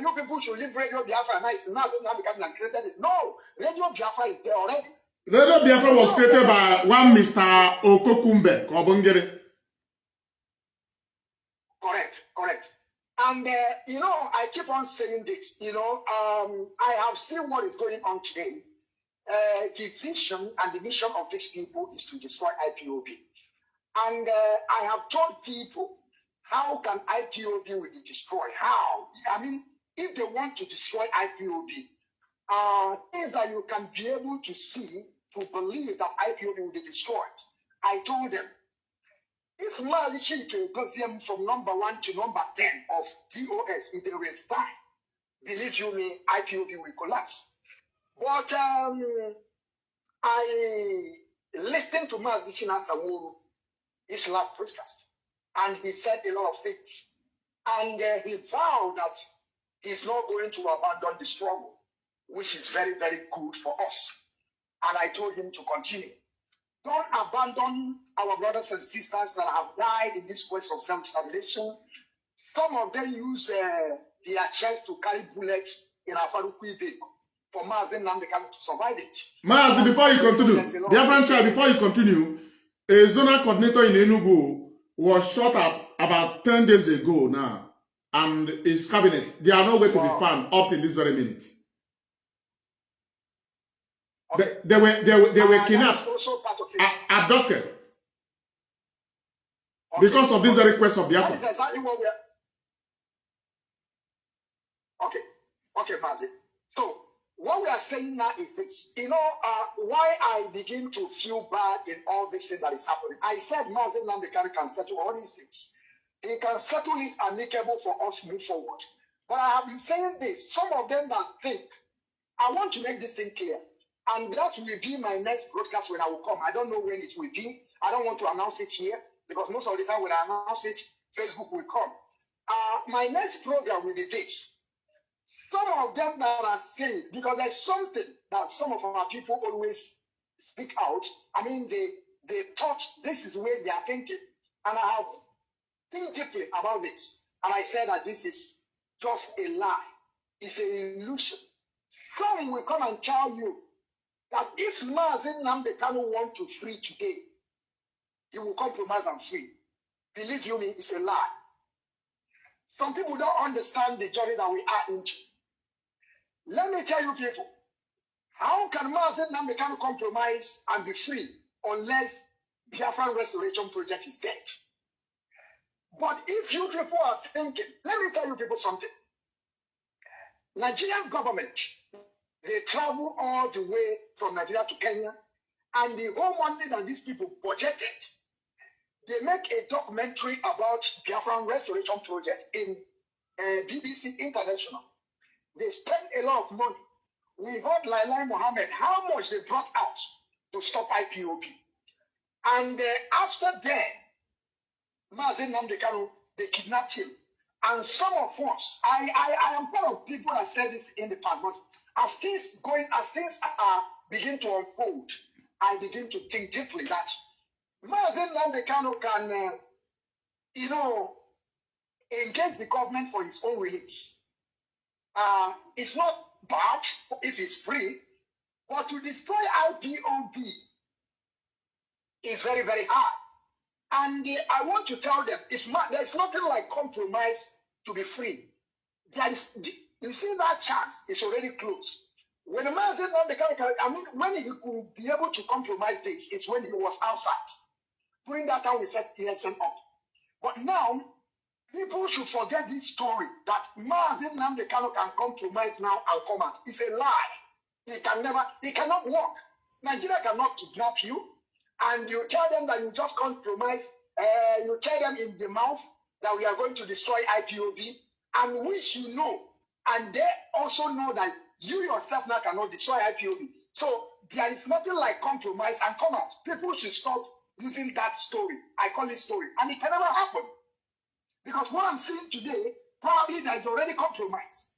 you people should leave Radio Biafra. Now it's Mazi Nnamdi Kanu that created it. No, Radio Biafra is there already. Radio Biafra was created by one Mr. Okokumbe, Kobongere. Correct. And, I keep on saying this, I have seen what is going on today. The vision and the mission of these people is to destroy IPOB. And I have told people, how can IPOB be destroyed? How? I mean, if they want to destroy IPOB, things that you can be able to see to believe that IPOB will be destroyed. I told them, if Mazi Nnamdi goes from number 1 to number 10 of DOS, if they resign, believe you me, IPOB will collapse. But I listened to Mazi Nnamdi his last podcast, and he said a lot of things. And he vowed that he's not going to abandon the struggle, which is very, very good for us. And I told him to continue. Don't abandon our brothers and sisters that have died in this quest of self-determination. Some of them use their chest to carry bullets in Afarukuibe for Mazi Nnamdi Kanu to survive it. Mazi, before you continue, Biafran child, before you continue, a zonal coordinator in Enugu was shot at about 10 days ago now, and his cabinet, they are nowhere to be found up to this very minute. Okay. They were kidnapped, abducted, okay, because of this very request of Biafra. That is exactly what we are. Okay, Mazi. So what we are saying now is this. You know, why I begin to feel bad in all this thing that is happening. I said Mazi Nnamdi Kanu can settle all these things. He can settle it amicable for us to move forward. But I have been saying this. Some of them that think, I want to make this thing clear. And that will be my next broadcast when I will come. I don't know when it will be. I don't want to announce it here because most of the time when I announce it, Facebook will come. My next program will be this. Some of them that are saying, because there's something that some of our people always speak out. I mean, they thought this is the way they are thinking. And I have think deeply about this. And I said that this is just a lie. It's an illusion. Some will come and tell you that if Mazi Nnamdi Kanu want to free today, he will compromise and free. Believe you me, it's a lie. Some people don't understand the journey that we are into. Let me tell you people, how can Mazi Nnamdi Kanu compromise and be free unless Biafran Restoration Project is dead? But if you people are thinking, let me tell you people something. Nigerian government, they travel all the way from Nigeria to Kenya, and the whole money that these people budgeted, they make a documentary about Biafran Restoration Project in BBC International. They spend a lot of money. We heard Laila Mohammed, how much they brought out to stop IPOB. And after that, Mazi Nnamdi Kanu, they kidnapped him. And some of us, I am part of people that said this in the past, but as things begin to unfold, I begin to think deeply that Mazi Nnamdi Kanu can, engage the government for his own release. It's not bad if it's free, but to destroy IPOB is very, very hard. And I want to tell them, there's nothing like compromise to be free. You see that chance is already closed. When a man said, when he could be able to compromise this, it's when he was outside. During that time, we set ESN up. But now, people should forget this story that Mazi Nnamdi Kanu can compromise now and come out. It's a lie. He cannot walk. Nigeria cannot kidnap you. And you tell them that you just compromise, you tell them in the mouth that we are going to destroy IPOB, and which you know, and they also know that you yourself now cannot destroy IPOB. So there is nothing like compromise and come out. People should stop using that story. I call it story. And it can never happen. Because what I'm seeing today, probably there is already compromise.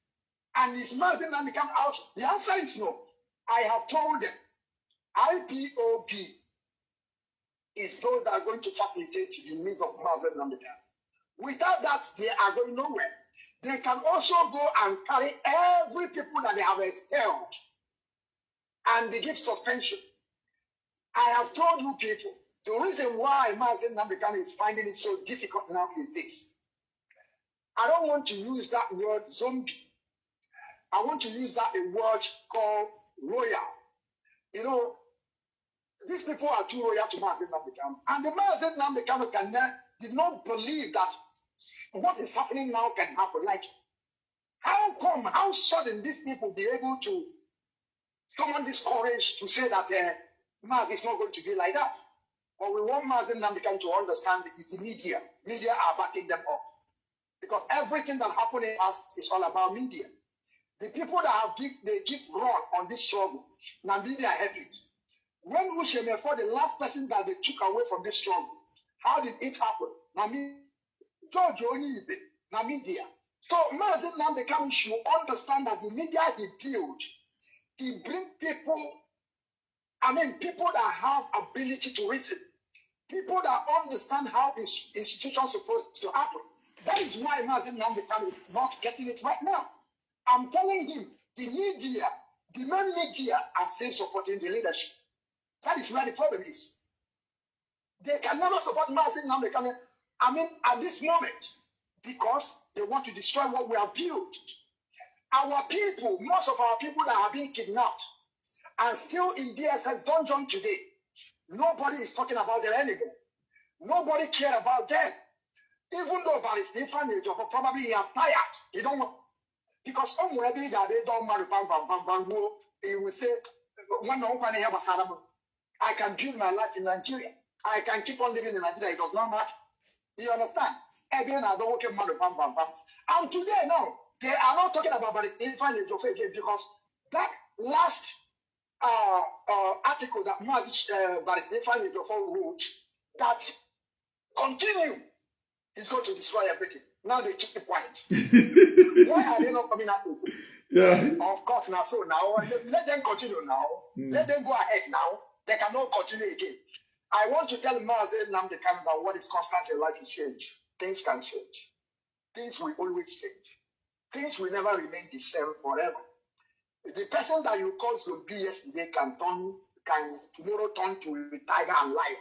And is Mazi Nnamdi Kanu out? The answer is no. I have told them, IPOB is those that are going to facilitate the needs of Mazi Nnamdi Kanu. Without that, they are going nowhere. They can also go and carry every people that they have expelled and they give suspension. I have told you people, the reason why Mazi Nnamdi Kanu is finding it so difficult now is this. I don't want to use that word zombie. I want to use that a word called royal. These people are too royal to Mazi Nnamdi Kanu. And the Mazi Nnamdi Kanu did not believe that what is happening now can happen. Like, how sudden these people be able to summon this courage to say that Mazi is not going to be like that. But we want Mazi Nnamdi Kanu to understand that it's the media. Media are backing them up. Because everything that happened in us is all about media. The people that give run on this struggle, now media help it. When Ushemefo, the last person that they took away from this struggle, how did it happen? Now, George Onibe, now media. So Mazi Nnamdi Kanu should understand that the media he built, he bring people, people that have ability to reason, people that understand how institutions supposed to happen. That is why Mazi Nnamdi Kanu is not getting it right now. I'm telling him, the media, the main media are still supporting the leadership. That is where the problem is. They can never support Mazi Nnamdi Kanu, at this moment, because they want to destroy what we have built. Our people, most of our people that have been kidnapped and still in DSS dungeon today, nobody is talking about them anymore. Nobody cares about them. Even though Barrister probably he are tired. He don't want, because already that they don't marry he will say, I can build my life in Nigeria. I can keep on living in Nigeria. It does not matter. You understand? Again, I don't work and today now, they are not talking about Barrister again because that last article that Barrister wrote that continue is going to destroy everything. Now they keep quiet. Why are they not coming out? Yeah. Of course, now so now let them continue now. Let them go ahead now. They cannot continue again. I want to tell Mazi Nnamdi Kanu that what is constant in life is change. Things can change. Things will always change. Things will never remain the same forever. The person that you called zombie yesterday can tomorrow turn to a tiger and lion.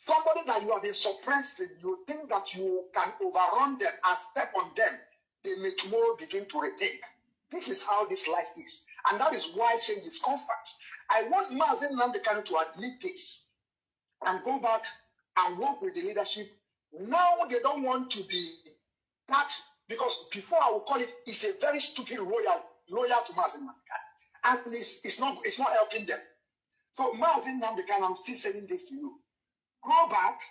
Somebody that you have been suppressed, you think that you can overrun them and step on them, they may tomorrow begin to rethink. This is how this life is. And that is why change is constant. I want Mazi Nnamdi Kanu to admit this and go back and work with the leadership. Now they don't want to be that, because before I would call it's a very stupid loyal to Mazi Nnamdi Kanu. And it's not helping them. So Mazi Nnamdi Kanu, I'm still saying this to you. Go back,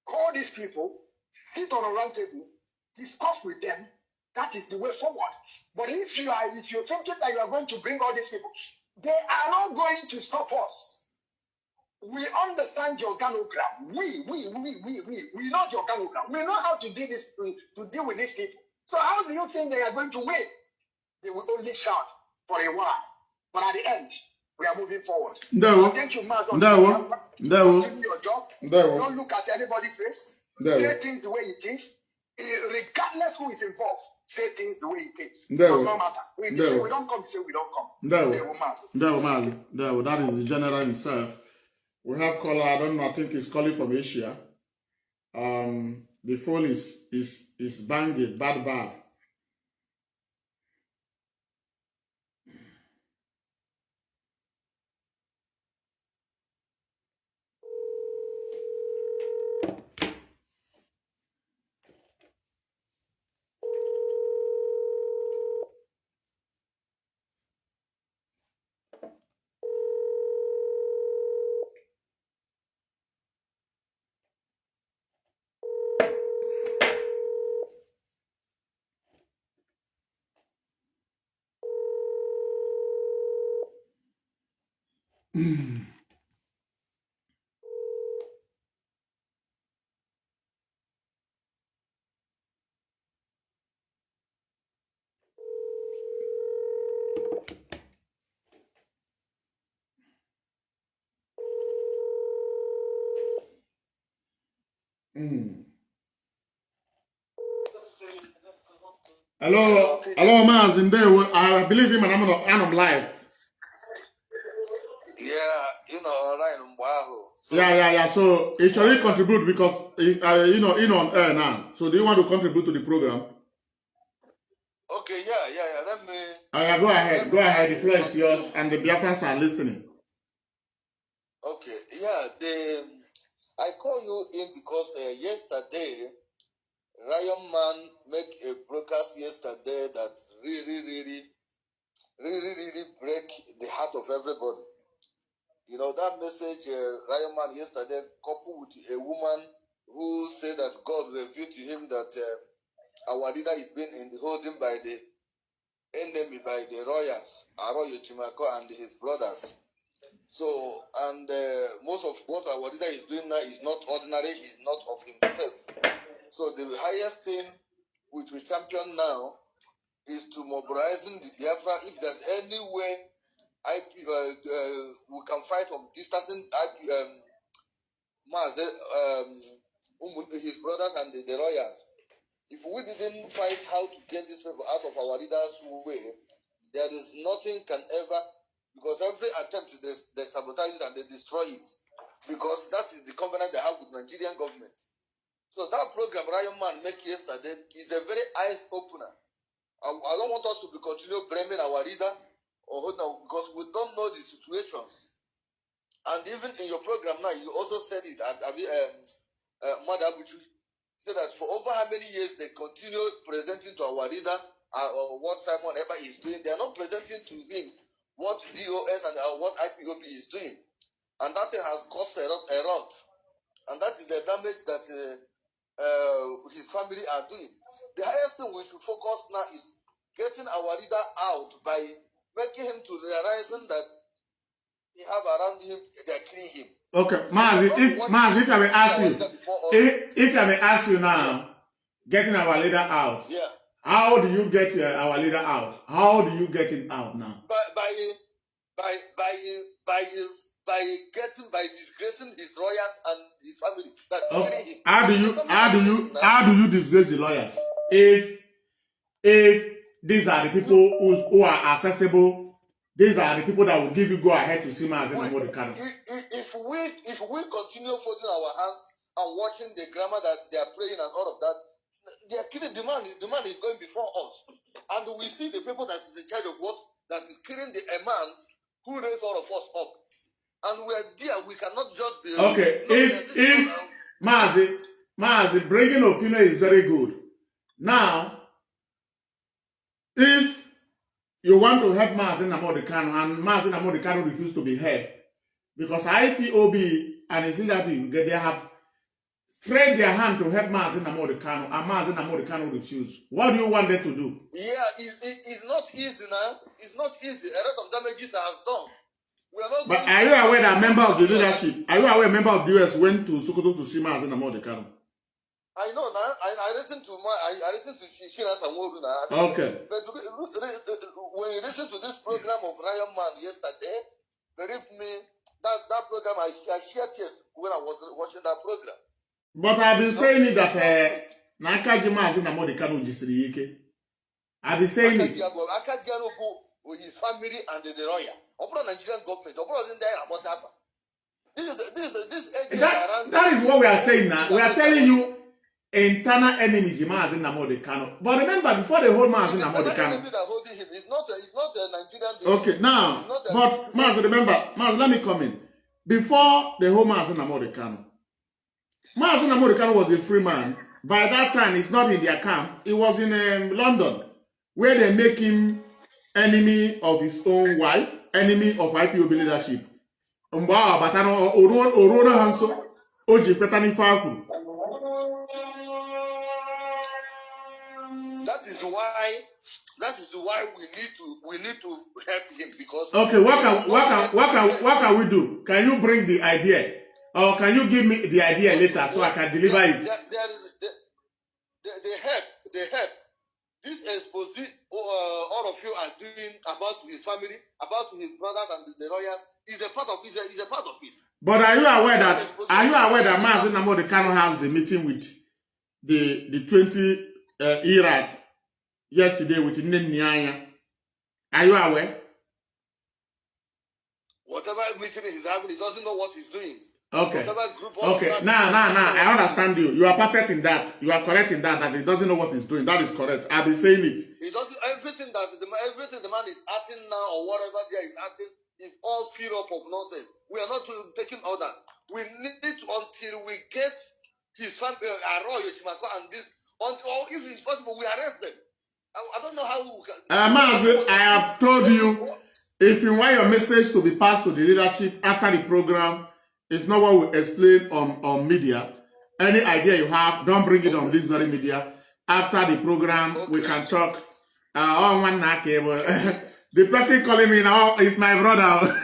call these people, sit on a round table, discuss with them. That is the way forward. But if you're thinking that you are going to bring all these people, they are not going to stop us. We understand the organogram. We know the organogram. We know how to do this, to deal with these people. So how do you think they are going to win? They will only shout for a while. But at the end, we are moving forward. No. Thank you, Mazi. No. Continue your job. No. Don't look at anybody's face. No. Say things the way it is. Regardless who is involved, say things the way it is. No. It does not matter. We say we don't come, say we don't come. No, that is the general himself. We have caller, I don't know, I think he's calling from Asia. The phone is banging, bad. Hello, Mazi Nnamdi. I believe him and I'm live. Yeah, Ryan Mbaho. Yeah. So it shall contribute because in on air now. So do you want to contribute to the program? Okay, yeah. Let me. Go ahead. The floor is yours, and the Biafrans are listening. Okay, yeah. I call you in because yesterday, Ryan Man make a broadcast yesterday that really break the heart of everybody. That message Ryan Man yesterday coupled with a woman who said that God revealed to him that our leader is being holding by the enemy, by the royals, Aroyo Chimako and his brothers. So, and most of what our leader is doing now is not ordinary, is not of himself. So the highest thing which we champion now, is to mobilizing the Biafra. If there's any way we can fight from distancing his brothers and the lawyers. If we didn't fight how to get these people out of our leaders' way, there is nothing can ever, because every attempt they sabotage it and they destroy it, because that is the covenant they have with Nigerian government. So that program Ryan Man made yesterday is a very eye-opener. I don't want us to be continue blaming our leader because we don't know the situations. And even in your program now, you also said it, Mother Abuchu said that for over how many years they continue presenting to our leader or what Simon Eber is doing. They are not presenting to him what DOS and what IPOB is doing. And that thing has caused a lot. And that is the damage that his family are doing. The highest thing we should focus now is getting our leader out by making him to realizing that he have around him, they are killing him. Okay, Mazi, if I may ask you, if I may ask you now, getting our leader out. Yeah. How do you get our leader out? How do you get him out now? By disgracing his lawyers and his family. That's killing him. How do you disgrace the lawyers? If these are the people who are accessible, these are the people that will give you go ahead to see Mazi Nnamdi Kanu. If we continue folding our hands and watching the grammar that they are praying and all of that, they are killing the man is going before us. And we see the people that is in charge of what that is killing a man who raised all of us up. And we are there, we cannot just be okay. If Mazi, bringing opinion is very good. Now, if you want to help Mazi Nnamdi Kanu and Mazi Nnamdi Kanu refused to be helped because IPOB and his leader they have stretched their hand to help Mazi Nnamdi Kanu and Mazi Nnamdi Kanu refused. What do you want them to do? Yeah, it's not easy now. It's not easy. A lot of damages has done. We are not. But are you aware that a member of the leadership? Are you aware a member of the US went to Sokoto to see Mazi Nnamdi Kanu? I know now. I listened to Shina Samoru now. Okay. But when you listen to this program of Ryan Man yesterday, believe me, that program I shared tears when I was watching that program. But I've been saying it that Nakaji Mazi Nnamdi Kanu jisiri ike. I've been saying it. Akajiano with his family and the lawyer. Open Nigerian government. Open in there about that. That is what we are saying now. We are telling you internal enemy Mazi Nnamdi Kanu. But remember, before the whole Mazi Nnamdi Kanu. It's not a Nigerian. Okay, now, but Mazi, remember, Mazi, let me come in. Before the whole Mazi Nnamdi Kanu, Mazi Nnamdi Kanu was a free man. By that time, he's not in their camp. He was in London, where they make him enemy of his own wife, enemy of IPOB leadership. That is why we need to help him because. Okay, what can we do? Can you bring the idea, or can you give me the idea later so I can deliver it? They help. This exposé all of you are doing about his family, about his brothers and the lawyers is a part of it. Is a part of it. But are you aware that Mazi Nnamdi Kanu has a meeting with the 20 Erat yesterday with Nnennaya? Are you aware? Whatever meeting he's having, he doesn't know what he's doing. Okay. Okay. Now, I understand you. You are perfect in that. You are correct in that he doesn't know what he's doing. That is correct. I've been saying it. He doesn't. Everything the man is acting now or whatever there is acting is all filled up of nonsense. We are not taking order. We need to, until we get his family, and this, until, or if it's possible, we arrest them. I don't know how we can. Mazi, I have told you, if you want your message to be passed to the leadership after the program, it's not what we explain on media. Any idea you have, don't bring it on this very media. After the program, we can talk. The person calling me now is my brother.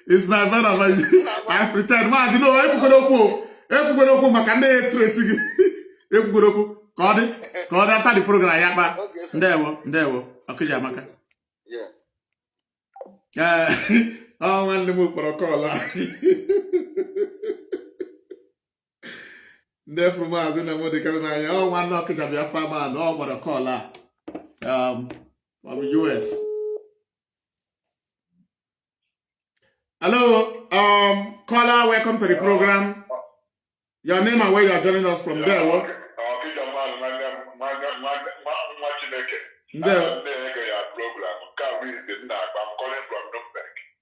It's my brother. I pretend. God after the program, yeah, but Okay, sir. Ndewo. Okay, Jamaka. Yeah. Oh, one the move for a call. Therefore, Mazi Nnamdi Kanu, oh, one knock at Biafra man, oh, what a caller. From US. Hello, caller, welcome to the program. Your name and where you are joining us from there, what?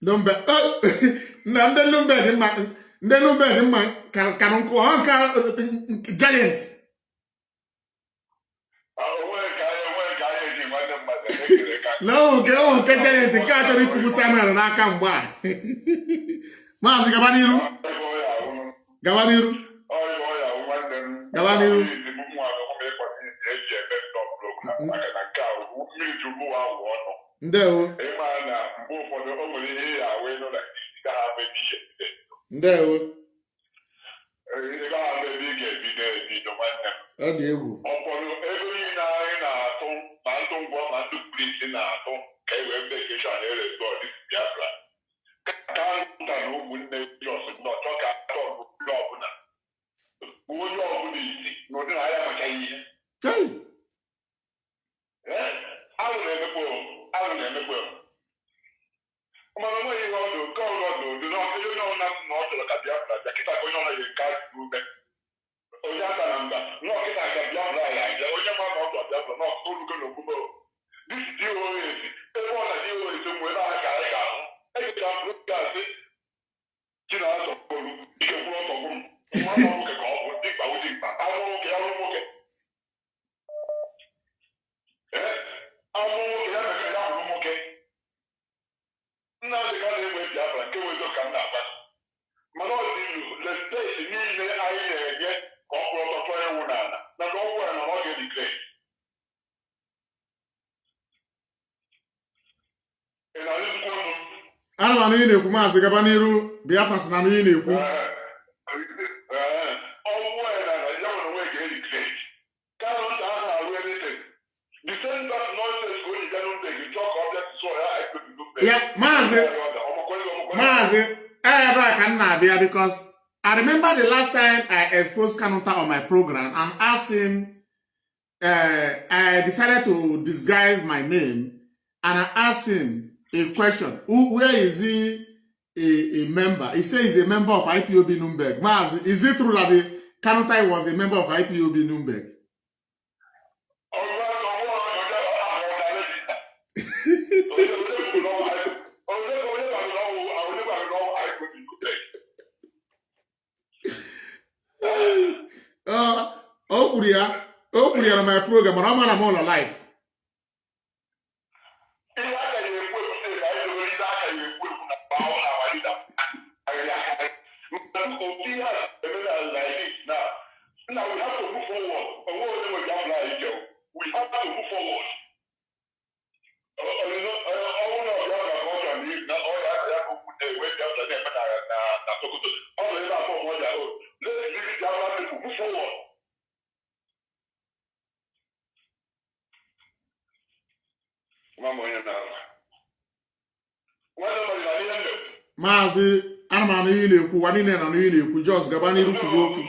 Nuremberg. Oh, Nuremberg, man, giant. No, go, giant, Catholic Samuel, and I come back. Mazi Gabaniru. Ndewo. Ọ dị egwu. Ana m anụ ị na-ekwu Maazị Gabaniru Biafrans na anụ ị na-ekwu. Yeah, Maazị ebe a ka m na-abịa because I remember the last time I exposed Kanuta on my program and asked him, I decided to disguise my name and I asked him a question. Where is he a member? He says he's a member of IPOB Nuremberg. Maazị, is it true that the Kanuta was a member of IPOB Nuremberg? O kwuru ya na my program, but I'm on all live. Now we have to move forward. We have to move forward. Maazị, ana m anụ ihe na-ekwu, nwa niile na anụ ihe na-ekwu, Jos gaba n'iru kwuo okwu.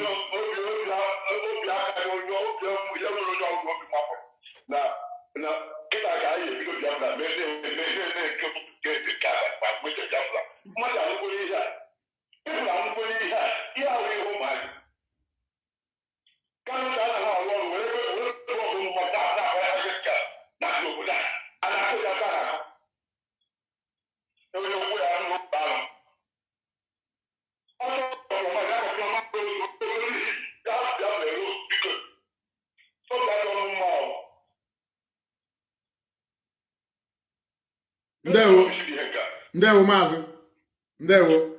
Ndewo Maazị. Ndewo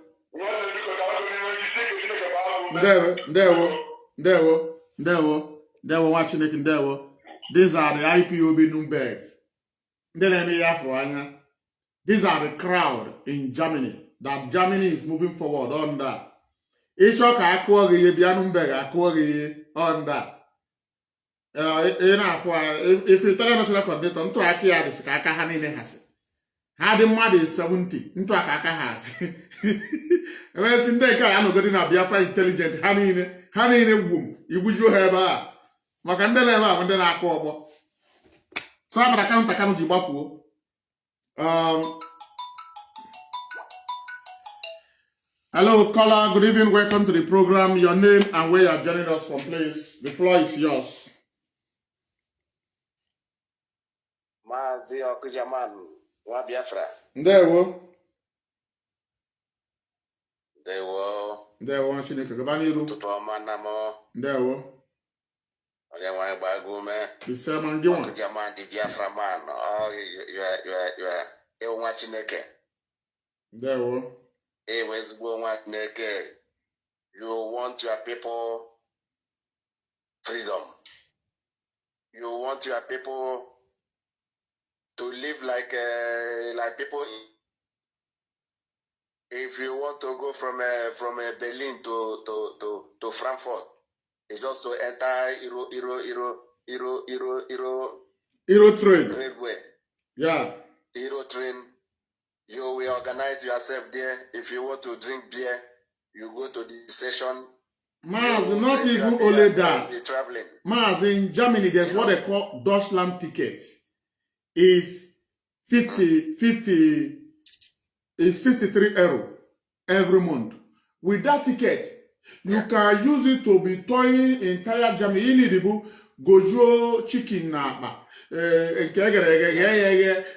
nwa Chineke ndewo. These are the IPOB Nuremberg. Ndị na-eme ya afọ anya. These are the crowd in Germany. That Germany is moving forward on that. Ịchọ ka akụọ gị ihe bịa Nuremberg akụọ gị ihe on that. If you tell a national coordinator, into a kia, this Kaka Hanine has. Had the mother is 70, into a Kaka has. Well, in the car, I'm going to be a intelligent honey in a womb. You would you have a Macandela and then I call. So I'm an account I can't do buffalo. Hello, caller. Good evening. Welcome to the program. Your name and where you are joining us from, please. The floor is yours. Mazi Okujaman, wa Biafra. There we There were Chineke Gabaniru. Tutomanamo, There we Oyanwa Bagume, the sermon given. Okujaman, the Biafra man. Oh, you are watching Neke. There we It was going Neke. You want your people freedom. You want your people to live like people. If you want to go from Berlin to Frankfurt, it's just to enter Hero train. railway. Yeah. Hero train. You will organize yourself there. If you want to drink beer, you go to the session. Mars, You not drink even your beer only and that. be traveling. Mars, in Germany, there's what they call Deutschland ticket. Is 63 euro every month. With that ticket, you can use it to be touring entire Germany. You need to go chicken na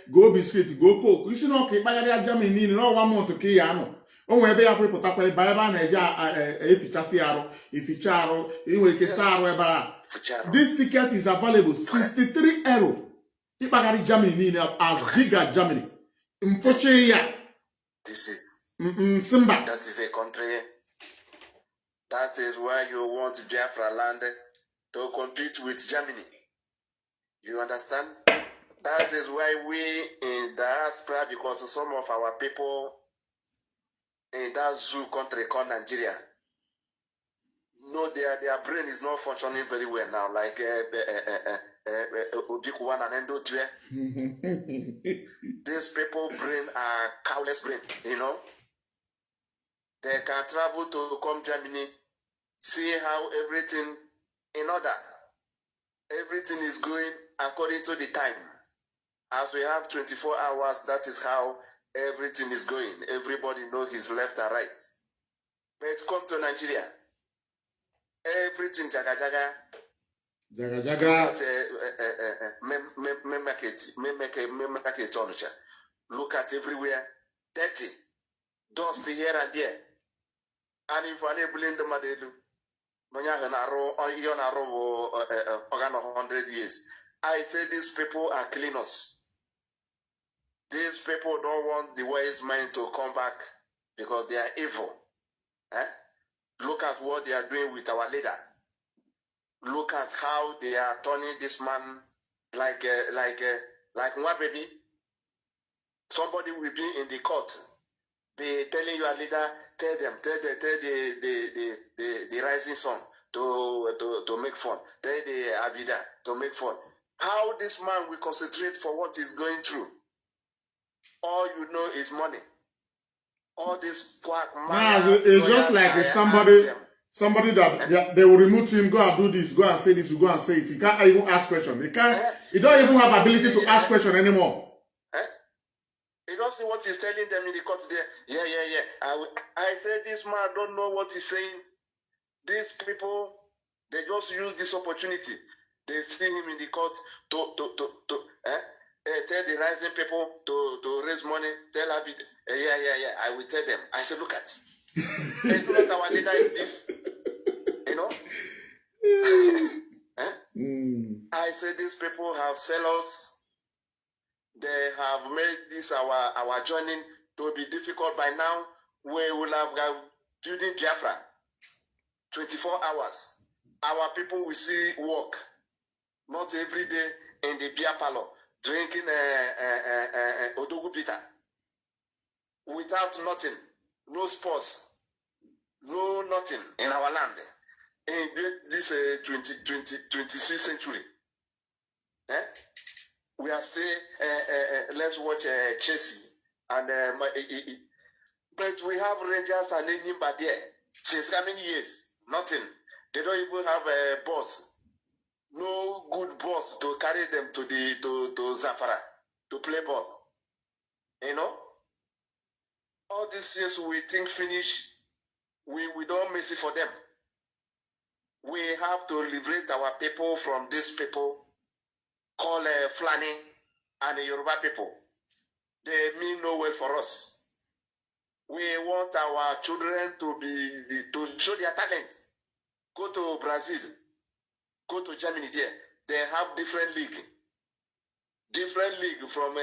go biscuit, go coke. You see no okay, by Germany no 1 month to ano. O ebe ya pụta kwa ebe a na-eje efichasị arụ, ificha arụ, inwe ike saa arụ ebe a. This ticket is available 63 euro. Ipagari Germany niile as big as Germany. Mpoche ya. This is Simba. that is a country. That is why you want Biafra land to compete with Germany. You understand? That is why we in diaspora, because some of our people in that zoo country called Nigeria, no, their brain is not functioning very well now, like Obikuwan and Endotue. These people brain are cowless brain, you know. They can travel to come Germany, see how everything in order. Everything is going according to the time. As we have 24 hours, that is how everything is going. Everybody knows his left and right. But come to Nigeria, everything jaga jaga. Jaga jaga. Look at everywhere, dirty, dust here and there. And if I'm able in the Madelu, 100 years. I say these people are cleaners. These people don't want the wise men to come back because they are evil. Look at what they are doing with our leader. Look at how they are turning this man like one baby. Somebody will be in the court, be telling your leader, tell the rising sun to make fun, tell the Avida to make fun. How this man will concentrate for what he's going through? All you know is money. All this quack man. It's just like somebody that they will remove him, go and do this, go and say this, go and say it. He can't even ask questions. He don't even have ability to ask questions anymore. You don't see what he's telling them in the court there. Yeah. I said this man don't know what he's saying. These people, they just use this opportunity. They see him in the court to tell the rising people to raise money. Tell Abid, yeah. I will tell them. I said, look at. It's not our leader is this. You know? I said these people have sellers. They have made this our journey to be difficult by now. We will have building Biafra 24 hours. Our people will see work. Not every day in the beer parlor drinking Odogu bitter. Without nothing. No sports. No nothing in our land. in this 26th century. We are still, let's watch Chelsea. And, but we have Rangers and Enyimba there. Since how many years? Nothing. They don't even have a boss. No good boss to carry them to Zamfara to play ball. You know? All these years we think finish. We don't miss it for them. We have to liberate our people from these people called Fulani and the Yoruba people. They mean no well for us. We want our children to show their talent. Go to Brazil, go to Germany there. They have different league. Different league from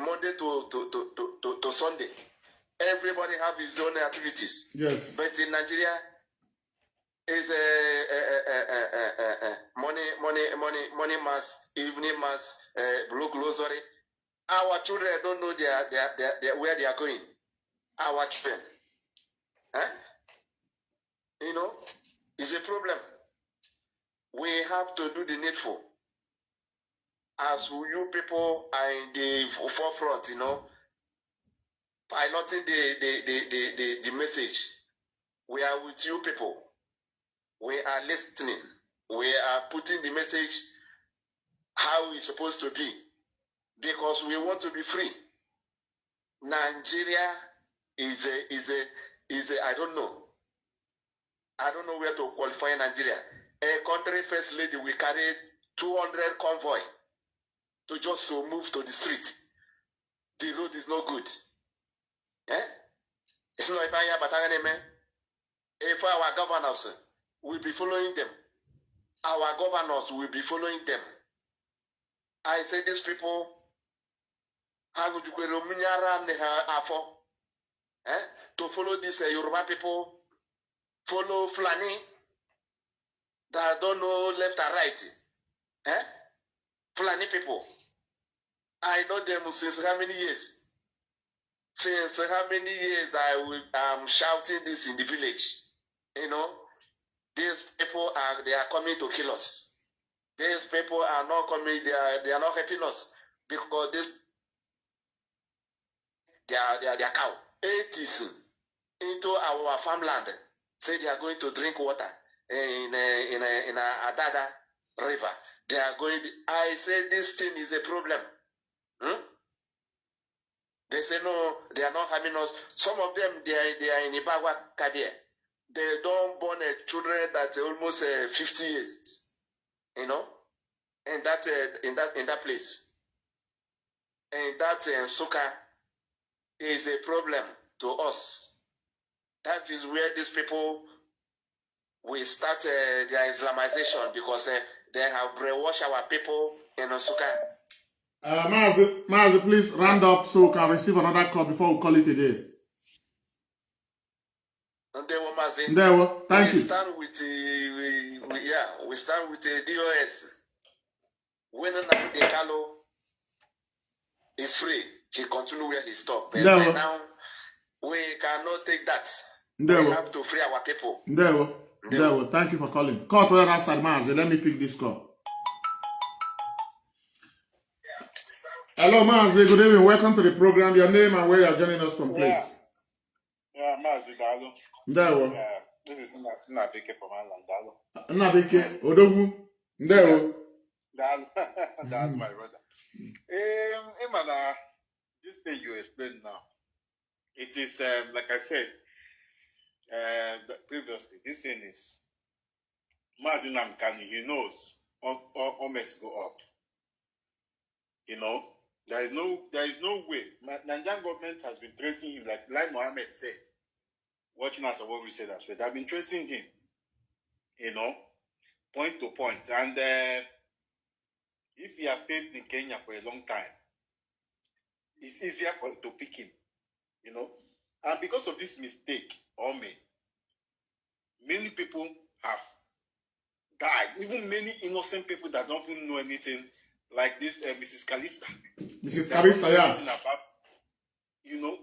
Monday to Sunday. Everybody have his own activities. Yes. But in Nigeria, is money mass, evening mass, glossary. Our children don't know their where they are going. Our children, you know, it's a problem. We have to do the needful. As you people are in the forefront, you know, piloting the message. We are with you people. We are listening. We are putting the message how it's supposed to be. Because we want to be free. Nigeria is a I don't know. I don't know where to qualify Nigeria. A country first lady will carry 200 convoy to just to move to the street. The road is not good. It's not if I have if our governors will be following them. Our governors will be following them. I say these people to follow these Yoruba people, follow Fulani that don't know left and right. Fulani people. I know them since how many years? Since how many years I'm shouting this in the village. You know, these people they are coming to kill us. These people are not coming, they are not helping us because they are cow. Atheism into our farmland. Say they are going to drink water in a Adada river. They are going. I say this thing is a problem. They say no, they are not harming us. Some of them they are in Ibagwa Kadia. They don't born children that almost 50 years. You know, in that place. And that Suka is a problem to us. That is where these people will start their Islamization because they have brainwashed our people in Suka. Mazi, please round up so we can receive another call before we call it a day. Thank you. We start with the DOS. When Nnamdi Kanu is free, he continue where he stopped. But now we cannot take that. We have to free our people. Thank you for calling. Call to that side, Mazi. Let me pick this call. Hello, Mazi. Good evening. Welcome to the program. Your name and where you are joining us from, please. Yeah, Mazi Dalo. This is Nnamdi from Ireland, Dalo. Nnamdi Odogu. Dalo, my brother. Imana, this thing you explained now, it is like I said previously. This thing is Mazi Nnamdi Kanu. He knows all must go up. You know, there is no way. Nigerian government has been tracing him, like Mohammed said, watching us what we said as well. They've been tracing him, you know, point to point. And if he has stayed in Kenya for a long time, it's easier to pick him, you know. And because of this mistake, many people have died. Even many innocent people that don't even know anything, like this Mrs. Kalista. Mrs. Kalista, yeah. About, you know,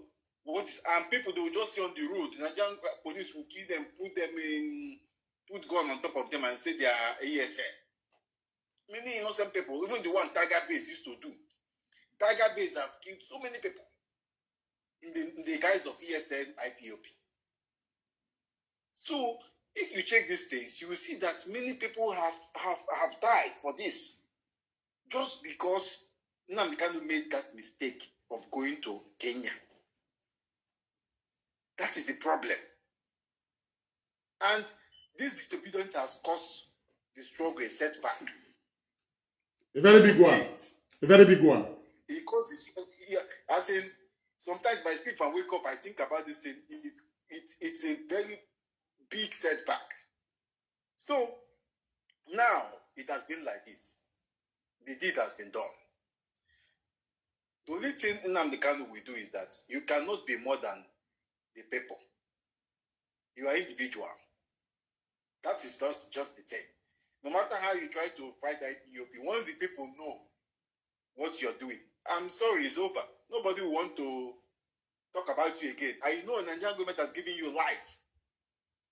what is, and people they will just see on the road. Nigerian police will kill them, put them in put gun on top of them and say they are ASL. Many innocent people, even the one Tiger Base used to do. Tiger Base have killed so many people in the guise of ESN IPOP. So if you check these things, you will see that many people have died for this. Just because Nnamdi Kanu made that mistake of going to Kenya. That is the problem. And this disobedience has caused the struggle a setback. A very big one. A very big one. It caused the struggle. Yeah, as in, sometimes if I sleep and wake up, I think about this thing. It's a very big setback. So now it has been like this. The deed has been done. The only thing Nnamdi Kanu will do is that you cannot be more than the people. You are individual. That is just the thing. No matter how you try to fight that EOP, once the people know what you're doing, I'm sorry, it's over. Nobody will want to talk about you again. I know Nigerian government has given you life.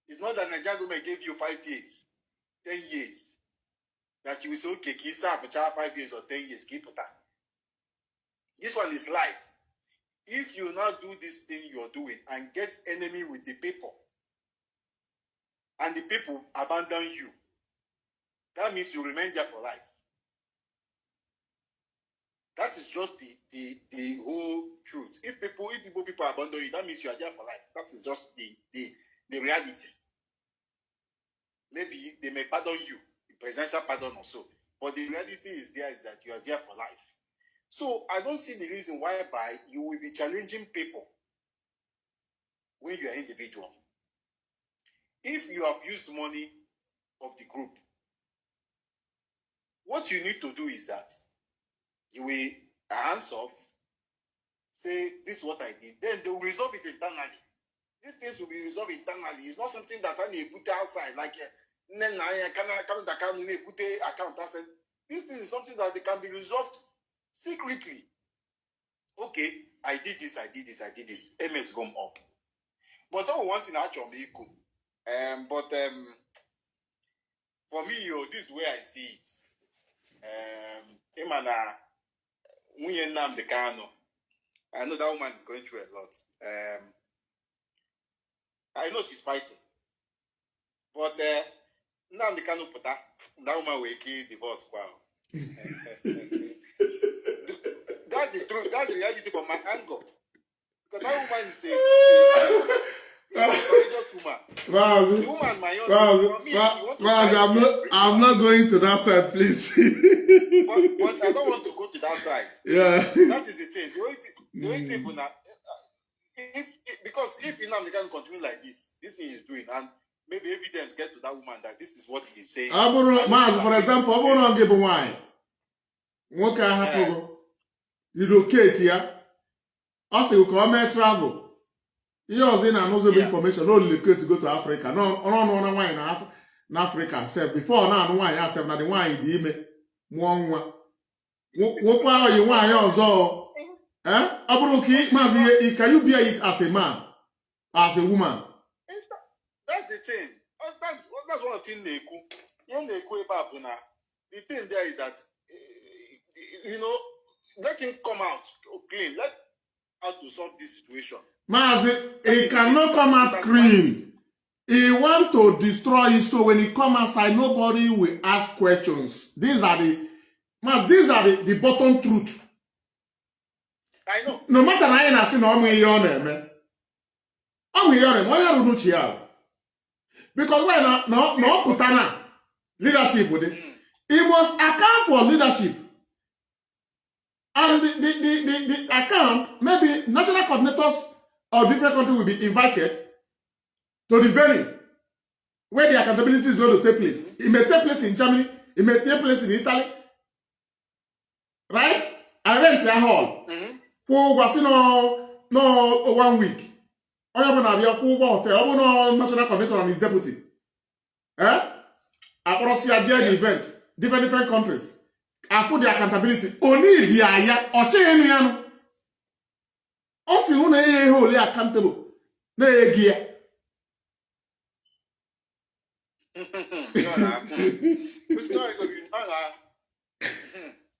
It's not that Nigerian government gave you 5 years, 10 years. That you will say, okay, keep 5 years or 10 years, keep that. This one is life. If you now do this thing you're doing and get enemy with the people, and the people abandon you, that means you remain there for life. That is just the whole truth. If people abandon you, that means you are there for life. That is just the reality. Maybe they may pardon you, the presidential pardon or so, but the reality is that you are there for life. So I don't see the reason whereby you will be challenging people when you are individual. If you have used money of the group, what you need to do is that you will hands off, say, this is what I did. Then they will resolve it internally. These things will be resolved internally. It's not something that I need to put outside, like Nnennaya, put account outside. This thing is something that they can be resolved secretly. Okay, I did this. MS gum up. But I want in actually equal. For me, this is where I see it. Nnamdi Kanu. I know that woman is going through a lot. I know she's fighting. But Nnamdi Kanu put that woman will kill the boss. Wow. That's the truth. That's the reality from my angle. Because that woman is a courageous woman. Wow. The woman, my own. I'm not going to that side, please. but I don't want to go to that side. Yeah. That is the thing. The only thing because if Nnamdi Kanu continue like this thing he's doing, and maybe evidence get to that woman that this is what he's saying. For example, I want to give wine. Nwoke ahapụgo relocate ya. Ọ sị ka ọ mee travel. Ihe ọzọ ị na-anụzọ bụ information no relocate to go to Africa. No, ọnụ na nwaanyị na Africa sef before na anụ nwaanyị asef na the nwaanyị dị ime mụọ nwa. Nwoke ahụ yi nwaanyị ọzọ. Ọ bụrụ ka Mazi, can you bear it as a man, as a woman? That's the thing. That's one of the things the thing there is that let him come out clean. Let how to solve this situation. Mazi, he cannot come out clean. He want to destroy it, so when he come outside, nobody will ask questions. These are the bottom truth. I know. No matter how you see no me man. Because why no putana leadership with it. He must account for leadership. And the account, maybe national coordinators of different countries will be invited to the venue where the accountability is going to take place. It may take place in Germany, it may take place in Italy. Right? I went to a hall. Who was no 1 week. I have an national coordinator and his deputy. Across the event, different countries. I put the accountability. Only the aya or chain. Also, who are wholly accountable. No gear.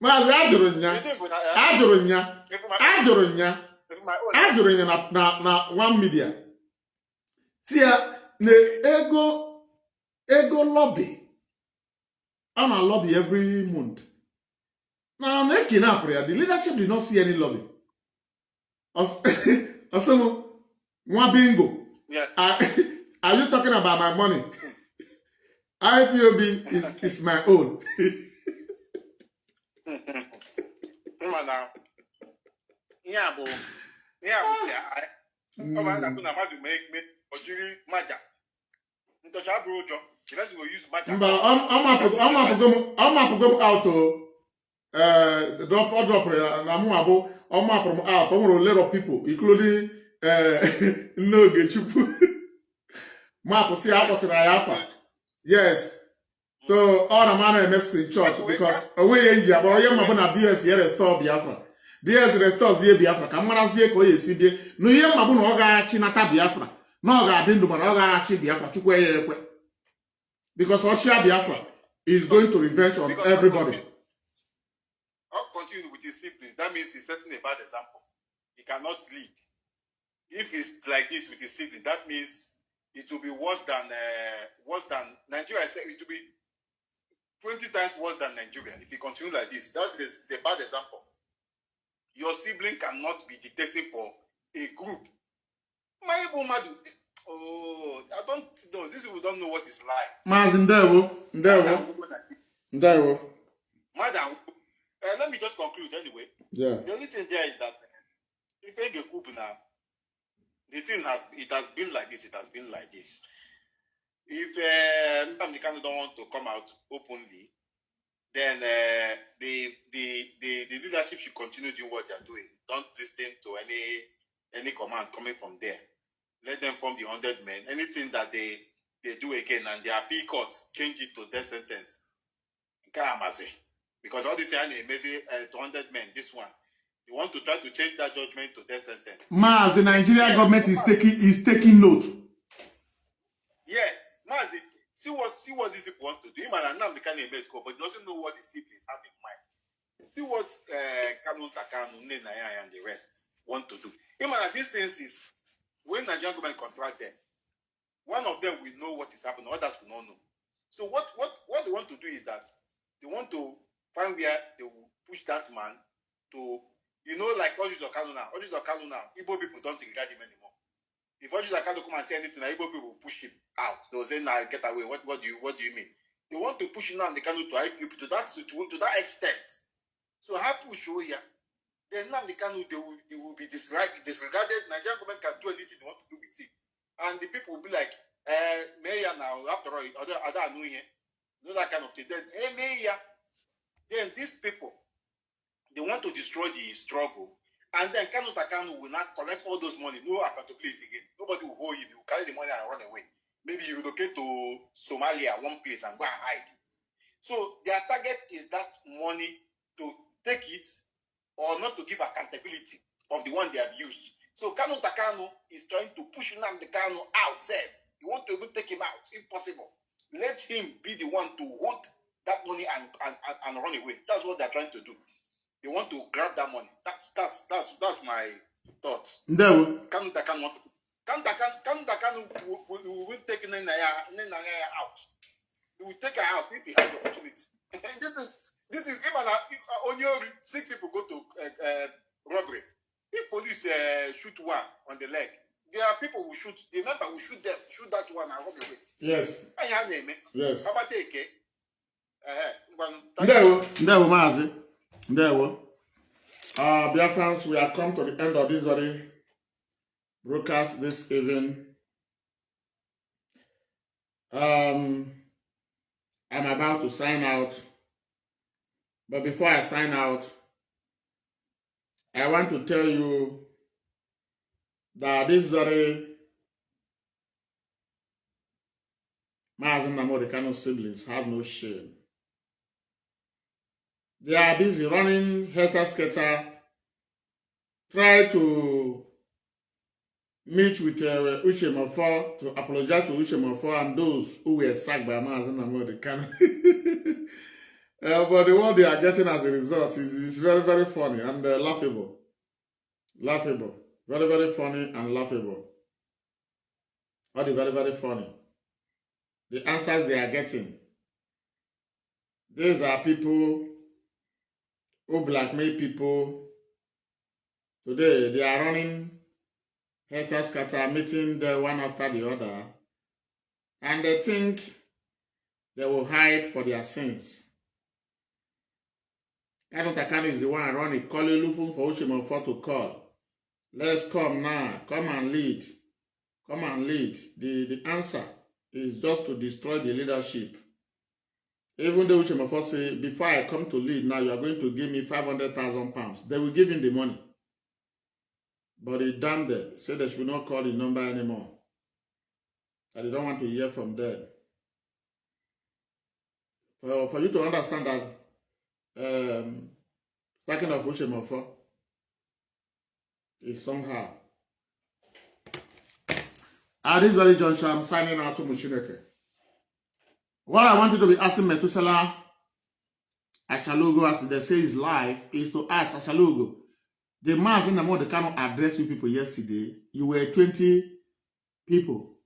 Mazi ajụrụ nya na one media. See na ego lobby. I'm a lobby every month. Now, the leadership did not see any lobby. Also, one bingo. Yes. Are you talking about my money? IPOB is my own. I'm out to drop and I'm out. A lot of people, including no Gechupu. Yes. So all the man is in church because away in Jia, but I am about DS here restore Biafra. DS restores here Biafra. Kamara see ko yesibe. No yam mabu no ga chi nata Biafra. No ga bindu man no ga chi Biafra chukwe ekwe. Because Russia Biafra is going to revenge on everybody. I'll continue with his siblings. That means he's setting a bad example. He cannot lead. If it's like this with his siblings, that means it will be worse than Nigeria. I said it will be 20 times worse than Nigeria if you continue like this. That's the bad example. Your sibling cannot be dictating for a group. My Madu. Oh, I don't know. These people don't know what it's like. Mazi Nnamdi. Madam, let me just conclude anyway. Yeah. The only thing there is that if a group now, the thing has been like this. It has been like this. If Nnamdi Kanu don't want to come out openly, then the leadership should continue doing what they are doing. Don't listen to any command coming from there. Let them form the 100 men. Anything that they do again and their appeal courts change it to death sentence. Because all this to 200 men, this one, they want to try to change that judgment to death sentence. The Nigerian government is taking note. Yes, Mazi, see what these people want to do. Him and Nnamdi Kanu but doesn't know what the siblings have in mind. See what Kanu, Nnennaya, and the rest want to do. Him and these things is when Nigerian government contract them, one of them will know what is happening, others will not know. So what they want to do is that they want to find where they will push that man to, like Ojus Okano now. Igbo people don't regard him anymore. If Ojus Okano come and say anything, Igbo people will push him out. They'll say, "Nah, get away." What do you mean? They want to push him now and they Kanu to IPP to that extent. So how push you here? Then now they will be disregarded. Nigerian government can do anything they want to do with it. And the people will be like, Mayor now, after all, other know here. That kind of thing. Then, hey, Mayor. Then these people, they want to destroy the struggle. And then Kanu will not collect all those money. No accountability again. Nobody will hold him. He will carry the money and run away. Maybe you relocate to Somalia, one place, and go and hide. So their target is that money to take it or not to give accountability of the one they have used. So Kanu is trying to push Nnamdi Kanu out, safe. You want to even take him out, if possible. Let him be the one to hold that money and run away. That's what they're trying to do. They want to grab that money. That's my thoughts. No. Kanu will take Nnennaya out. He will take her out if he has the opportunity. This is even only 6 people go to robbery. If police shoot one on the leg, there are people who shoot. The member will shoot them, shoot that one and run away. Yes. Yes. How about take? There, Mazi. There. Biafrans, we have come to the end of this very broadcast this evening. I'm about to sign out. But before I sign out, I want to tell you that this very Mazi Nnamdi Kanu siblings have no shame. They are busy running helter-skelter, try to, meet with Ushemofo to apologize to Ushemofo and those who were sacked by Mazi Nnamdi Kanu. But the one they are getting as a result is very, very funny and laughable. Laughable. Very, very funny and laughable. All the very, very funny. The answers they are getting. These are people who blackmail people. Today, they are running haters scatter, meeting the one after the other. And they think they will hide for their sins. Nnennaya Kanu is the one running, calling, looking for Ushemofo to call. Let's come now. Come and lead. Come and lead. The answer is just to destroy the leadership. Even though Ushemofo say, before I come to lead, now you are going to give me 500,000 pounds. They will give him the money. But he damned them. Said they should not call the number anymore. That they don't want to hear from them. For you to understand that stacking of Ushemofo is somehow. At this very juncture, I'm signing out to Mushineke. What I want you to be asking Methuselah Achalugo, as they say his life, is to ask Achalugo, the Mazi Nnamdi Kanu addressed you people yesterday. You were 20 people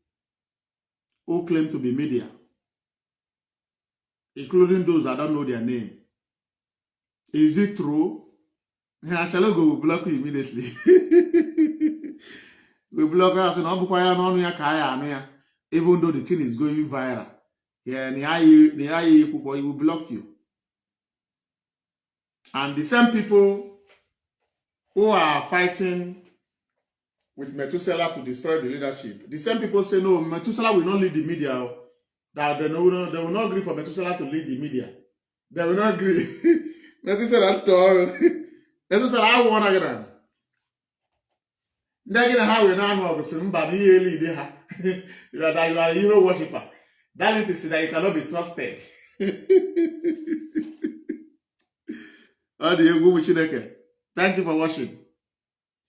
who claim to be media, including those that don't know their name. Is it true? Achalugo will block you immediately. We block us and even though the thing is going viral. Yeah, he will block you. And the same people who are fighting with Methuselah to destroy the leadership, the same people say, no, Methuselah will not lead the media. That they will not agree for Methuselah to lead the media. They will not agree. Methuselah, I want to get Negative how we now know somebody lead that you are a hero worshipper. That is that you cannot be trusted. Thank you for watching.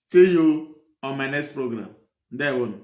See you on my next program. There one.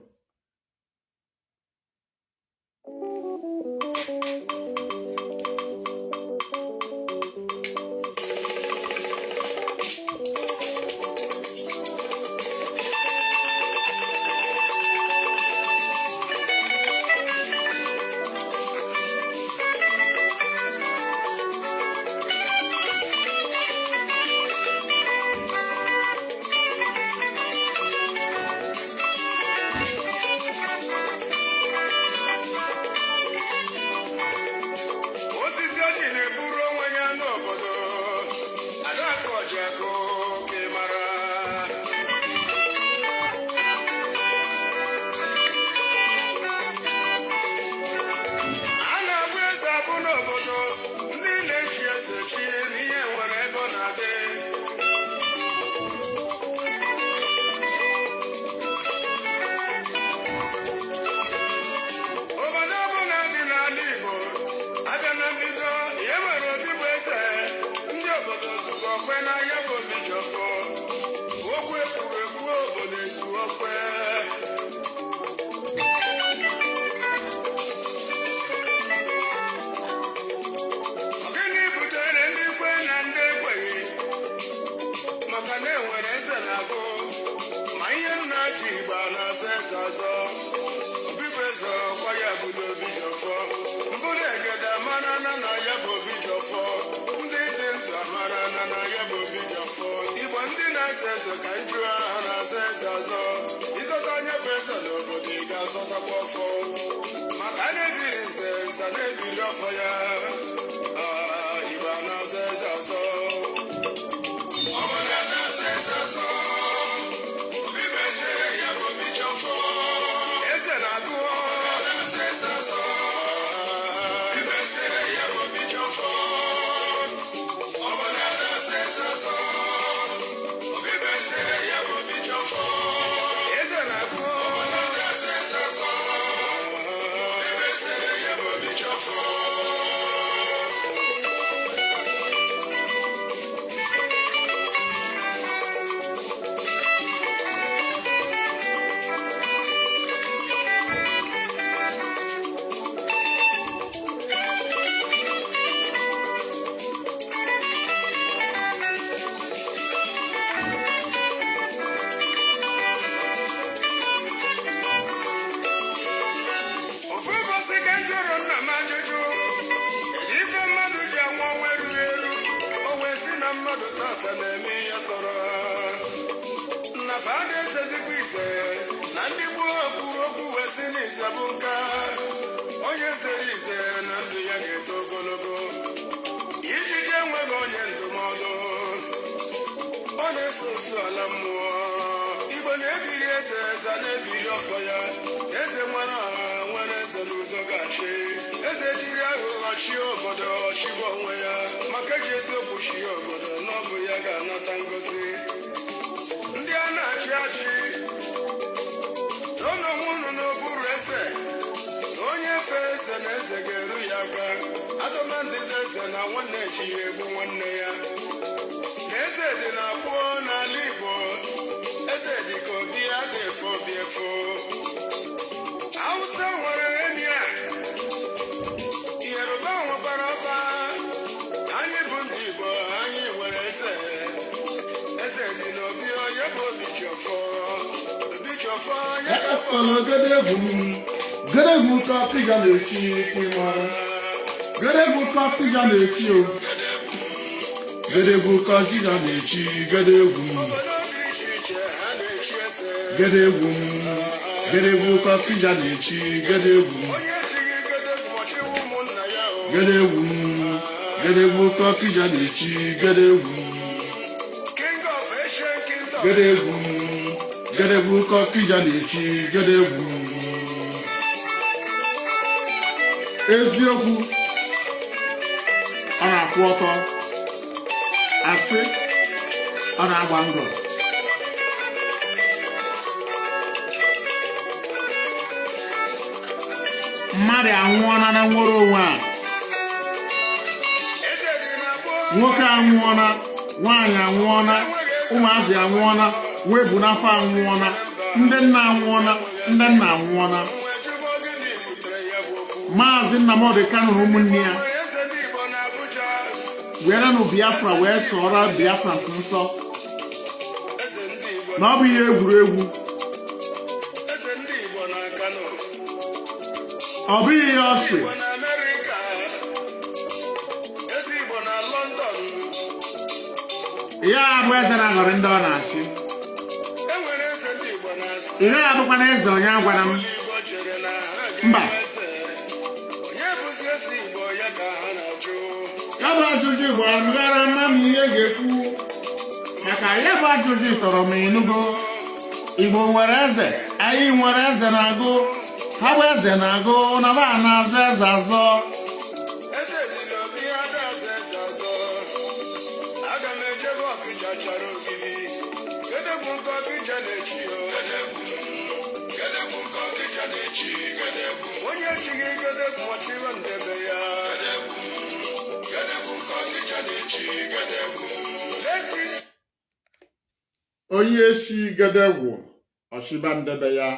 Eziokwu ọ na-akwụ ọtọ asị ọ na-agba ndụ mmadụ anwụọna na nwere onwe a nwoke anwụọna nwaanyị anwụọna ụmụazị anwụọna wee bụ n'afọ anwụọna ndị nna anwụọna ndị nna anwụọna Mazi Nnamdi Kanu na ụmụnne ya were nụ Biafra wee sọrọ Biafrans nsọ na ọ bụ ihe egwuregwu ọ bụ ihe ọchị ihe abụ eze na-aghọrị ndị ọ na-achị ihe abụkwa na eze onye agwara m mba ya bụ ajụjụ bụ ngara mma m ihe ga-ekwu maka ya bụ ajụjụ tọrọ m ịnụgo Igbo nwere eze anyị nwere eze na-agụ ha bụ eze na-agụ na ba na-azọ eze azọ onye shi gedegwu oshiba ndebe ya.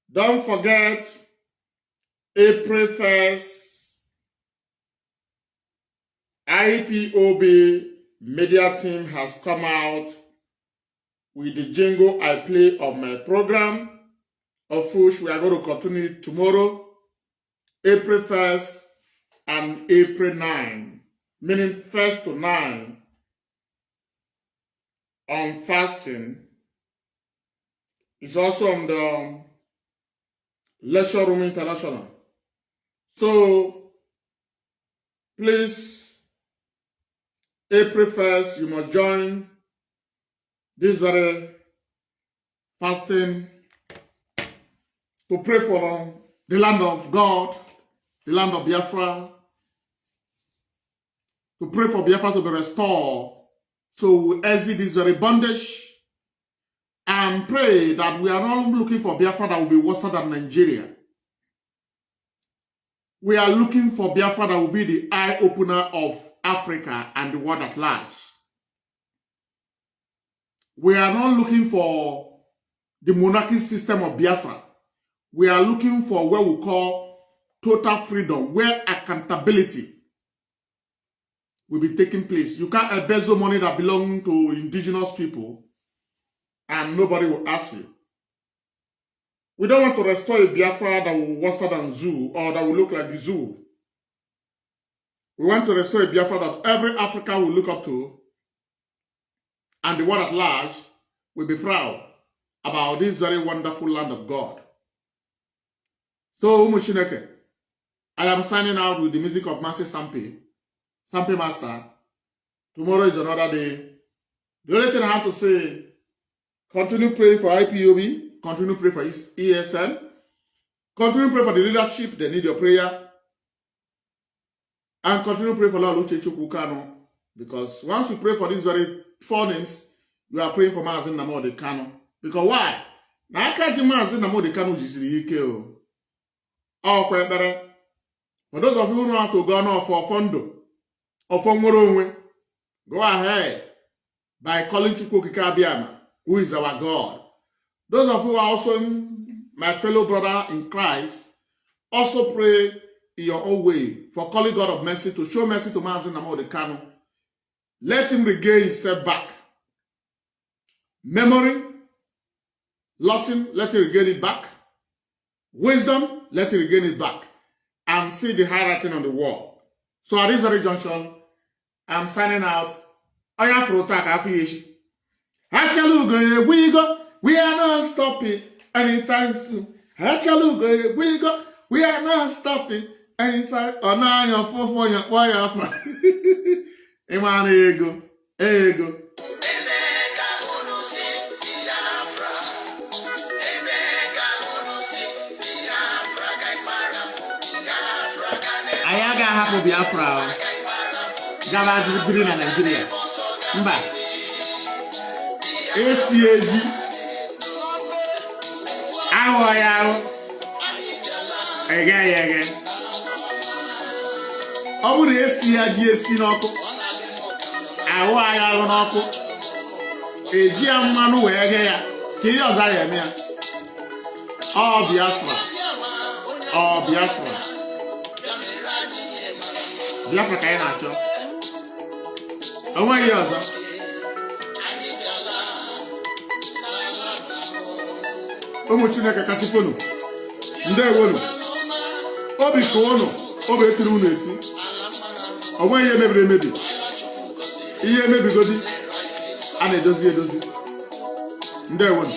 Don't forget April 1st IPOB media team has come out with the jingle I play of my program, of which we are going to continue tomorrow, April 1st and April 9, meaning 1st to 9, on fasting. It's also on the Lecture Room International. So, please, April 1st, you must join this very fasting to pray for the land of God, the land of Biafra, to pray for Biafra to be restored, so we exit this very bondage, and pray that we are not looking for Biafra that will be worse than Nigeria. We are looking for Biafra that will be the eye-opener of Africa and the world at large. We are not looking for the monarchy system of Biafra. We are looking for what we call total freedom, where accountability will be taking place. You can't embezzle money that belongs to indigenous people and nobody will ask you. We don't want to restore a Biafra that will be worse than zoo or that will look like the zoo. We want to restore a Biafra that every African will look up to and the world at large will be proud about this very wonderful land of God. So, Umushineke, I am signing out with the music of Mazi Sampe Master. Tomorrow is another day. The only thing I have to say, continue praying for IPOB, continue praying for ESN, continue praying for the leadership, they need your prayer, and continue praying for Lord Uche Kanu, because once you pray for these very four names, you are praying for Mazi Nnamdi Kanu. Because why? Now I can't Mazi Nnamdi Kanu jisiri ike. For those of you who know how to go now for Fondo or for Moronwe, go ahead by calling Chukwuokike Abiama, who is our God. Those of you who are also my fellow brother in Christ, also pray in your own way for calling God of mercy to show mercy to Mazi Nnamdi Kanu. Let him regain himself back. Memory, lesson, let him regain it back. Wisdom, let him regain it back. And see the handwriting on the wall. So at this very junction, I'm signing out. I have to attack Afiyeshi. We are not stopping anytime soon. We are not stopping anytime. Oh, now you're for your wife. Iman ego. Ayaga hapo Biafra. Gada jibiri na Nigeria. Mba. ACAG. Aho. Ege. Obu de ACAG esi n'ọkụ. Aho ayaho n'ọkụ. Eji amanu wege ya. Ke ihe ọza ya eme ya. Biafra. Biafra. Biafra ka anyị na-achọ. Onweghị ọzọ. Ụmụ Chineke kachifonu. Ndewonu. Obi ka unu. Obi etiri unu eti. Onweghị ihe mebiri emebi. Ihe emebigodi a na-edozi. Ndewonu.